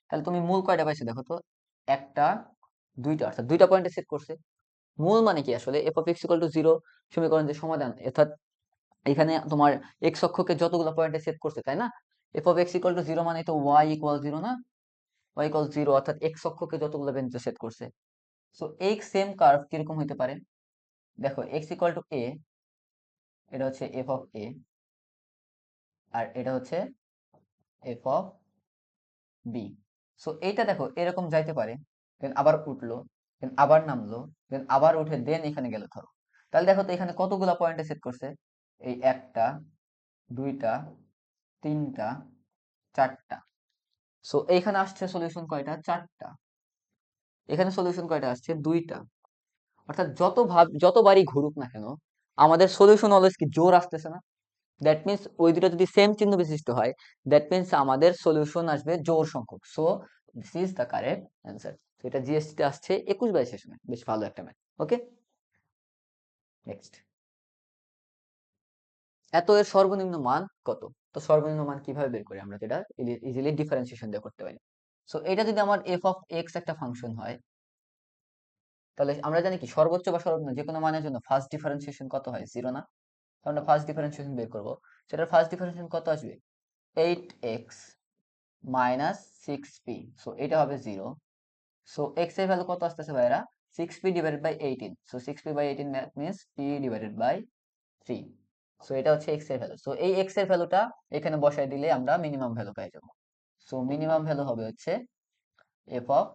তাহলে তুমি মূল কয়টা পাইছো দেখো তো, একটা, দুইটা, অর্থাৎ দুইটা পয়েন্টে সেট করছে। মূল মানে কি আসলে F of x equal two zero সমীকরণ যে সমাধান, অর্থাৎ এখানে তোমার এক্স অক্ষকে যতগুলো পয়েন্টে সেট করছে, তাই না? F of x equal two zero মানে তো ওয়াই ইকুয়াল জিরো না? ওয়াই ইকুয়াল জিরো অর্থাৎ এক্স অক্ষকে যতগুলো বিন্দুতে সেট করছে। সো এই সেম কার্ভ কিরকম হতে পারে? দেখো এক্স ইকুয়াল টু এ, এটা হচ্ছে এফ অফ এ, আর এটা হচ্ছে এফ অফ বি। সো এইটা দেখো এরকম যাইতে পারে, দেন আবার উঠলো, দেন আবার নামলো, দেন আবার উঠে দেন এখানে গেল ধরো। তাহলে দেখো তো এখানে কতগুলা পয়েন্টে সেট করছে? এই একটা, দুইটা, তিনটা, চারটা। সো এইখানে আসছে সলিউশন কয়টা? চারটা। এখানে সলিউশন কয়টা আসছে? দুইটা। অর্থাৎ যতবারই ঘুরুক না কেন, আমাদের সলিউশন অলওয়েজ কি জোর আসতেছে না? দ্যাট মিন্স ওই দুটো যদি সেম চিহ্ন বিশিষ্ট হয়, দ্যাট মিন্স আমাদের সলিউশন আসবে জোড় সংখ্যক। So this is the correct answer. তো এটা জিএসটি আসছে 21/22 সেশনে, বেশ ভালো একটা ম্যাথ। ওকে, নেক্সট। এত এর সর্বনিম্ন মান কত? তো সর্বনিম্ন মান কিভাবে বের করি আমরা? যেটা ইজিলি ডিফারেন্সিয়েশন দিয়ে করতে পারি। সো এটা যদি আমার এফ অফ এক্স একটা ফাংশন হয়, তাহলে আমরা জানি কি সর্বোচ্চ বা সর্বনিম্ন যে কোনো মানের জন্য ফার্স্ট ডিফারেন্সিয়েশন কত হয়? জিরো না? তো আমরা ফার্স্ট ডিফারেন্সিয়েশন বের করবো। সেটার ফার্স্ট ডিফারেন্সিয়েশন কত আসবে? 8x minus 6p। সো এটা হবে জিরো। সো x এর ভ্যালু কত আসতেছে ভাইরা? 6p divided by 18। So 6p by 18 means p divided by 3। So এটা হচ্ছে x এর ভ্যালু। সো এই x এর ভ্যালুটা এখানে বসাই দিলে আমরা মিনিমাম ভ্যালু পেয়ে যাবো। সো মিনিমাম ভ্যালু হবে হচ্ছে f of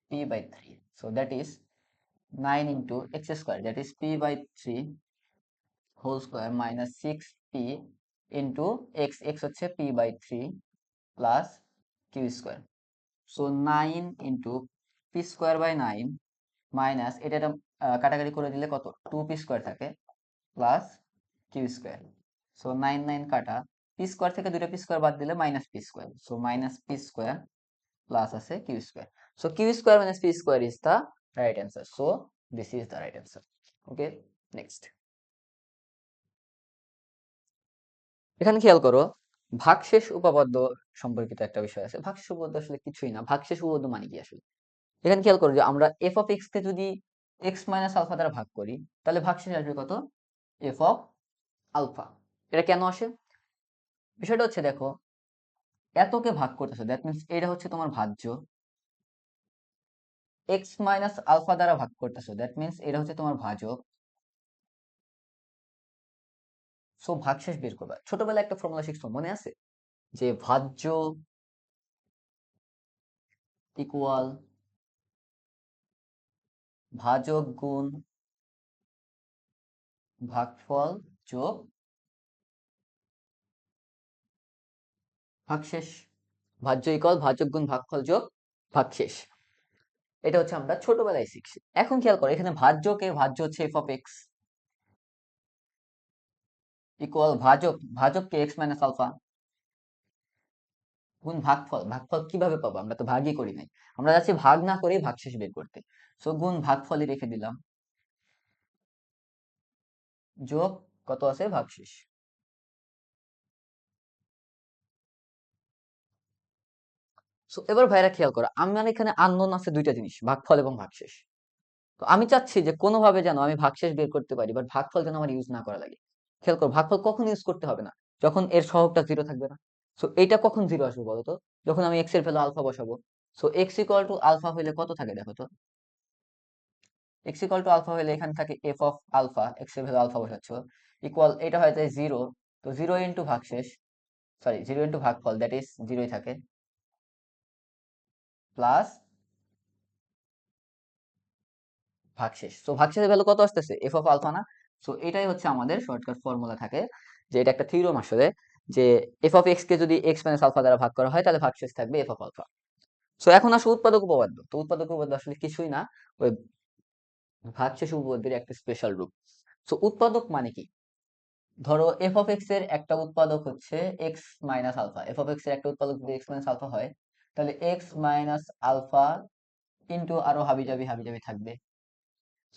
p by 3। So that is 9 into x square, that is p by 3 whole square minus 6p into x হচ্ছে p by 3 plus q square। So 9 into p square by 9 minus এটা কাটাকাটি করে দিলে কত? 2p square থাকে plus Q square. So 9 9 কাটা, P square থেকে দুইটা পি স্কোয়ার বাদ দিলে minus p square. So minus p square plus আছে q square. So q square minus p square is the right answer. So this is the right answer. Okay, next. এখানে খেয়াল করো, ভাগশেষ উপপাদ্য সম্পর্কিত একটা বিষয় আছে। ভাগশেষ উপপাদ্য আসলে কিছুই না। ভাগশেষ উপপাদ্য মানে কি আসলে? এখানে খেয়াল করো যে আমরা এফ অফ এক্স কে যদি এক্স মাইনাস আলফা দ্বারা ভাগ করি, তাহলে ভাগশেষ আসবে কত? F of alpha. এটা কেন আসে? বিষয়টা হচ্ছে দেখো, এতকে ভাগ করতেছো, দ্যাট মিনস এটা হচ্ছে তোমার ভাজ্য। এক্স মাইনাস আলফা দ্বারা ভাগ করতেছো, দ্যাট মিনস এটা হচ্ছে তোমার ভাজক। সো ভাগশেষ বের করবা। ছোটবেলায় একটা ফর্মুলা শিখছো, মনে আছে? যে ভাজ্য ইকুয়াল ভাজক গুণ ভাগফল যোগ ভাগশেষ। ভাজ্য ইকুয়াল ভাজক গুণ ভাগফল যোগ ভাগশেষ। এটা হচ্ছে আমরা ছোটবেলায় শিখছি। এখন খেয়াল করো, এখানে ভাজ্য হচ্ছে এফ অফ এক্স ইকুয়াল ভাজককে এক্স মাইনাস আলফা গুণ ভাগফল। ভাগফল কিভাবে পাবো? আমরা তো ভাগই করি নাই, আমরা যাচ্ছি ভাগ না করেই ভাগশেষ বের করতে। সো গুণ ভাগফলই রেখে দিলাম, যোগ কত আছে? ভাগশেষ। সো এবার ভাইরা খেয়াল করো, আমার এখানে আননোন আছে দুইটা জিনিস, ভাগফল এবং ভাগশেষ। তো আমি চাচ্ছি যে কোনোভাবে যেন আমি ভাগশেষ বের করতে পারি, বাট ভাগফল যেন আমার ইউজ না করা লাগে। খেয়াল করো, ভাগফল কখন ইউজ করতে হবে না? যখন এর সহগটা জিরো থাকবে না। সো এইটা কখন জিরো আসবে বলতো? যখন আমি এক্স এর ভ্যালু আলফা বসাবো। So x equal to alpha হইলে কত থাকে দেখো তো? এক্স ইকুয়াল টু আলফা হইলে এখানে থাকে এফ অফ আলফা, এক্স এর ভ্যালু আলফা বসাচ্ছ, ইকুয়াল এটা হয়ে যায় জিরো। তো জিরো ইন্টু ভাগশেষ, সরি জিরো ইন্টু ভাগফল, দ্যাট ইজ জিরোই থাকে, প্লাস ভাগশেষ। সো ভাগশেষের ভ্যালু কত আসতেছে? এফ অফ আলফা না? সো এটাই হচ্ছে আমাদের শর্টকাট ফর্মুলা থাকে, যে এটা একটা থিওরাম আসলে, যে এফ অফ এক্স কে যদি এক্স মাইনাস আলফা দ্বারা ভাগ করা হয়, তাহলে ভাগশেষ থাকবে এফ অফ আলফা। সো এখন আসো উৎপাদক উপপাদ্য। তো উৎপাদক উপপাদ্য আসলে কিছুই না, ওই ভাগশেষ উপপাদ্যের একটা স্পেশাল রূপ। সো উৎপাদক মানে কি? ধরো এফ অফ এক্স এর একটা উৎপাদক হচ্ছে x minus alpha. F of x এর একটা উৎপাদক যদি এক্স মাইনাস আলফা হয়, তাহলে এক্স মাইনাস আলফা ইন্টু আরো হাবি জাবি থাকবে।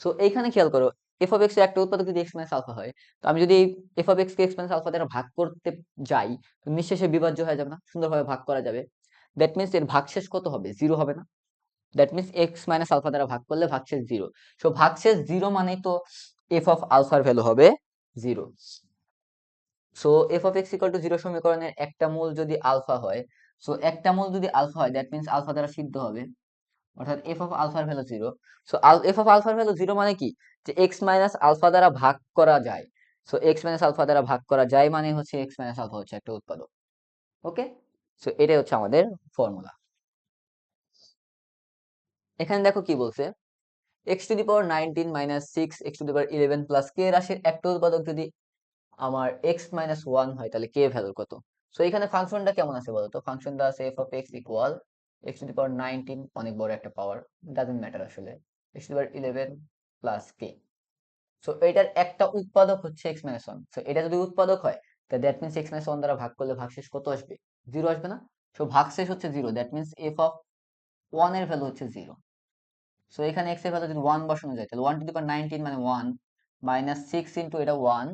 সো এইখানে খেয়াল করো, এফ অফ এক্স এর একটা উৎপাদক যদি এক্স মাইনাস আলফা হয়, তো আমি যদি এফ অফ এক্স কে এক্স মাইনাস আলফা দ্বারা ভাগ করতে যাই, তো নিঃশেষে বিভাজ্য হয়ে যাবে না, সুন্দরভাবে ভাগ করা যাবে। দ্যাট মিনস এর ভাগশেষ কত হবে? জিরো হবে না? That means x minus alpha দ্বারা ভাগ করলে ভাগশেষ জিরো। সো ভাগশেষ জিরো মানেই তো এফ অফ আলফার ভ্যালু হবে zero. So F of x equal two zero সমীকরণের একটা মূল যদি আলফা হয়, সো একটা মূল যদি আলফা হয়, দ্যাট মিনস আলফা দ্বারা সিদ্ধ হবে, অর্থাৎ এফ অফ আলফার value zero. So F of আলফার ভ্যালু জিরো মানে কি? যে এক্স মাইনাস আলফা দ্বারা ভাগ করা যায়। সো এক্স মাইনাস আলফা দ্বারা ভাগ করা যায় মানে হচ্ছে এক্স মাইনাস আলফা হচ্ছে একটা উৎপাদক। ওকে, সো এটাই হচ্ছে আমাদের ফর্মুলা। এখানে দেখো কি বলছে, x to the power 19 minus 6 x to the power 11 plus k রাশির একটা উৎপাদক যদি আমার এক্স মাইনাস 1 হয়, তাহলে কে ভ্যালু কত? সো এখানে ফাংশনটা কেমন আছে বলতো? ফাংশনটা আছে f of x equal x to the power 19, অনেক বড় একটা পাওয়ার, ডাজন্ট ম্যাটার আসলে, x to the power 11 plus k. So এটার একটা উৎপাদক হচ্ছে এক্স মাইনাস 1। সো এটা যদি উৎপাদক হয়, তাহলে দ্যাট মিনস এক্স মাইনাস 1 দ্বারা ভাগ করলে ভাগশেষ কত আসবে? জিরো আসবে না? সো ভাগশেষ হচ্ছে zero, that means F of 1 এর ভ্যালু হচ্ছে জিরো। সো এখানে এক্স এর ভ্যালু যদি 1 বসানো যায়, তাহলে 1 টু দি পাওয়ার 19 মানে 1 মাইনাস 6 ইন্টু এটা 1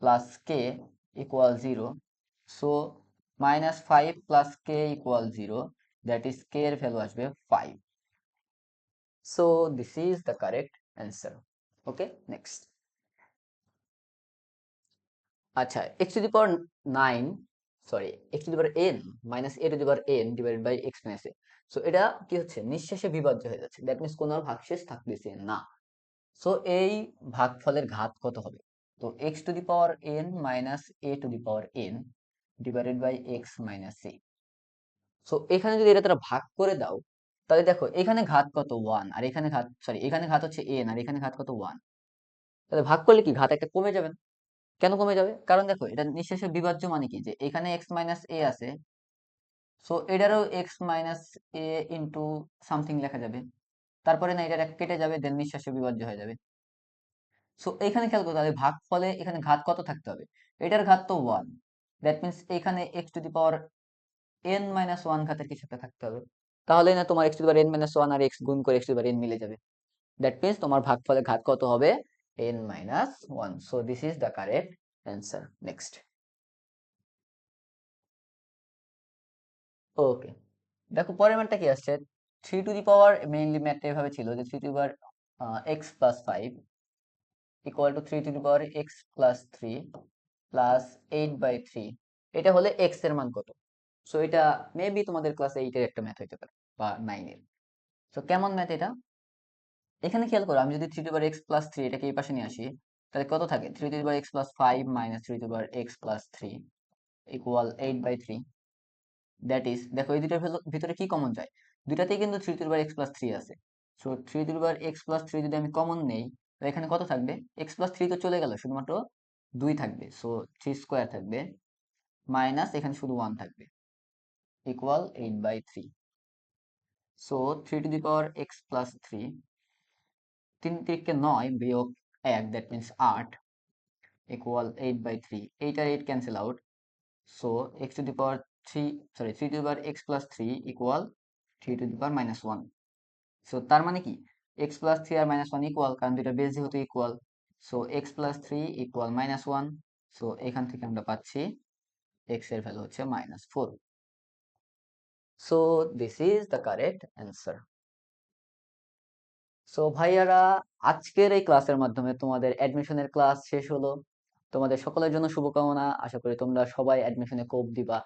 plus k equal 0। So minus 5 plus k equal 0, that is k এর ভ্যালু আসবে 5। So this is the correct answer. Okay, next. আচ্ছা, x to the power 9, sorry, x to the power n minus a to the power n divided by x minus a। So এটা কি হচ্ছে? নিঃশেষে বিভাজ্য হয়ে যাচ্ছে, that means কোনো ভাগশেষ থাকতেছে না। সো এই ভাগফলের ঘাত কত হবে? তো x to the power n minus a to the power n divided by x minus a। So এখানে যদি এটা তারা ভাগ করে দাও, তাহলে দেখো এখানে ঘাত কত? 1, আর এখানে ঘাত, সরি, এখানে ঘাত হচ্ছে n আর এখানে ঘাত কত? 1। তাহলে ভাগ করলে কি ঘাত একটা কমে যাবে না? কেন কমে যাবে? কারণ দেখো এটা নিঃশেষে বিভাজ্য মানে কি, যে এখানে x মাইনাস a আছে, সো এটারও x minus a into something লেখা যাবে, তারপরে না এটা কেটে যাবে, দেন নিঃশেষে বিভাজ্য হয়ে যাবে। সো এখানে খেয়াল করতে হবে ভাগ ফলে এখানে ঘাত কত থাকতে হবে? এটার ঘাত তো 1, দ্যাট মিনস এখানে x to the power n minus 1 ঘাতের কিছু একটা থাকতে হবে। তাহলে না তোমার x to the power n minus 1 আর x গুণ করে x to the power n মিলে যাবে। দ্যাট মিনস তোমার ভাগফলের ঘাত কত হবে? n minus 1। So this is the correct answer. Next. Okay, দেখো পরের ম্যাথটা কি আসছে, 3 টু দি পাওয়ার, মেইনলি ম্যাথটা এভাবে ছিল যে 3 to the power x plus 5 equal to 3 to the power x plus 3 plus 8 by 3। এটা হলে x এর মান কত? সো এটা মেবি তোমাদের ক্লাস 8 এর একটা ম্যাথ হইতে পারে বা 9 এর। সো কেমন ম্যাথ এটা? এখানে খেয়াল করো, আমি যদি 3 to the power x plus 3 এটাকে এই পাশে নিয়ে আসি, তাহলে কত থাকে? 3 to the power x plus 5 minus 3 to the power x plus 3 equal 8 by 3। That is, দেখো এই দুটার ভিতরে কি কমন যায়? দুটাতেই কিন্তু 3 to the power x plus 3 আছে। So 3 to the power x plus 3 যদি আমি কমন নেই, তো এখানে কত থাকবে? x প্লাস 3 তো চলে গেল, শুধুমাত্র 2 থাকবে, সো 3 স্কোয়ার থাকবে, মাইনাস এখানে শুধু 1 থাকবে, equal 8 by 3। So 3 to the power x plus 3, 3 তিরিকে 9 বিয়োগ 1, দ্যাট মিনস 8 ইকুয়াল 8 বাই 3। 8 আর 8 cancel out. So x to the power 3, sorry, 3 to the power x plus 3 equal 3 to the power minus 1। So তার মানে কি, x plus three আর minus one equal, কারণ দুইটা base যেহেতু equal. So x plus three equal minus one. So এখান থেকে আমরা পাচ্ছি এক্স এর ভ্যালু হচ্ছে minus 4। So this is the correct answer. So ভাইয়ারা, আজকের এই ক্লাসের মাধ্যমে তোমাদের অ্যাডমিশনের ক্লাস শেষ হলো। তোমাদের সকলের জন্য শুভকামনা, আশা করি তোমরা সবাই অ্যাডমিশনে কোপ দিবা।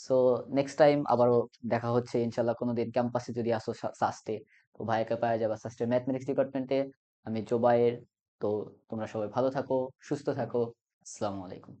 সো নেক্সট টাইম আবারও দেখা হচ্ছে ইনশাল্লাহ কোনোদিন ক্যাম্পাসে যদি আসো সাস্টে, তো ভাইয়াকে পাওয়া যাবে সাস্টে ম্যাথমেটিক্স ডিপার্টমেন্টে। আমি জোবায়ের। তো তোমরা সবাই ভালো থাকো, সুস্থ থাকো। আসসালামু আলাইকুম।